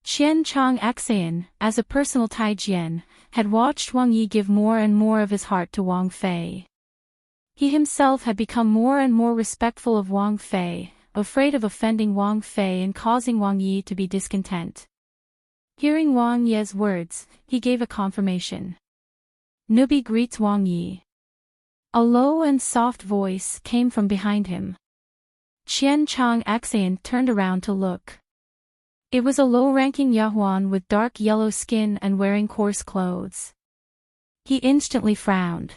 Qian Chang Xan, as a personal Taijian, had watched Wang Yi give more and more of his heart to Wang Fei. He himself had become more and more respectful of Wang Fei, afraid of offending Wang Fei and causing Wang Yi to be discontent. Hearing Wang Ye's words, he gave a confirmation. Nubi greets Wang Yi. A low and soft voice came from behind him. Qian Chang Xan turned around to look. It was a low-ranking Yahuan with dark yellow skin and wearing coarse clothes. He instantly frowned.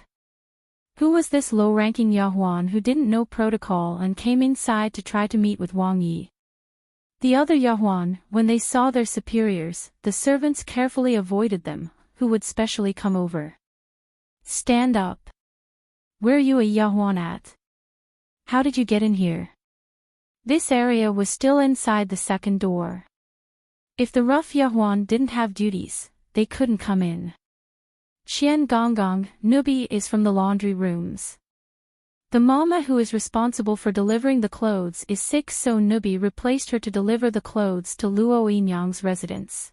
Who was this low-ranking Yahuan who didn't know protocol and came inside to try to meet with Wang Yi? The other Yahuan, when they saw their superiors, the servants carefully avoided them, who would specially come over. Stand up. Where are you a Yahuan at? How did you get in here? This area was still inside the second door. If the rough Yahuan didn't have duties, they couldn't come in. Qian Gonggong, Nubi is from the laundry rooms. The mama who is responsible for delivering the clothes is sick, so Nubi replaced her to deliver the clothes to Luo Yinyang's residence.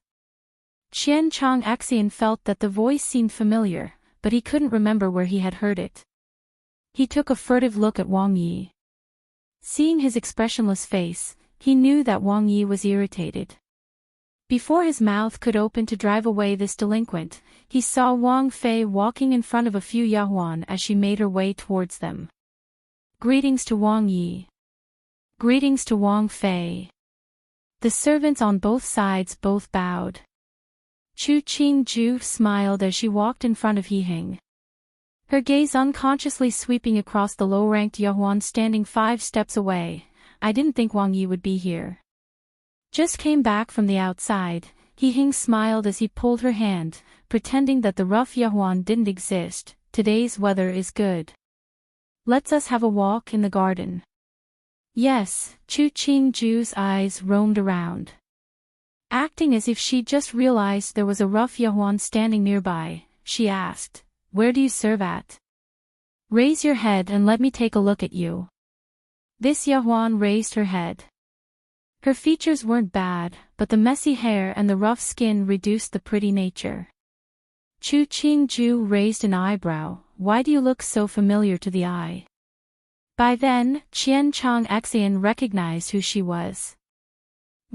Qian Chang Xan felt that the voice seemed familiar, but he couldn't remember where he had heard it. He took a furtive look at Wang Yi. Seeing his expressionless face, he knew that Wang Yi was irritated. Before his mouth could open to drive away this delinquent, he saw Wang Fei walking in front of a few Yahuan as she made her way towards them. Greetings to Wang Yi. Greetings to Wang Fei. The servants on both sides both bowed. Chu Qingju smiled as she walked in front of He Hing. Her gaze unconsciously sweeping across the low-ranked Yahuan standing 5 steps away. I didn't think Wang Yi would be here. Just came back from the outside. Hing smiled as he pulled her hand, pretending that the rough Yahuan didn't exist. Today's weather is good. Let's us have a walk in the garden. Yes, Chu Qingju's eyes roamed around. Acting as if she just realized there was a rough Yahuan standing nearby, she asked, "Where do you serve at? Raise your head and let me take a look at you." This Yahuan raised her head. Her features weren't bad, but the messy hair and the rough skin reduced the pretty nature. Chu Qingju raised an eyebrow. "Why do you look so familiar to the eye?" By then, Qian Chang Xian recognized who she was.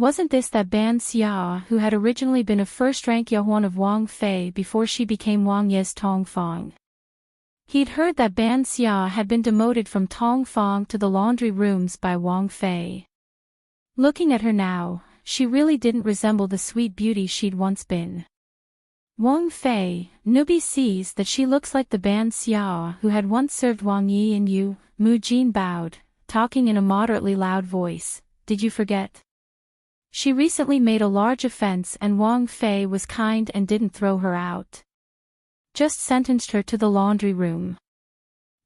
Wasn't this that Ban Xia who had originally been a first-rank Yahuan of Wang Fei before she became Wang Ye's Tongfang? He'd heard that Ban Xia had been demoted from Tongfang to the laundry rooms by Wang Fei. Looking at her now, she really didn't resemble the sweet beauty she'd once been. Wang Fei, newbie sees that she looks like the Ban Xia who had once served Wang Yi and you. Mu Jin bowed, talking in a moderately loud voice. "Did you forget? She recently made a large offense and Wang Fei was kind and didn't throw her out. Just sentenced her to the laundry room."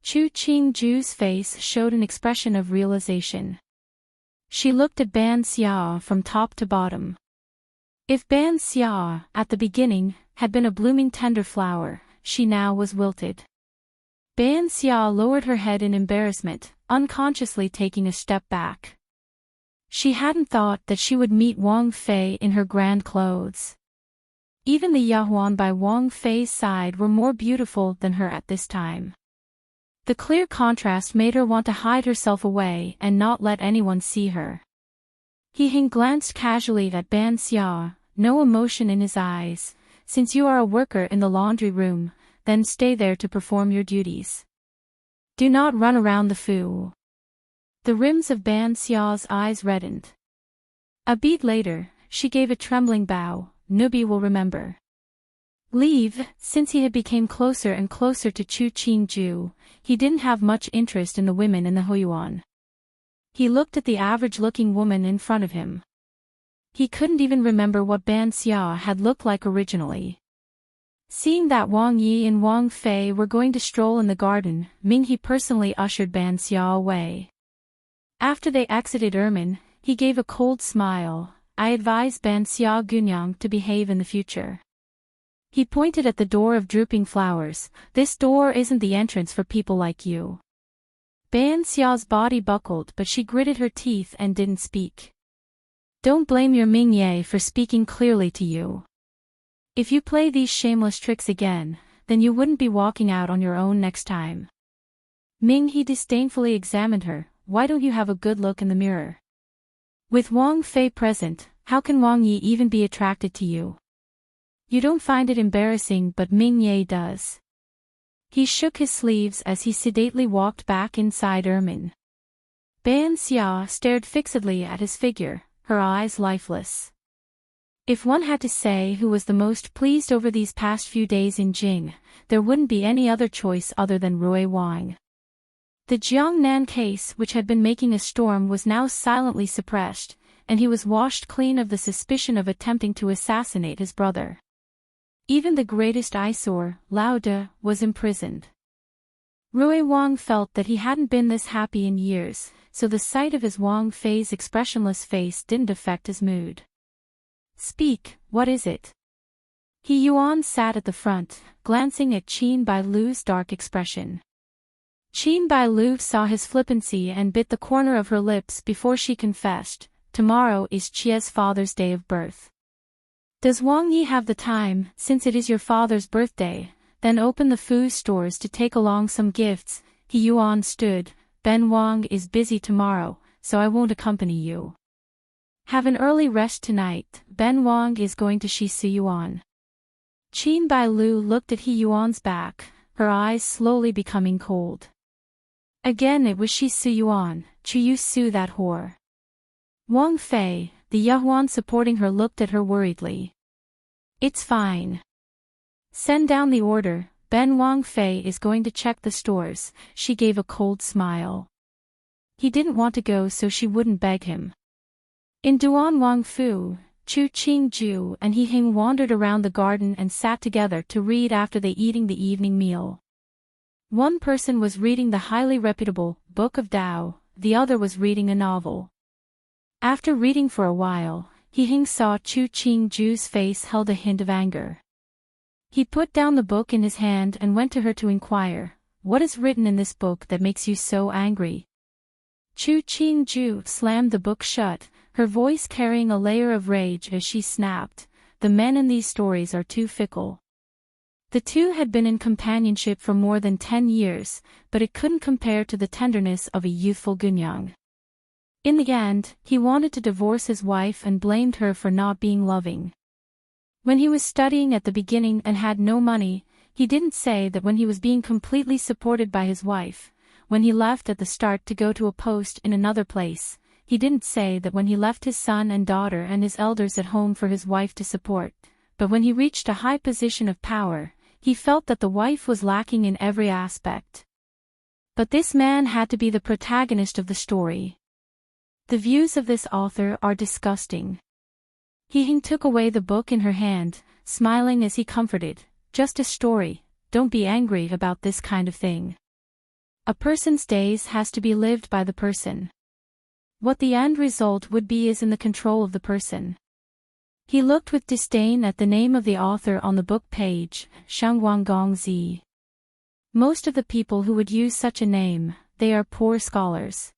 Chu Qingju's face showed an expression of realization. She looked at Ban Xia from top to bottom. If Ban Xia, at the beginning, had been a blooming tender flower, she now was wilted. Ban Xia lowered her head in embarrassment, unconsciously taking a step back. She hadn't thought that she would meet Wang Fei in her grand clothes. Even the Yahuan by Wang Fei's side were more beautiful than her at this time. The clear contrast made her want to hide herself away and not let anyone see her. Hing glanced casually at Ban Xia, no emotion in his eyes. "Since you are a worker in the laundry room, then stay there to perform your duties. Do not run around the fu." The rims of Ban Xia's eyes reddened. A beat later, she gave a trembling bow. "Nubi will remember." Leave. Since he had become closer and closer to Chu Qingju, he didn't have much interest in the women in the Huiyuan. He looked at the average-looking woman in front of him. He couldn't even remember what Ban Xia had looked like originally. Seeing that Wang Yi and Wang Fei were going to stroll in the garden, He personally ushered Ban Xia away. After they exited Ermin, he gave a cold smile. "I advise Ban Xia Gunyang to behave in the future." He pointed at the door of drooping flowers. "This door isn't the entrance for people like you." Ban Xia's body buckled but she gritted her teeth and didn't speak. "Don't blame your Mingye for speaking clearly to you. If you play these shameless tricks again, then you wouldn't be walking out on your own next time." He disdainfully examined her. "Why don't you have a good look in the mirror? With Wang Fei present, how can Wang Yi even be attracted to you? You don't find it embarrassing but Ming Ye does." He shook his sleeves as he sedately walked back inside Ermin. Ban Xia stared fixedly at his figure, her eyes lifeless. If one had to say who was the most pleased over these past few days in Jing, there wouldn't be any other choice other than Rui Wang. The Jiangnan case which had been making a storm was now silently suppressed, and he was washed clean of the suspicion of attempting to assassinate his brother. Even the greatest eyesore, Lao De, was imprisoned. Rui Wang felt that he hadn't been this happy in years, so the sight of his Wang Fei's expressionless face didn't affect his mood. "Speak, what is it?" He Yuan sat at the front, glancing at Qin Bailu's dark expression. Qin Bailu saw his flippancy and bit the corner of her lips before she confessed, "Tomorrow is Chia's father's day of birth. Does Wang Yi have the time? Since it is your father's birthday, then open the Fu stores to take along some gifts." He Yuan stood. "Ben Wang is busy tomorrow, so I won't accompany you. Have an early rest tonight. Ben Wang is going to Shi Su Yuan." Qin Bailu looked at He Yuan's back, her eyes slowly becoming cold. Again it was Shi Su Yuan, Chu Su that whore. Wang Fei, the Yahuan supporting her, looked at her worriedly. "It's fine. Send down the order." Ben Wang Fei is going to check the stores. She gave a cold smile. He didn't want to go so she wouldn't beg him. In Duan Wang Fu, Chu Qingju and He Hing wandered around the garden and sat together to read after they eating the evening meal. One person was reading the highly reputable Book of Tao, the other was reading a novel. After reading for a while, He Hing saw Chu Qingju's face held a hint of anger. He put down the book in his hand and went to her to inquire, "What is written in this book that makes you so angry?" Chu Qingju slammed the book shut, her voice carrying a layer of rage as she snapped, "The men in these stories are too fickle." The two had been in companionship for more than 10 years, but it couldn't compare to the tenderness of a youthful Gunyang. In the end, he wanted to divorce his wife and blamed her for not being loving. When he was studying at the beginning and had no money, he didn't say that when he was being completely supported by his wife. When he left at the start to go to a post in another place, he didn't say that when he left his son and daughter and his elders at home for his wife to support. But when he reached a high position of power, he felt that the wife was lacking in every aspect. But this man had to be the protagonist of the story. The views of this author are disgusting. He Hing took away the book in her hand, smiling as he comforted, "Just a story, don't be angry about this kind of thing. A person's days has to be lived by the person. What the end result would be is in the control of the person." He looked with disdain at the name of the author on the book page, Shangwang Most of the people who would use such a name, they are poor scholars.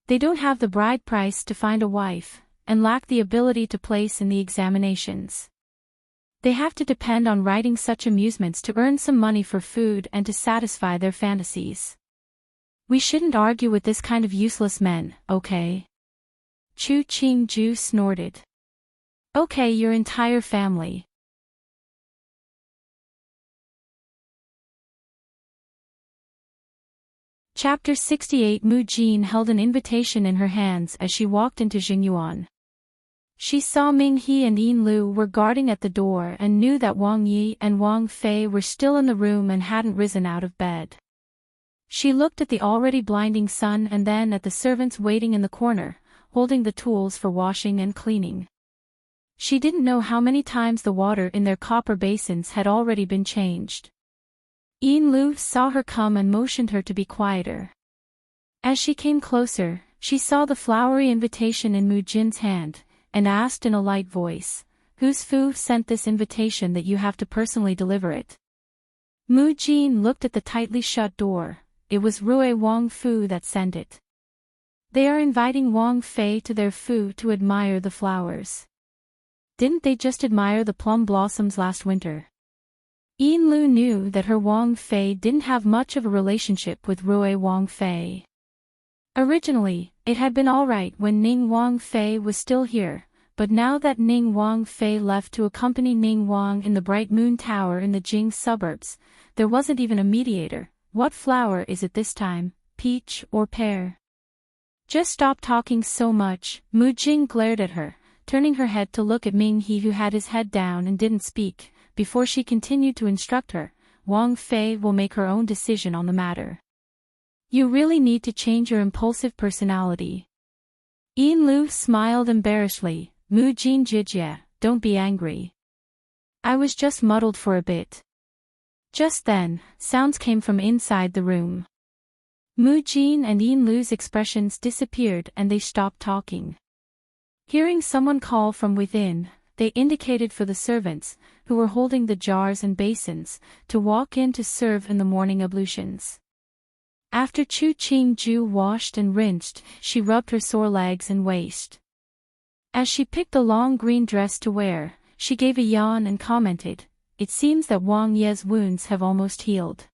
They don't have the bride price to find a wife, and lack the ability to place in the examinations. They have to depend on writing such amusements to earn some money for food and to satisfy their fantasies. We shouldn't argue with this kind of useless men, okay? Chu Qingju snorted. Okay, your entire family. Chapter 68. Mu Jin held an invitation in her hands as she walked into Jingyuan. She saw Ming He and Yin Lu were guarding at the door and knew that Wang Yi and Wang Fei were still in the room and hadn't risen out of bed. She looked at the already blinding sun and then at the servants waiting in the corner, holding the tools for washing and cleaning. She didn't know how many times the water in their copper basins had already been changed. Yin Lu saw her come and motioned her to be quieter. As she came closer, she saw the flowery invitation in Mu Jin's hand, and asked in a light voice, "Whose Fu sent this invitation that you have to personally deliver it?" Mu Jin looked at the tightly shut door. It was Rui Wang Fu that sent it. They are inviting Wang Fei to their Fu to admire the flowers. Didn't they just admire the plum blossoms last winter? Yin Lu knew that her Wang Fei didn't have much of a relationship with Rui Wang Fei. Originally, it had been alright when Ning Wang Fei was still here, but now that Ning Wang Fei left to accompany Ning Wang in the Bright Moon Tower in the Jing suburbs, there wasn't even a mediator. What flower is it this time, peach or pear? Just stop talking so much, Mu Jing glared at her, turning her head to look at Ming He who had his head down and didn't speak, before she continued to instruct her, "Wang Fei will make her own decision on the matter. You really need to change your impulsive personality." Yin Lu smiled embarrassedly, "Mu Jin Jijie, don't be angry. I was just muddled for a bit." Just then, sounds came from inside the room. Mu Jin and Yin Lu's expressions disappeared and they stopped talking. Hearing someone call from within, they indicated for the servants, who were holding the jars and basins, to walk in to serve in the morning ablutions. After Chu Qingju washed and rinsed, she rubbed her sore legs and waist. As she picked a long green dress to wear, she gave a yawn and commented, "It seems that Wang Ye's wounds have almost healed."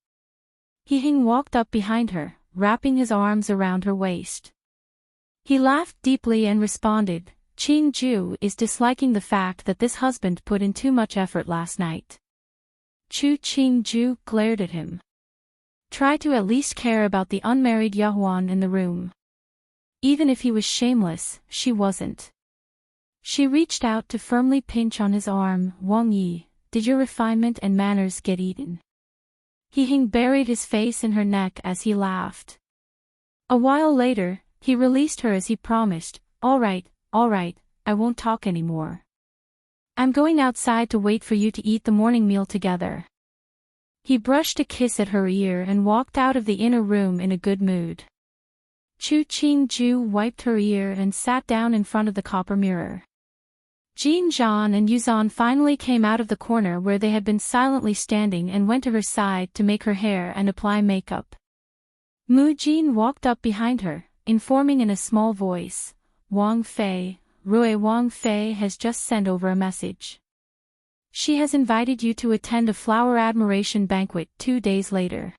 He Hing walked up behind her, wrapping his arms around her waist. He laughed deeply and responded, "Qingju is disliking the fact that this husband put in too much effort last night." Chu Qingju glared at him. Try to at least care about the unmarried Yahuan in the room. Even if he was shameless, she wasn't. She reached out to firmly pinch on his arm. "Wang Yi, did your refinement and manners get eaten?" He Hing buried his face in her neck as he laughed. A while later, he released her as he promised. All right, I won't talk anymore. I'm going outside to wait for you to eat the morning meal together. He brushed a kiss at her ear and walked out of the inner room in a good mood. Chu Qingju wiped her ear and sat down in front of the copper mirror. Jin Zhan and Yuzhan finally came out of the corner where they had been silently standing and went to her side to make her hair and apply makeup. Mu Jin walked up behind her, informing in a small voice, Wang Fei, Rui Wang Fei has just sent over a message. She has invited you to attend a flower admiration banquet 2 days later.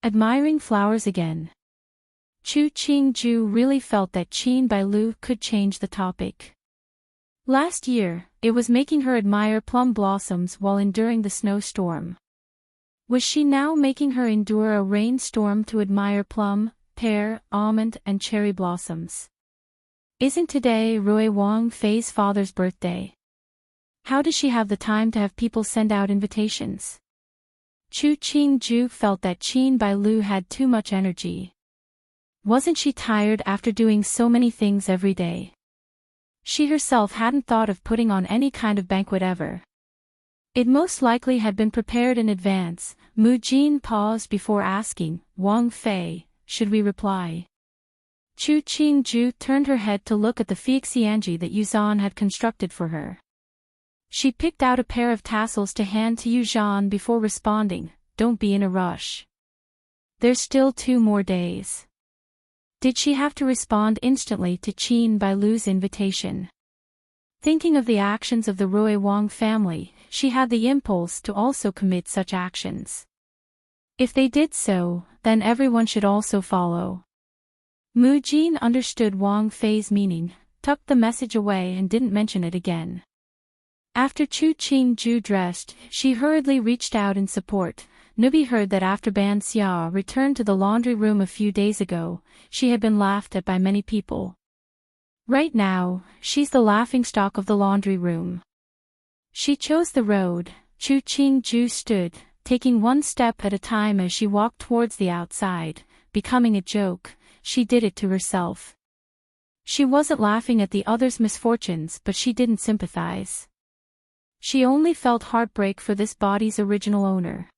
Admiring flowers again. Chu Qingju really felt that Qin Bailu could change the topic. Last year, it was making her admire plum blossoms while enduring the snowstorm. Was she now making her endure a rainstorm to admire plum, pear, almond and cherry blossoms? Isn't today Rui Wang Fei's father's birthday? How does she have the time to have people send out invitations? Chu Qingju felt that Qin Bailu had too much energy. Wasn't she tired after doing so many things every day? She herself hadn't thought of putting on any kind of banquet ever. It most likely had been prepared in advance. Mu Jin paused before asking, Wang Fei, should we reply? Chu Qingju turned her head to look at the feixianji that Yuzhan had constructed for her. She picked out a pair of tassels to hand to Yuzhan before responding, don't be in a rush. There's still 2 more days. Did she have to respond instantly to Qin Bailu's invitation? Thinking of the actions of the Rui Wang family, she had the impulse to also commit such actions. If they did so, then everyone should also follow. Mu Jin understood Wang Fei's meaning, tucked the message away and didn't mention it again. After Chu Qingju dressed, she hurriedly reached out in support. Nubi heard that after Ban Xia returned to the laundry room a few days ago, she had been laughed at by many people. Right now, she's the laughingstock of the laundry room. She chose the road. Chu Qingju stood, taking 1 step at a time as she walked towards the outside, becoming a joke. She did it to herself. She wasn't laughing at the others' misfortunes, but she didn't sympathize. She only felt heartbreak for this body's original owner.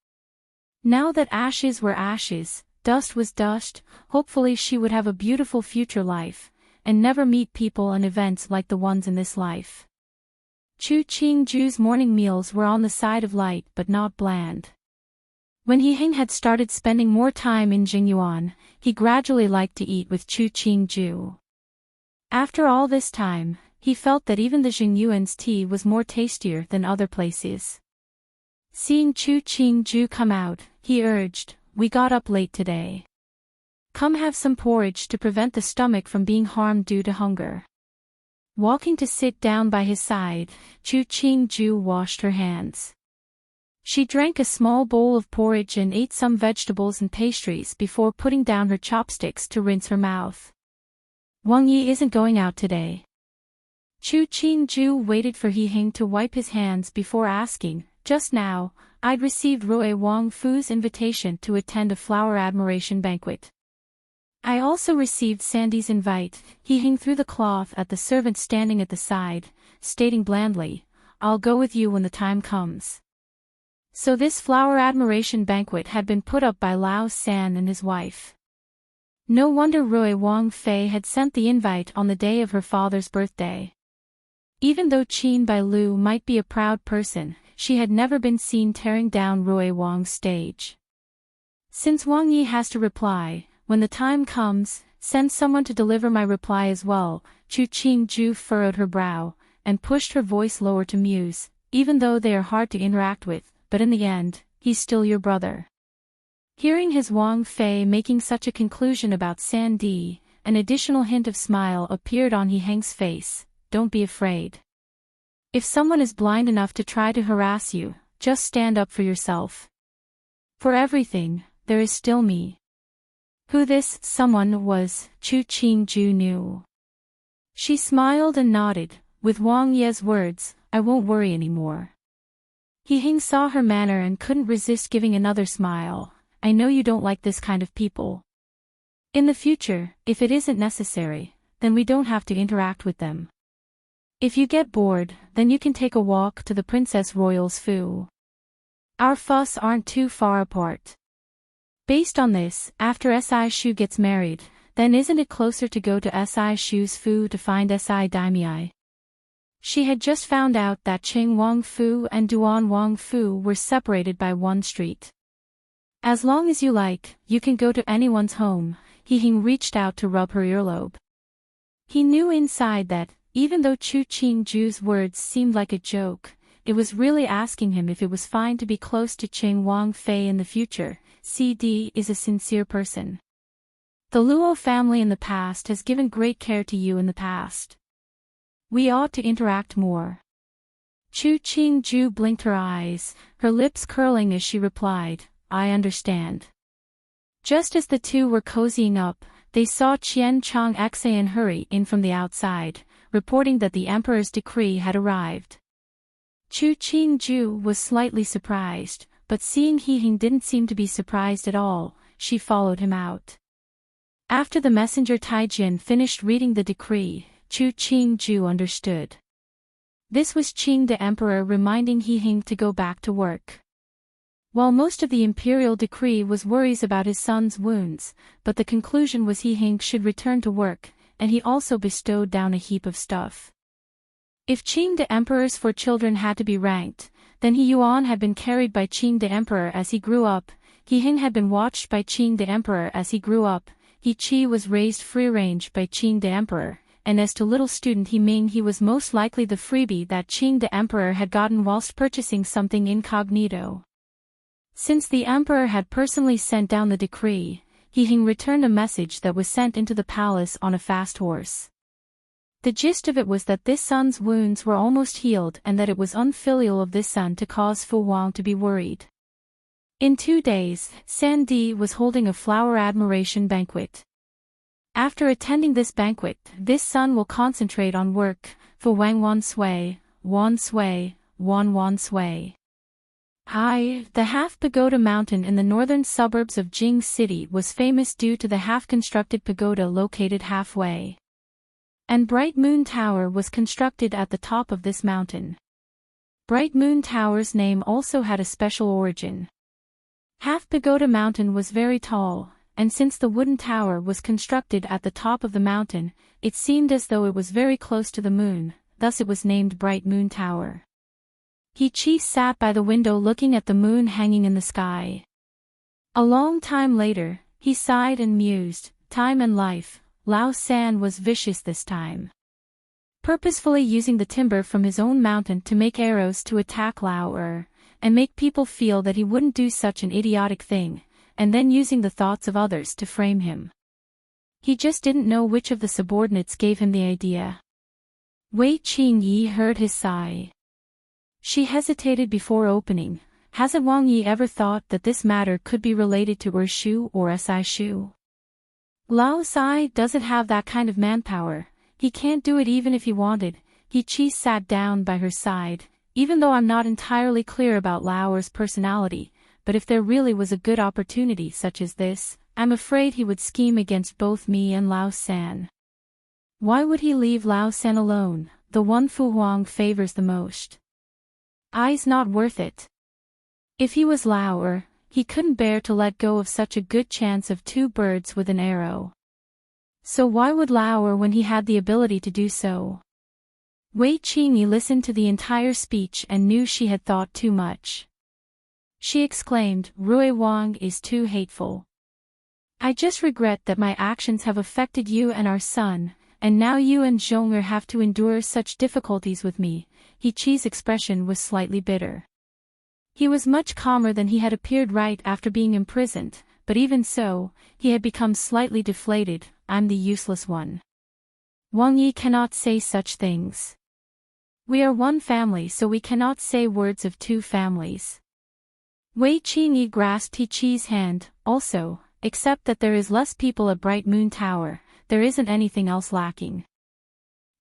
Now that ashes were ashes, dust was dust, hopefully she would have a beautiful future life, and never meet people and events like the ones in this life. Chu Qingju's morning meals were on the side of light but not bland. When He Hing had started spending more time in Jingyuan, he gradually liked to eat with Chu Qingju. After all this time, he felt that even the Jingyuan's tea was more tastier than other places. Seeing Chu Qingju come out, he urged, we got up late today. Come have some porridge to prevent the stomach from being harmed due to hunger. Walking to sit down by his side, Chu Qingju washed her hands. She drank a small bowl of porridge and ate some vegetables and pastries before putting down her chopsticks to rinse her mouth. Wang Yi isn't going out today. Chu Qingju waited for He Hing to wipe his hands before asking, just now, I'd received Rui Wang Fu's invitation to attend a flower admiration banquet. I also received Sandy's invite. He Hing threw the cloth at the servant standing at the side, stating blandly, I'll go with you when the time comes. So this flower admiration banquet had been put up by Lao San and his wife. No wonder Rui Wang Fei had sent the invite on the day of her father's birthday. Even though Qin Bailu might be a proud person, she had never been seen tearing down Rui Wang's stage. Since Wang Yi has to reply, when the time comes, send someone to deliver my reply as well. Chu Qingju furrowed her brow, and pushed her voice lower to muse, even though they are hard to interact with, but in the end, he's still your brother. Hearing his Wang Fei making such a conclusion about Sandy, an additional hint of smile appeared on He Heng's face. Don't be afraid. If someone is blind enough to try to harass you, just stand up for yourself. For everything, there is still me. Who this someone was, Chu Qingju knew. She smiled and nodded. With Wang Ye's words, I won't worry anymore. He Hing saw her manner and couldn't resist giving another smile. I know you don't like this kind of people. In the future, if it isn't necessary, then we don't have to interact with them. If you get bored, then you can take a walk to the Princess Royal's Fu. Our fuss aren't too far apart. Based on this, after Si Shu gets married, then isn't it closer to go to Si Shu's Fu to find Si Daimai? She had just found out that Qing Wang Fu and Duan Wang Fu were separated by one street. As long as you like, you can go to anyone's home. He Hing reached out to rub her earlobe. He knew inside that, even though Chu Qingju's words seemed like a joke, it was really asking him if it was fine to be close to Qing Wang Fei in the future. CD is a sincere person. The Luo family in the past has given great care to you in the past. We ought to interact more. Chu Qingju blinked her eyes, her lips curling as she replied, I understand. Just as the two were cozying up, they saw Qian Chong Xan hurry in from the outside, reporting that the emperor's decree had arrived. Chu Qingju was slightly surprised, but seeing He Hing didn't seem to be surprised at all, she followed him out. After the messenger Taijin finished reading the decree, Chu Qingju understood. This was Qing the emperor reminding He Hing to go back to work. While most of the imperial decree was worries about his son's wounds, but the conclusion was He Hing should return to work, and he also bestowed down a heap of stuff. If Qing the emperor's 4 children had to be ranked, then He Yuan had been carried by Qing the emperor as he grew up, He Hing had been watched by Qing the emperor as he grew up, He Qi was raised free-range by Qing the emperor, and as to little student He Ming, he was most likely the freebie that Qing the emperor had gotten whilst purchasing something incognito. Since the emperor had personally sent down the decree, He Hing returned a message that was sent into the palace on a fast horse. The gist of it was that this son's wounds were almost healed and that it was unfilial of this son to cause Fu Wang to be worried. In 2 days, Sandy was holding a flower admiration banquet. After attending this banquet, this son will concentrate on work, Fu Wang Wan Sui, Wan Sui, Wan Sui. The half-pagoda mountain in the northern suburbs of Jing City was famous due to the half-constructed pagoda located halfway. And Bright Moon Tower was constructed at the top of this mountain. Bright Moon Tower's name also had a special origin. Half-pagoda mountain was very tall, and since the wooden tower was constructed at the top of the mountain, it seemed as though it was very close to the moon, thus it was named Bright Moon Tower. He Chi sat by the window looking at the moon hanging in the sky. A long time later, he sighed and mused, time and life, Lao San was vicious this time. Purposefully using the timber from his own mountain to make arrows to attack Lao and make people feel that he wouldn't do such an idiotic thing, and then using the thoughts of others to frame him. He just didn't know which of the subordinates gave him the idea. Wei Qingyi heard his sigh. She hesitated before opening. Hasn't Wang Yi ever thought that this matter could be related to Shu or Si Shu? Lao Sai doesn't have that kind of manpower. He can't do it even if he wanted. He Chi sat down by her side. Even though I'm not entirely clear about Lao's personality, but if there really was a good opportunity such as this, I'm afraid he would scheme against both me and Lao San. Why would he leave Lao San alone, the one Fu Huang favors the most? I's not worth it. If he was Lao he couldn't bear to let go of such a good chance of 2 birds with an arrow. So why would Lao when he had the ability to do so? Wei Qingyi listened to the entire speech and knew she had thought too much. She exclaimed, Rui Wang is too hateful. I just regret that my actions have affected you and our son, and now you and Zhong'er have to endure such difficulties with me. He Chi's expression was slightly bitter. He was much calmer than he had appeared right after being imprisoned, but even so, he had become slightly deflated. I'm the useless one. Wang Yi cannot say such things. We are one family, so we cannot say words of 2 families. Wei Qingyi grasped He Chi's hand. Also, except that there is less people at Bright Moon Tower, there isn't anything else lacking.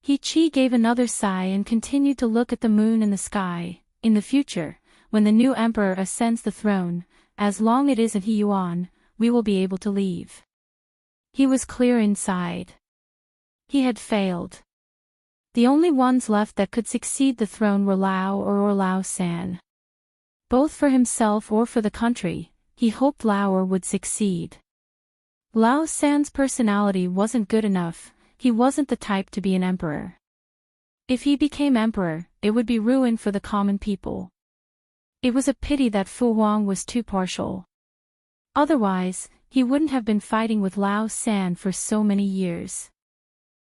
He Chi gave another sigh and continued to look at the moon in the sky. In the future, when the new emperor ascends the throne, as long it isn't He Yuan, we will be able to leave. He was clear inside. He had failed. The only ones left that could succeed the throne were Lao or Lao San. Both for himself or for the country, he hoped Lao would succeed. Lao San's personality wasn't good enough, he wasn't the type to be an emperor. If he became emperor, it would be ruin for the common people. It was a pity that Fu Huang was too partial. Otherwise, he wouldn't have been fighting with Lao San for so many years.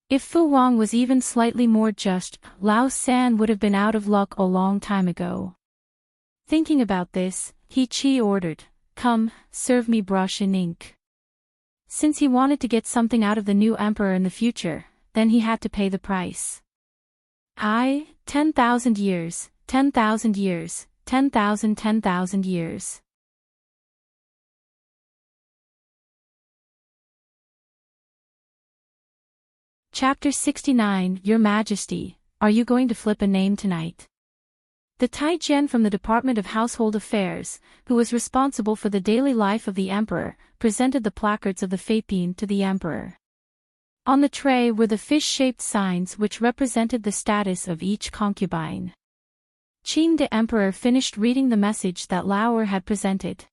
If Fu Huang was even slightly more just, Lao San would have been out of luck a long time ago. Thinking about this, He Chi ordered, "Come, serve me brush and ink." Since he wanted to get something out of the new emperor in the future, then he had to pay the price. 10,000 years, 10,000 years, 10,000 years. Chapter 69 Your Majesty, are you going to flip a name tonight? The Taijian from the Department of Household Affairs, who was responsible for the daily life of the emperor, presented the placards of the Feipin to the emperor. On the tray were the fish-shaped signs which represented the status of each concubine. Qing the emperor finished reading the message that Lao had presented.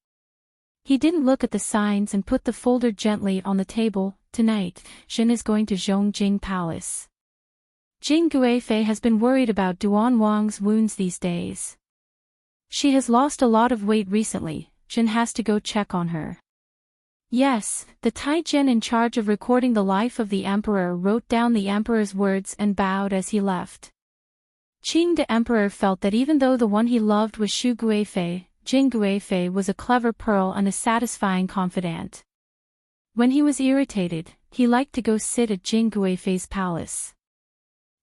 He didn't look at the signs and put the folder gently on the table. Tonight, Zhen is going to Zhongjing Palace. Jing Guifei has been worried about Duan Wang's wounds these days. She has lost a lot of weight recently, Zhen has to go check on her. Yes, the Taijian in charge of recording the life of the emperor wrote down the emperor's words and bowed as he left. Qing the emperor felt that even though the one he loved was Xu Guifei, Jing Guifei was a clever pearl and a satisfying confidant. When he was irritated, he liked to go sit at Jing Guifei's palace.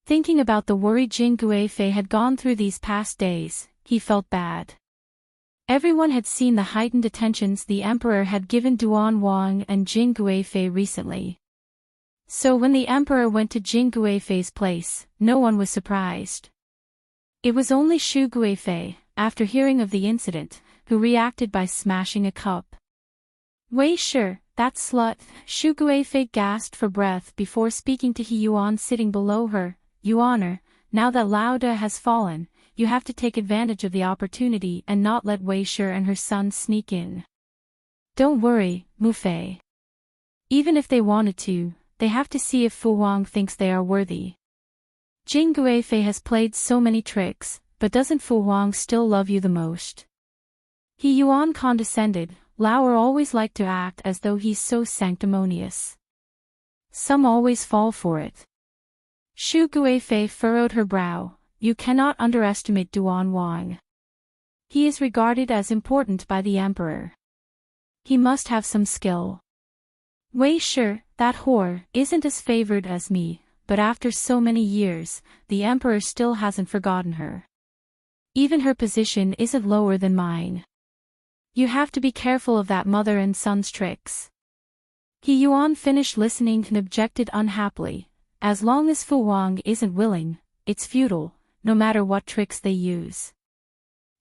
Thinking about the worry Jing Guifei had gone through these past days, he felt bad. Everyone had seen the heightened attentions the emperor had given Duan Wang and Jing Guifei recently. So when the emperor went to Jing Guifei's place, no one was surprised. It was only Xu Guifei, after hearing of the incident, who reacted by smashing a cup. Wei Shi, that slut, Xu Guifei gasped for breath before speaking to He Yuan sitting below her. Yuaner, now that Lao De has fallen, you have to take advantage of the opportunity and not let Wei Shi and her son sneak in. Don't worry, Mu Fei. Even if they wanted to, they have to see if Fu Huang thinks they are worthy. Jing Guifei has played so many tricks, but doesn't Fu Huang still love you the most? He Yuan condescended. Lao always liked to act as though he's so sanctimonious. Some always fall for it. Xu Guifei furrowed her brow. You cannot underestimate Duan Wang. He is regarded as important by the emperor. He must have some skill. Wei Shi, that whore, isn't as favored as me, but after so many years, the emperor still hasn't forgotten her. Even her position isn't lower than mine. You have to be careful of that mother and son's tricks. He Yuan finished listening and objected unhappily. As long as Fu Huang isn't willing, it's futile, no matter what tricks they use.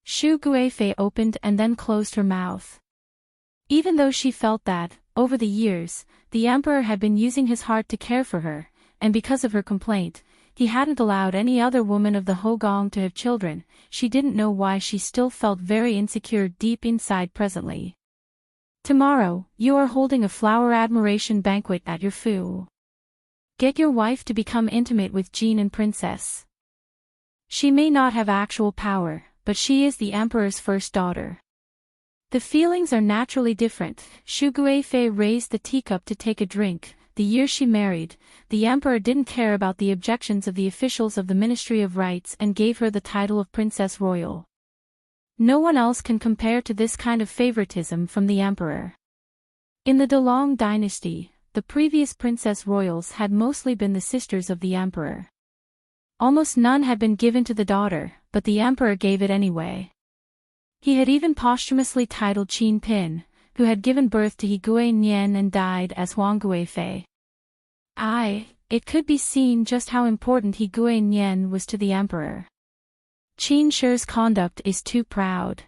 Xu Guifei opened and then closed her mouth. Even though she felt that, over the years, the emperor had been using his heart to care for her, and because of her complaint, he hadn't allowed any other woman of the Hogong to have children, she didn't know why she still felt very insecure deep inside presently. Tomorrow, you are holding a flower admiration banquet at your Fu. Get your wife to become intimate with Jean and Princess. She may not have actual power, but she is the emperor's first daughter. The feelings are naturally different. Xu Guifei raised the teacup to take a drink. The year she married, the emperor didn't care about the objections of the officials of the Ministry of Rights and gave her the title of Princess Royal. No one else can compare to this kind of favoritism from the emperor. In the Delong dynasty, the previous Princess Royals had mostly been the sisters of the emperor. Almost none had been given to the daughter, but the emperor gave it anyway. He had even posthumously titled Qin Pin, who had given birth to He Gui Nian and died as Huang Guifei. It could be seen just how important He Gui Nian was to the emperor. Qin Shi's conduct is too proud.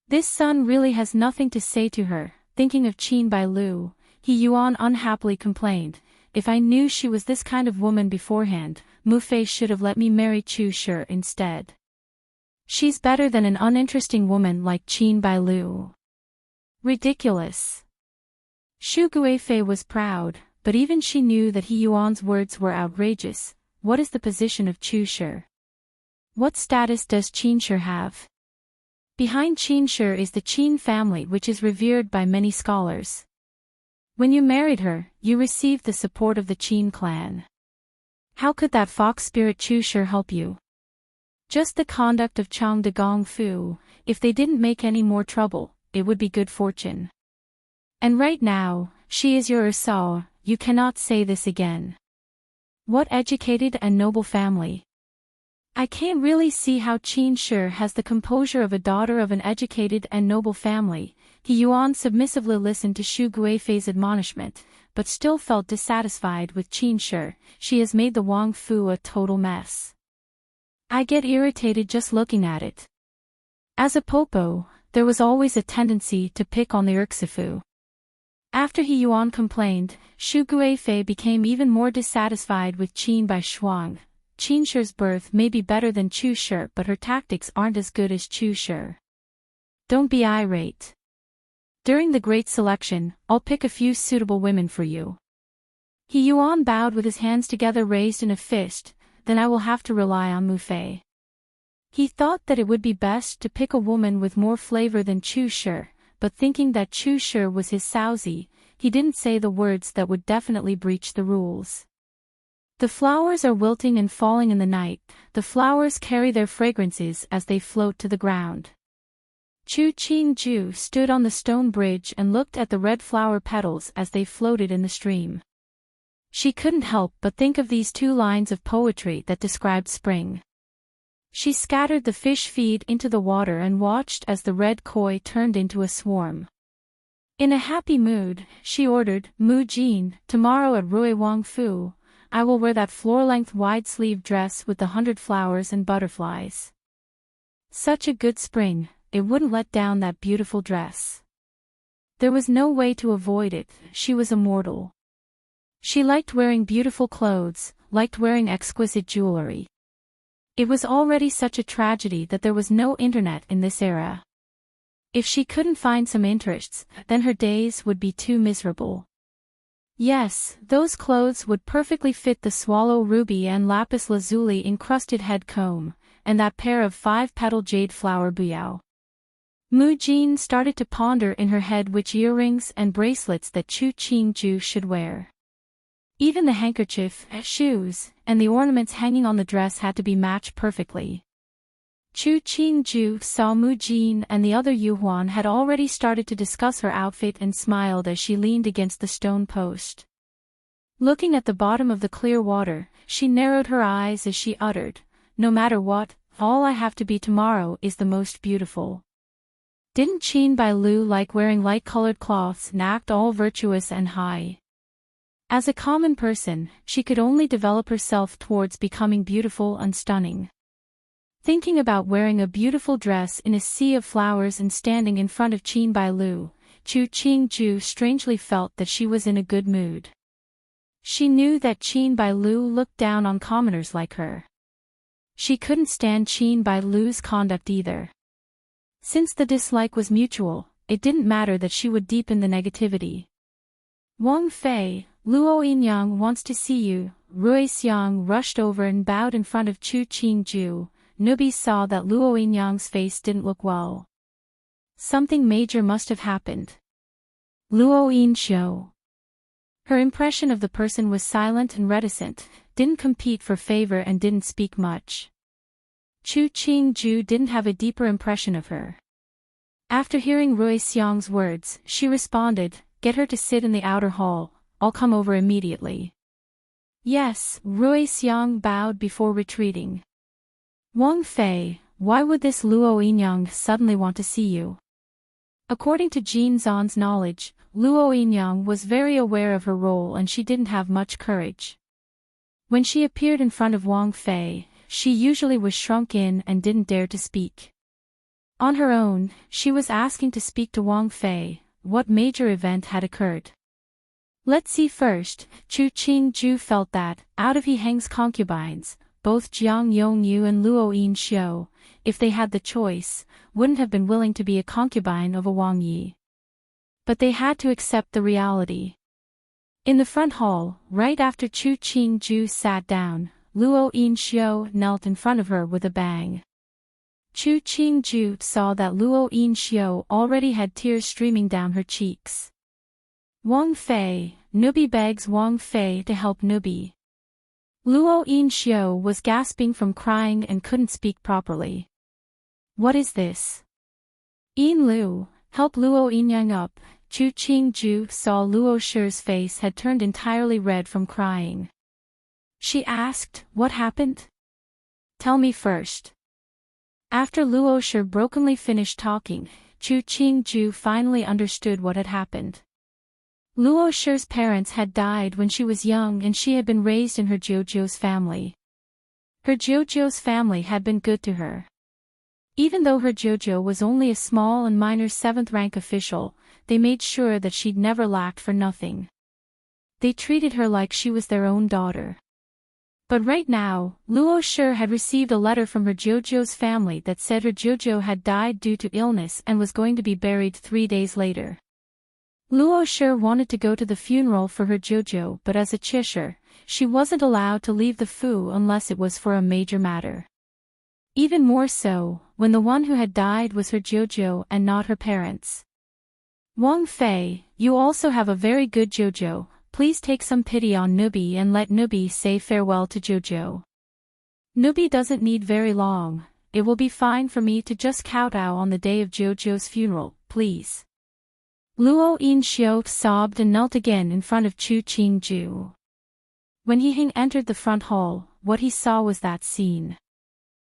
This son really has nothing to say to her. Thinking of Qin Bailu, He Yuan unhappily complained, if I knew she was this kind of woman beforehand, Mu Fei should have let me marry Qin Shi instead. She's better than an uninteresting woman like Qin Bailu. Ridiculous. Xu Guifei was proud, but even she knew that He Yuan's words were outrageous. What is the position of Qin Shi? What status does Qin Shi have? Behind Qin Shi is the Qin family, which is revered by many scholars. When you married her, you received the support of the Qin clan. How could that fox spirit Qin Shi help you? Just the conduct of Chang de Gong Fu. If they didn't make any more trouble, it would be good fortune. And right now, she is your Esau. You cannot say this again. What educated and noble family. I can't really see how Qin Shi has the composure of a daughter of an educated and noble family. He Yuan submissively listened to Xu Guifei's admonishment, but still felt dissatisfied with Qin Shi. She has made the Wang Fu a total mess. I get irritated just looking at it. As a popo, there was always a tendency to pick on the Urxifu. After He Yuan complained, Xu Guifei became even more dissatisfied with Qin Bai Shuang. Qin Shi's birth may be better than Qin Shi, but her tactics aren't as good as Qin Shi. Don't be irate. During the great selection, I'll pick a few suitable women for you. He Yuan bowed with his hands together raised in a fist. Then I will have to rely on Mu Fei. He thought that it would be best to pick a woman with more flavor than Qin Shi, but thinking that Qin Shi was his Saozi, he didn't say the words that would definitely breach the rules. The flowers are wilting and falling in the night. The flowers carry their fragrances as they float to the ground. Chu Qingju stood on the stone bridge and looked at the red flower petals as they floated in the stream. She couldn't help but think of these two lines of poetry that described spring. She scattered the fish feed into the water and watched as the red koi turned into a swarm. In a happy mood, she ordered, Mu Jin, tomorrow at Rui Wang Fu, I will wear that floor-length wide-sleeved dress with the 100 flowers and butterflies. Such a good spring, it wouldn't let down that beautiful dress. There was no way to avoid it, she was immortal. She liked wearing beautiful clothes, liked wearing exquisite jewelry. It was already such a tragedy that there was no internet in this era. If she couldn't find some interests, then her days would be too miserable. Yes, those clothes would perfectly fit the swallow ruby and lapis lazuli encrusted head comb, and that pair of 5-petal jade flower buyao. Mu Jin started to ponder in her head which earrings and bracelets that Chu Qingju should wear. Even the handkerchief, shoes, and the ornaments hanging on the dress had to be matched perfectly. Chu Qingju saw Mu Jin and the other Yuhuan had already started to discuss her outfit and smiled as she leaned against the stone post. Looking at the bottom of the clear water, she narrowed her eyes as she uttered, no matter what, all I have to be tomorrow is the most beautiful. Didn't Qin Bailu like wearing light-colored cloths and act all virtuous and high? As a common person, she could only develop herself towards becoming beautiful and stunning. Thinking about wearing a beautiful dress in a sea of flowers and standing in front of Qin Bailu, Chu Qingju strangely felt that she was in a good mood. She knew that Qin Bailu looked down on commoners like her. She couldn't stand Qin Bailu's conduct either. Since the dislike was mutual, it didn't matter that she would deepen the negativity. Wang Fei, Luo Yinyang wants to see you. Rui Xiang rushed over and bowed in front of Chu Qingju. Nubi saw that Luo Yinyang's face didn't look well. Something major must have happened. Luo Yinxiu. Her impression of the person was silent and reticent, didn't compete for favor and didn't speak much. Chu Qingju didn't have a deeper impression of her. After hearing Rui Xiang's words, she responded, get her to sit in the outer hall, I'll come over immediately. Yes, Rui Xiang bowed before retreating. Wang Fei, why would this Luo Yinyang suddenly want to see you? According to Jin Zan's knowledge, Luo Yinyang was very aware of her role and she didn't have much courage. When she appeared in front of Wang Fei, she usually was shrunk in and didn't dare to speak. On her own, she was asking to speak to Wang Fei. What major event had occurred? Let's see first. Chu Qingju felt that, out of He Heng's concubines, both Jiang Yongyu and Luo Yinxiu, if they had the choice, wouldn't have been willing to be a concubine of a Wang Yi. But they had to accept the reality. In the front hall, right after Chu Qingju sat down, Luo Yinxiu knelt in front of her with a bang. Chu Qingju saw that Luo Yinxiu already had tears streaming down her cheeks. Wang Fei, Nubi begs Wang Fei to help Nubi. Luo Yinxiu was gasping from crying and couldn't speak properly. What is this? Yin Lu, help Luo Yinyang up. Chu Qingju saw Luo Shi's face had turned entirely red from crying. She asked, what happened? Tell me first. After Luo Shi brokenly finished talking, Chu Qingju finally understood what had happened. Luo Shi's parents had died when she was young and she had been raised in her Jojo's family. Her Jojo's family had been good to her. Even though her Jojo was only a small and minor 7th rank official, they made sure that she'd never lacked for nothing. They treated her like she was their own daughter. But right now, Luo Shi had received a letter from her Jojo's family that said her Jojo had died due to illness and was going to be buried 3 days later. Luo Shi wanted to go to the funeral for her Jojo, but as a Chisher, she wasn't allowed to leave the Fu unless it was for a major matter. Even more so, when the one who had died was her Jojo and not her parents. Wang Fei, you also have a very good Jojo, please take some pity on Nubi and let Nubi say farewell to Jojo. Nubi doesn't need very long, it will be fine for me to just kowtow on the day of Jojo's funeral, please. Luo Yinxiu sobbed and knelt again in front of Chu Qingju. When He Heng entered the front hall, what he saw was that scene.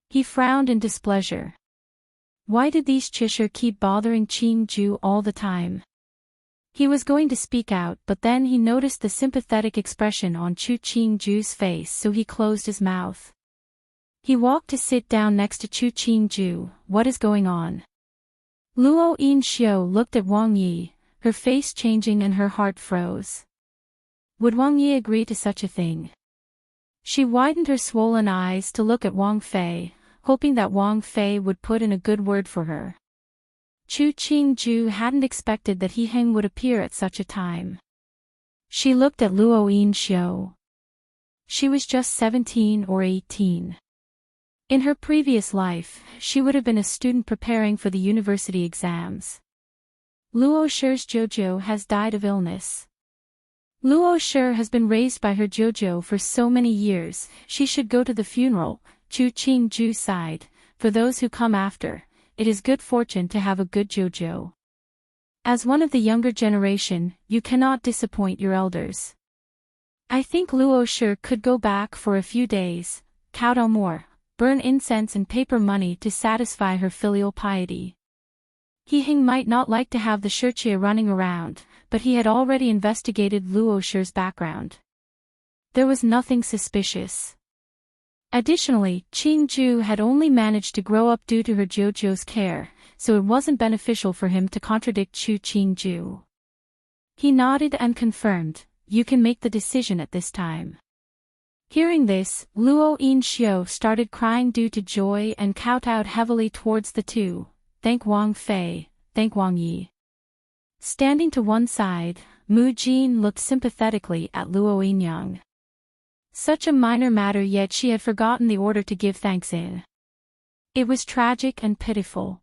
He frowned in displeasure. Why did these Chisher keep bothering Qingju all the time? He was going to speak out, but then he noticed the sympathetic expression on Chu Qingju's face, so he closed his mouth. He walked to sit down next to Chu Qingju. What is going on? Luo Yinxiu looked at Wang Yi, her face changing and her heart froze. Would Wang Yi agree to such a thing? She widened her swollen eyes to look at Wang Fei, hoping that Wang Fei would put in a good word for her. Chu Qingju hadn't expected that He Heng would appear at such a time. She looked at Luo Yinxiu. She was just 17 or 18. In her previous life, she would have been a student preparing for the university exams. Luo Shi's Jojo has died of illness. Luo Shi has been raised by her Jojo for so many years, she should go to the funeral. Chu Qingju sighed. For those who come after, it is good fortune to have a good Jojo. As one of the younger generation, you cannot disappoint your elders. I think Luo Shi could go back for a few days, kowtow more, burn incense and paper money to satisfy her filial piety. He Heng might not like to have the Shirchia running around, but he had already investigated Luo Shi's background. There was nothing suspicious. Additionally, Qingju had only managed to grow up due to her Jojo's care, so it wasn't beneficial for him to contradict Chu Qingju. He nodded and confirmed, you can make the decision at this time. Hearing this, Luo Yinxiu started crying due to joy and kowtowed heavily towards the two. Thank Wang Fei, thank Wang Yi. Standing to one side, Mu Jin looked sympathetically at Luo Yinyang. Such a minor matter, yet she had forgotten the order to give thanks in. It was tragic and pitiful.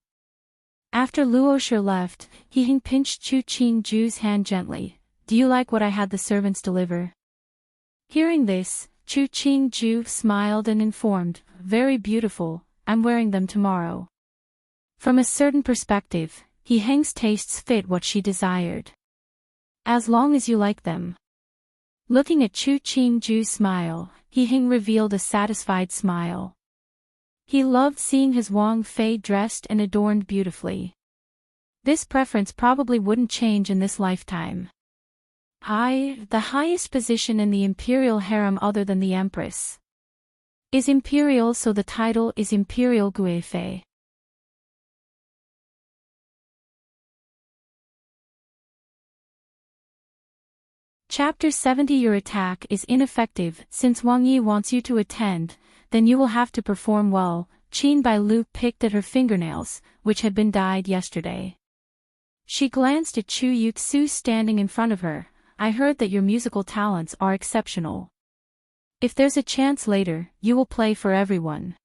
After Luo Shi left, He Heng pinched Chu Qingju's hand gently. Do you like what I had the servants deliver? Hearing this, Chu Qingju smiled and informed, very beautiful, I'm wearing them tomorrow. From a certain perspective, He Heng's tastes fit what she desired. As long as you like them. Looking at Chu Qingju's smile, He Heng revealed a satisfied smile. He loved seeing his Wang Fei dressed and adorned beautifully. This preference probably wouldn't change in this lifetime. The highest position in the imperial harem other than the empress. is imperial, so the title is Imperial Guifei. Chapter 70. Your attack is ineffective. Since Wang Yi wants you to attend, then you will have to perform well. Qin Bailu picked at her fingernails, which had been dyed yesterday. She glanced at Chu Yuxu standing in front of her. I heard that your musical talents are exceptional. If there's a chance later, you will play for everyone.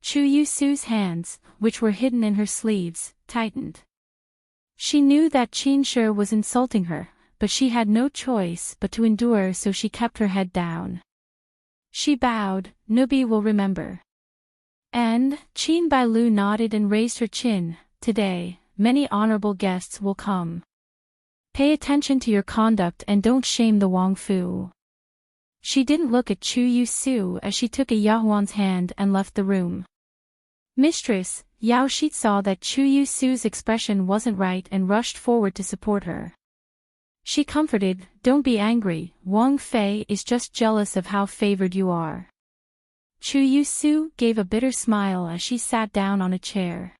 Chu Yuxu's hands, which were hidden in her sleeves, tightened. She knew that Qin Shi was insulting her, but she had no choice but to endure, so she kept her head down. She bowed. Nubi will remember. And Qin Bailu nodded and raised her chin. Today, many honorable guests will come. Pay attention to your conduct and don't shame the Wang Fu. She didn't look at Chu Yusu as she took a Yahuan's hand and left the room. Mistress, Yao Shi saw that Chu Yusu's expression wasn't right and rushed forward to support her. She comforted, don't be angry, Wang Fei is just jealous of how favored you are. Chu Yusu gave a bitter smile as she sat down on a chair.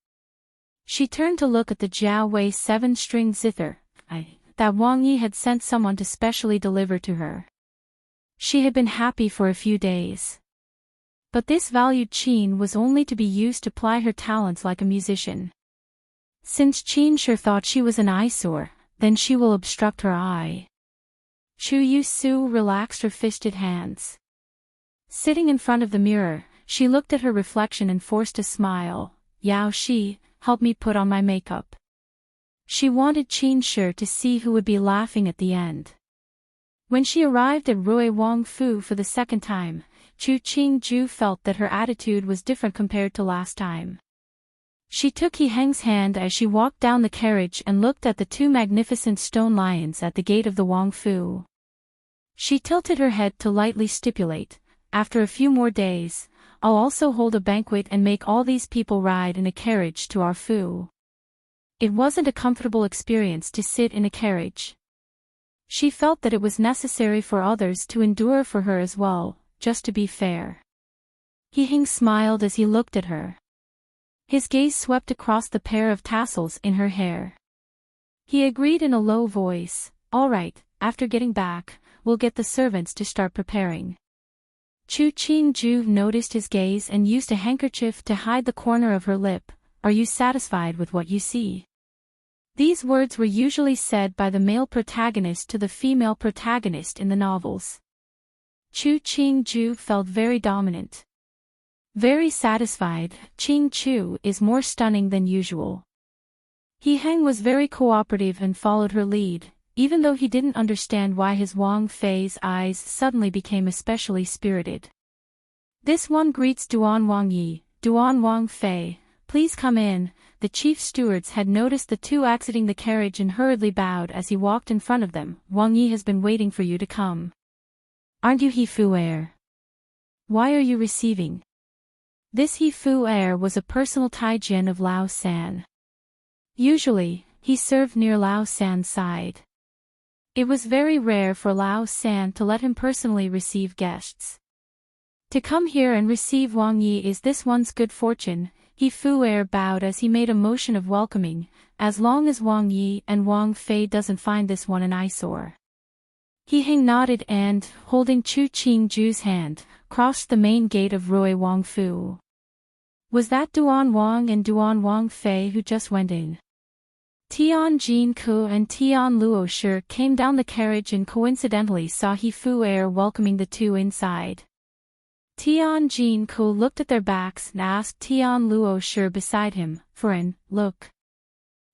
She turned to look at the Jiao Wei 7-string zither, that Wang Yi had sent someone to specially deliver to her. She had been happy for a few days. But this valued Qin was only to be used to ply her talents like a musician. Since Qin Shi thought she was an eyesore, then she will obstruct her eye. Chu Yusu relaxed her fisted hands. Sitting in front of the mirror, she looked at her reflection and forced a smile. Yao Shi, help me put on my makeup. She wanted Qin Shi to see who would be laughing at the end. When she arrived at Rui Wang Fu for the second time, Chu Qingju felt that her attitude was different compared to last time. She took He Heng's hand as she walked down the carriage and looked at the two magnificent stone lions at the gate of the Wang Fu. She tilted her head to lightly stipulate, after a few more days, I'll also hold a banquet and make all these people ride in a carriage to our Fu. It wasn't a comfortable experience to sit in a carriage. She felt that it was necessary for others to endure for her as well, just to be fair. He Heng smiled as he looked at her. His gaze swept across the pair of tassels in her hair. He agreed in a low voice, all right, after getting back, we'll get the servants to start preparing. Chu Qingju noticed his gaze and used a handkerchief to hide the corner of her lip. Are you satisfied with what you see? These words were usually said by the male protagonist to the female protagonist in the novels. Chu Qingju felt very dominant. Very satisfied. Qing Chu is more stunning than usual. He Heng was very cooperative and followed her lead, even though he didn't understand why his Wang Fei's eyes suddenly became especially spirited. This one greets Duan Wang Yi, Duan Wang Fei, please come in. The chief stewards had noticed the two exiting the carriage and hurriedly bowed as he walked in front of them. Wang Yi has been waiting for you to come. Aren't you He Fu heir? Why are you receiving? This He Fu heir was a personal Taijian of Lao San. Usually, he served near Lao San's side. It was very rare for Lao San to let him personally receive guests. To come here and receive Wang Yi is this one's good fortune. He Fu heir bowed as he made a motion of welcoming, as long as Wang Yi and Wang Fei doesn't find this one an eyesore. He Heng nodded and, holding Chu Qingju's hand, crossed the main gate of Rui Wang Fu. Was that Duan Wang and Duan Wang Fei who just went in? Tian Jinke and Tian Luo Shi came down the carriage and coincidentally saw He Fu heir welcoming the two inside. Tian Jinke looked at their backs and asked Tian Luo Shi beside him, Friend, look.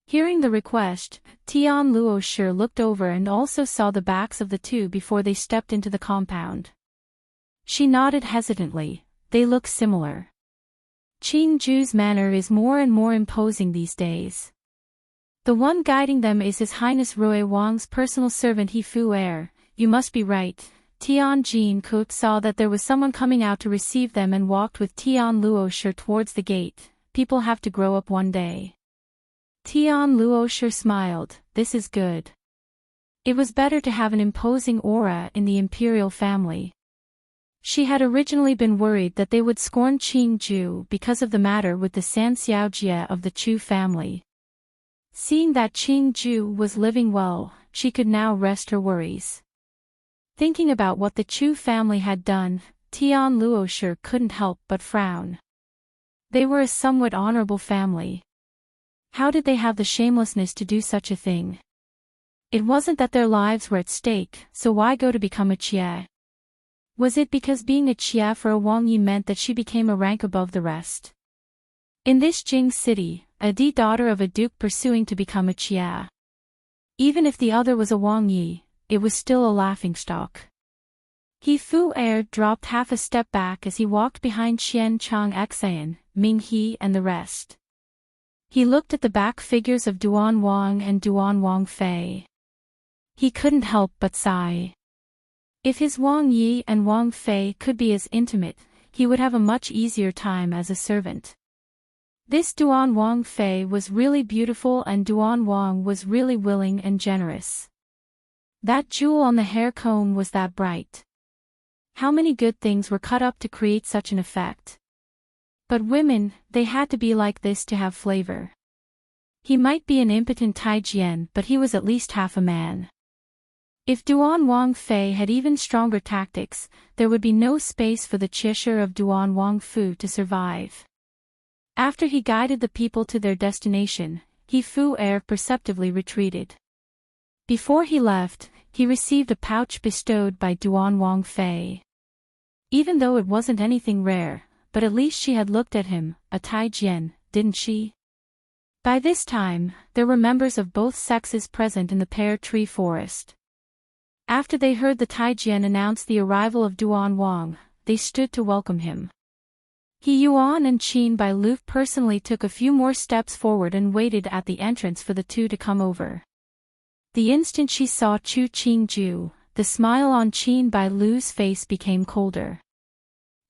Hearing the request, Tian Luo Shi looked over and also saw the backs of the two before they stepped into the compound. She nodded hesitantly, they look similar. Qingju's manner is more and more imposing these days. The one guiding them is His Highness Rui Wang's personal servant He Fu heir. You must be right. Tian Jinke saw that there was someone coming out to receive them and walked with Tian Luo Shi towards the gate. People have to grow up one day. Tian Luo Shi smiled, this is good. It was better to have an imposing aura in the imperial family. She had originally been worried that they would scorn Qing Ju because of the matter with the San Xiaojie of the Chu family. Seeing that Qing Ju was living well, she could now rest her worries. Thinking about what the Chu family had done, Tian Luosher couldn't help but frown. They were a somewhat honorable family. How did they have the shamelessness to do such a thing? It wasn't that their lives were at stake, so why go to become a Jie? Was it because being a Jie for a Wang Yi meant that she became a rank above the rest? In this Jing city, a daughter of a duke pursuing to become a Jie. Even if the other was a Wang Yi, it was still a laughingstock. He Fu Air dropped half a step back as he walked behind Xian Chang Xan, Ming He and the rest. He looked at the back figures of Duan Wang and Duan Wang Fei. He couldn't help but sigh. If his Wang Yi and Wang Fei could be as intimate, he would have a much easier time as a servant. This Duan Wang Fei was really beautiful and Duan Wang was really willing and generous. That jewel on the hair comb was that bright. How many good things were cut up to create such an effect? But women, they had to be like this to have flavor. He might be an impotent Taijian, but he was at least half a man. If Duan Wang Fei had even stronger tactics, there would be no space for the Cheshire of Duan Wang Fu to survive. After he guided the people to their destination, He Fu Air perceptibly retreated. Before he left, he received a pouch bestowed by Duan Wang Fei. Even though it wasn't anything rare, but at least she had looked at him, a Taijian, didn't she? By this time, there were members of both sexes present in the pear tree forest. After they heard the Taijian announce the arrival of Duan Wang, they stood to welcome him. He Yuan and Qin Bai Lu personally took a few more steps forward and waited at the entrance for the two to come over. The instant she saw Chu Qingju, the smile on Qin Bai Lu's face became colder.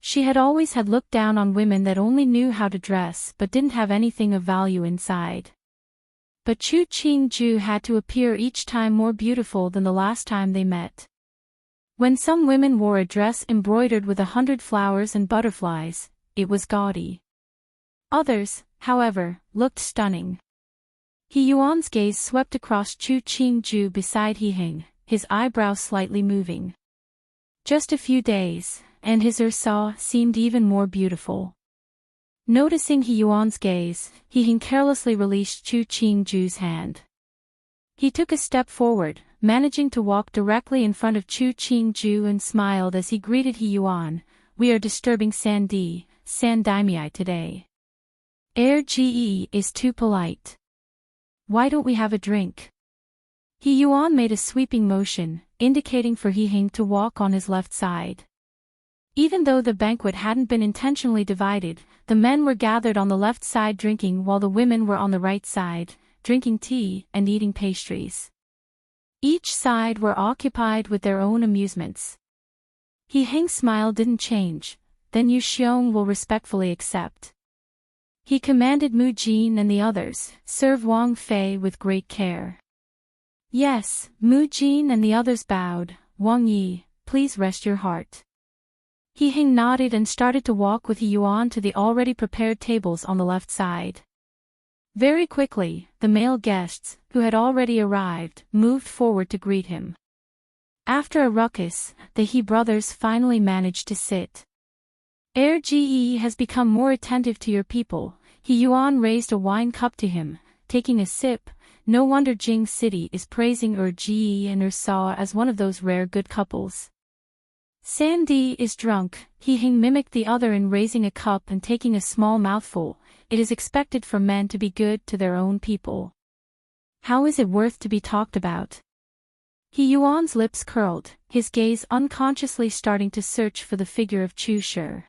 She had always had looked down on women that only knew how to dress but didn't have anything of value inside. But Chu Qingju had to appear each time more beautiful than the last time they met. When some women wore a dress embroidered with 100 flowers and butterflies, it was gaudy. Others, however, looked stunning. He Yuan's gaze swept across Chu Qingju beside He Hing, his eyebrows slightly moving. Just a few days, and his Ursa seemed even more beautiful. Noticing He Yuan's gaze, He Hing carelessly released Chu Qingju's hand. He took a step forward, managing to walk directly in front of Chu Qingju and smiled as he greeted He Yuan. "We are disturbing San Daimai today. Ge is too polite. Why don't we have a drink?" He Yuan made a sweeping motion, indicating for He Hing to walk on his left side. Even though the banquet hadn't been intentionally divided, the men were gathered on the left side drinking while the women were on the right side, drinking tea and eating pastries. Each side were occupied with their own amusements. He Hing's smile didn't change. "Then Yu Xiong will respectfully accept." He commanded Mu Jin and the others, "Serve Wang Fei with great care." "Yes," Mu Jin and the others bowed. "Wang Yi, please rest your heart." He Hing nodded and started to walk with He Yuan to the already prepared tables on the left side. Very quickly, the male guests, who had already arrived, moved forward to greet him. After a ruckus, the He brothers finally managed to sit. Ge has become more attentive to your people. He Yuan raised a wine cup to him, taking a sip. No wonder Jing City is praising Ge and Ursa as one of those rare good couples. Sandy is drunk, He Hing mimicked the other in raising a cup and taking a small mouthful. It is expected for men to be good to their own people. How is it worth to be talked about? He Yuan's lips curled, his gaze unconsciously starting to search for the figure of Chu Shi.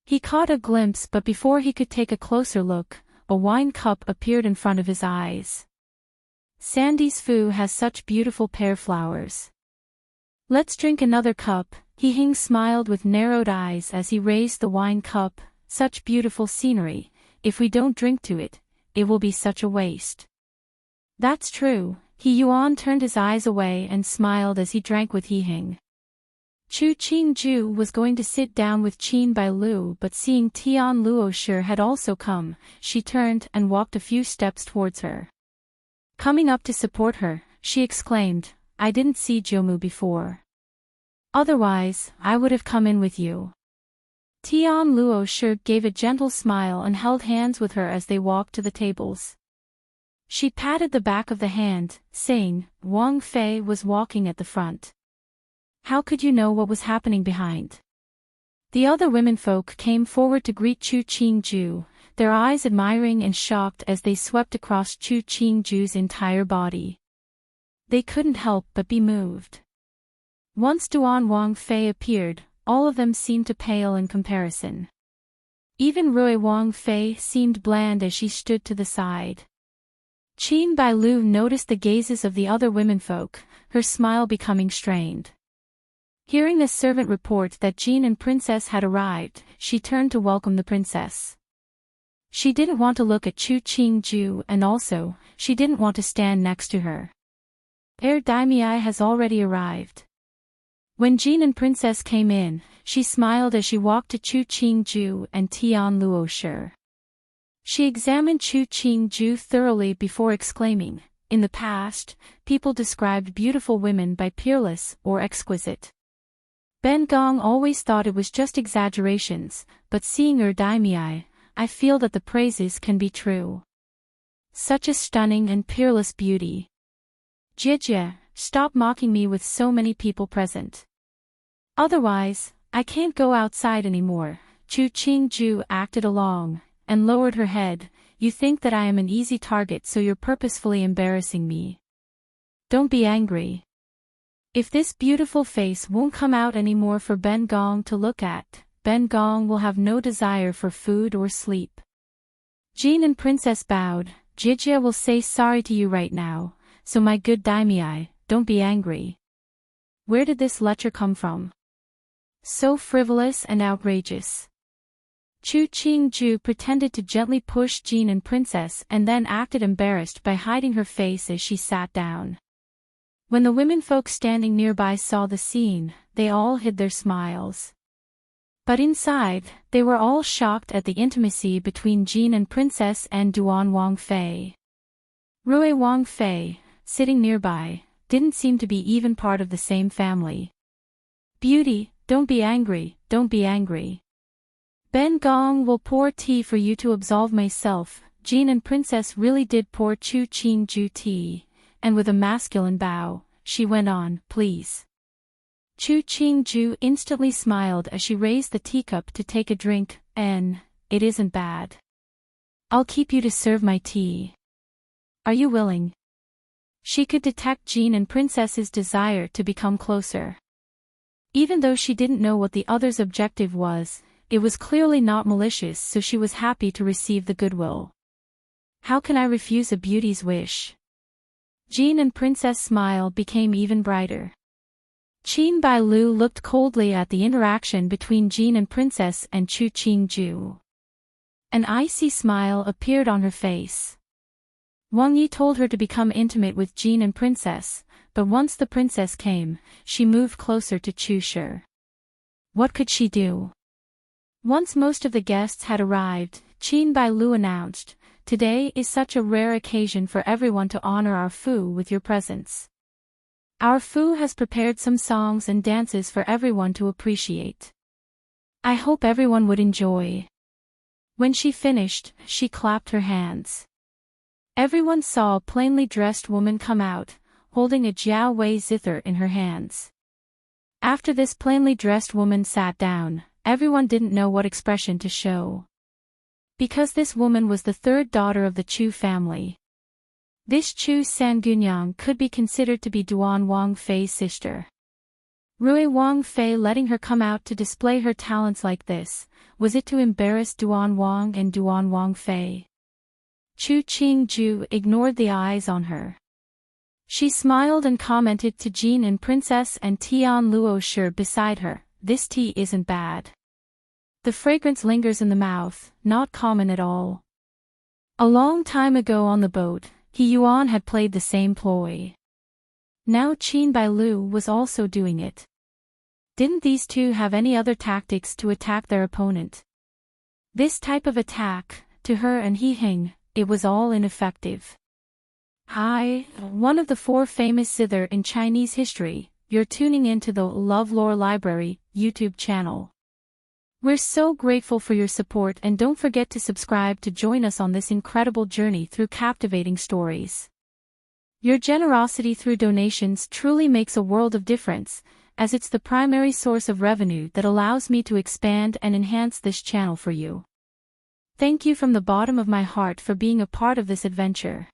He caught a glimpse, but before he could take a closer look, a wine cup appeared in front of his eyes. Sandy's Fu has such beautiful pear flowers. Let's drink another cup. He Hing smiled with narrowed eyes as he raised the wine cup. Such beautiful scenery. If we don't drink to it, it will be such a waste. That's true. He Yuan turned his eyes away and smiled as he drank with He Hing. Chu Qingju was going to sit down with Qin Bailu, but seeing Tian Luoshi had also come, she turned and walked a few steps towards her. Coming up to support her, she exclaimed, "I didn't see Jomu before. Otherwise, I would have come in with you." Tian Luoshi gave a gentle smile and held hands with her as they walked to the tables. She patted the back of the hand, saying, "Wang Fei was walking at the front. How could you know what was happening behind?" The other womenfolk came forward to greet Chu Qingju, their eyes admiring and shocked as they swept across Chu Qingju's entire body. They couldn't help but be moved. Once Duan Wang Fei appeared, all of them seemed to pale in comparison. Even Rui Wang Fei seemed bland as she stood to the side. Qin Bailu noticed the gazes of the other womenfolk, her smile becoming strained. Hearing the servant report that Jin and Princess had arrived, she turned to welcome the princess. She didn't want to look at Chu Qingju, and also, she didn't want to stand next to her. Daimai has already arrived. When Jin and Princess came in, she smiled as she walked to Chu Qingju and Tian Luoshi. She examined Chu Qingju thoroughly before exclaiming, "In the past, people described beautiful women by peerless or exquisite. Ben Gong always thought it was just exaggerations, but seeing Daimai, I feel that the praises can be true. Such a stunning and peerless beauty. Jie, stop mocking me with so many people present. Otherwise, I can't go outside anymore." Chu Qingju acted along, and lowered her head. "You think that I am an easy target, so you're purposefully embarrassing me. Don't be angry. If this beautiful face won't come out anymore for Ben Gong to look at, Ben Gong will have no desire for food or sleep." Jin and Princess bowed. "Jie will say sorry to you right now, so my good Daimai, don't be angry. Where did this lecture come from? So frivolous and outrageous." Chu Qingju pretended to gently push Jin and Princess and then acted embarrassed by hiding her face as she sat down. When the womenfolk standing nearby saw the scene, they all hid their smiles. But inside, they were all shocked at the intimacy between Jin and Princess and Duan Wang Fei. Rui Wang Fei, sitting nearby, didn't seem to be even part of the same family. "Beauty, don't be angry, don't be angry. Ben Gong will pour tea for you to absolve myself." Jin and Princess really did pour Chu Qingju tea, and with a masculine bow, she went on, "Please." Chu Qingju instantly smiled as she raised the teacup to take a drink. "It isn't bad. I'll keep you to serve my tea. Are you willing?" She could detect Jin and Princess's desire to become closer. Even though she didn't know what the other's objective was, it was clearly not malicious, so she was happy to receive the goodwill. How can I refuse a beauty's wish? Jin and Princess' smile became even brighter. Qin Bailu looked coldly at the interaction between Jin and Princess and Chu Qingju. An icy smile appeared on her face. Wang Yi told her to become intimate with Jin and Princess, but once the princess came, she moved closer to Chu Shi. What could she do? Once most of the guests had arrived, Qin Bailu announced, "Today is such a rare occasion for everyone to honor our Fu with your presence. Our Fu has prepared some songs and dances for everyone to appreciate. I hope everyone would enjoy." When she finished, she clapped her hands. Everyone saw a plainly dressed woman come out, holding a Jiao Wei zither in her hands. After this plainly dressed woman sat down, everyone didn't know what expression to show. Because this woman was the third daughter of the Chu family. This Chu Sangunyang could be considered to be Duan Wang Fei's sister. Rui Wang Fei letting her come out to display her talents like this, was it to embarrass Duan Wang and Duan Wang Fei? Chu Qingju ignored the eyes on her. She smiled and commented to Jin and Princess and Tian Luoshi beside her, "This tea isn't bad. The fragrance lingers in the mouth, not common at all." A long time ago on the boat, He Yuan had played the same ploy. Now Qin Bailu was also doing it. Didn't these two have any other tactics to attack their opponent? This type of attack, to her and He Heng, it was all ineffective. Hi, one of the 4 famous zither in Chinese history, you're tuning into the LoveLore Library YouTube channel. We're so grateful for your support, and don't forget to subscribe to join us on this incredible journey through captivating stories. Your generosity through donations truly makes a world of difference, as it's the primary source of revenue that allows me to expand and enhance this channel for you. Thank you from the bottom of my heart for being a part of this adventure.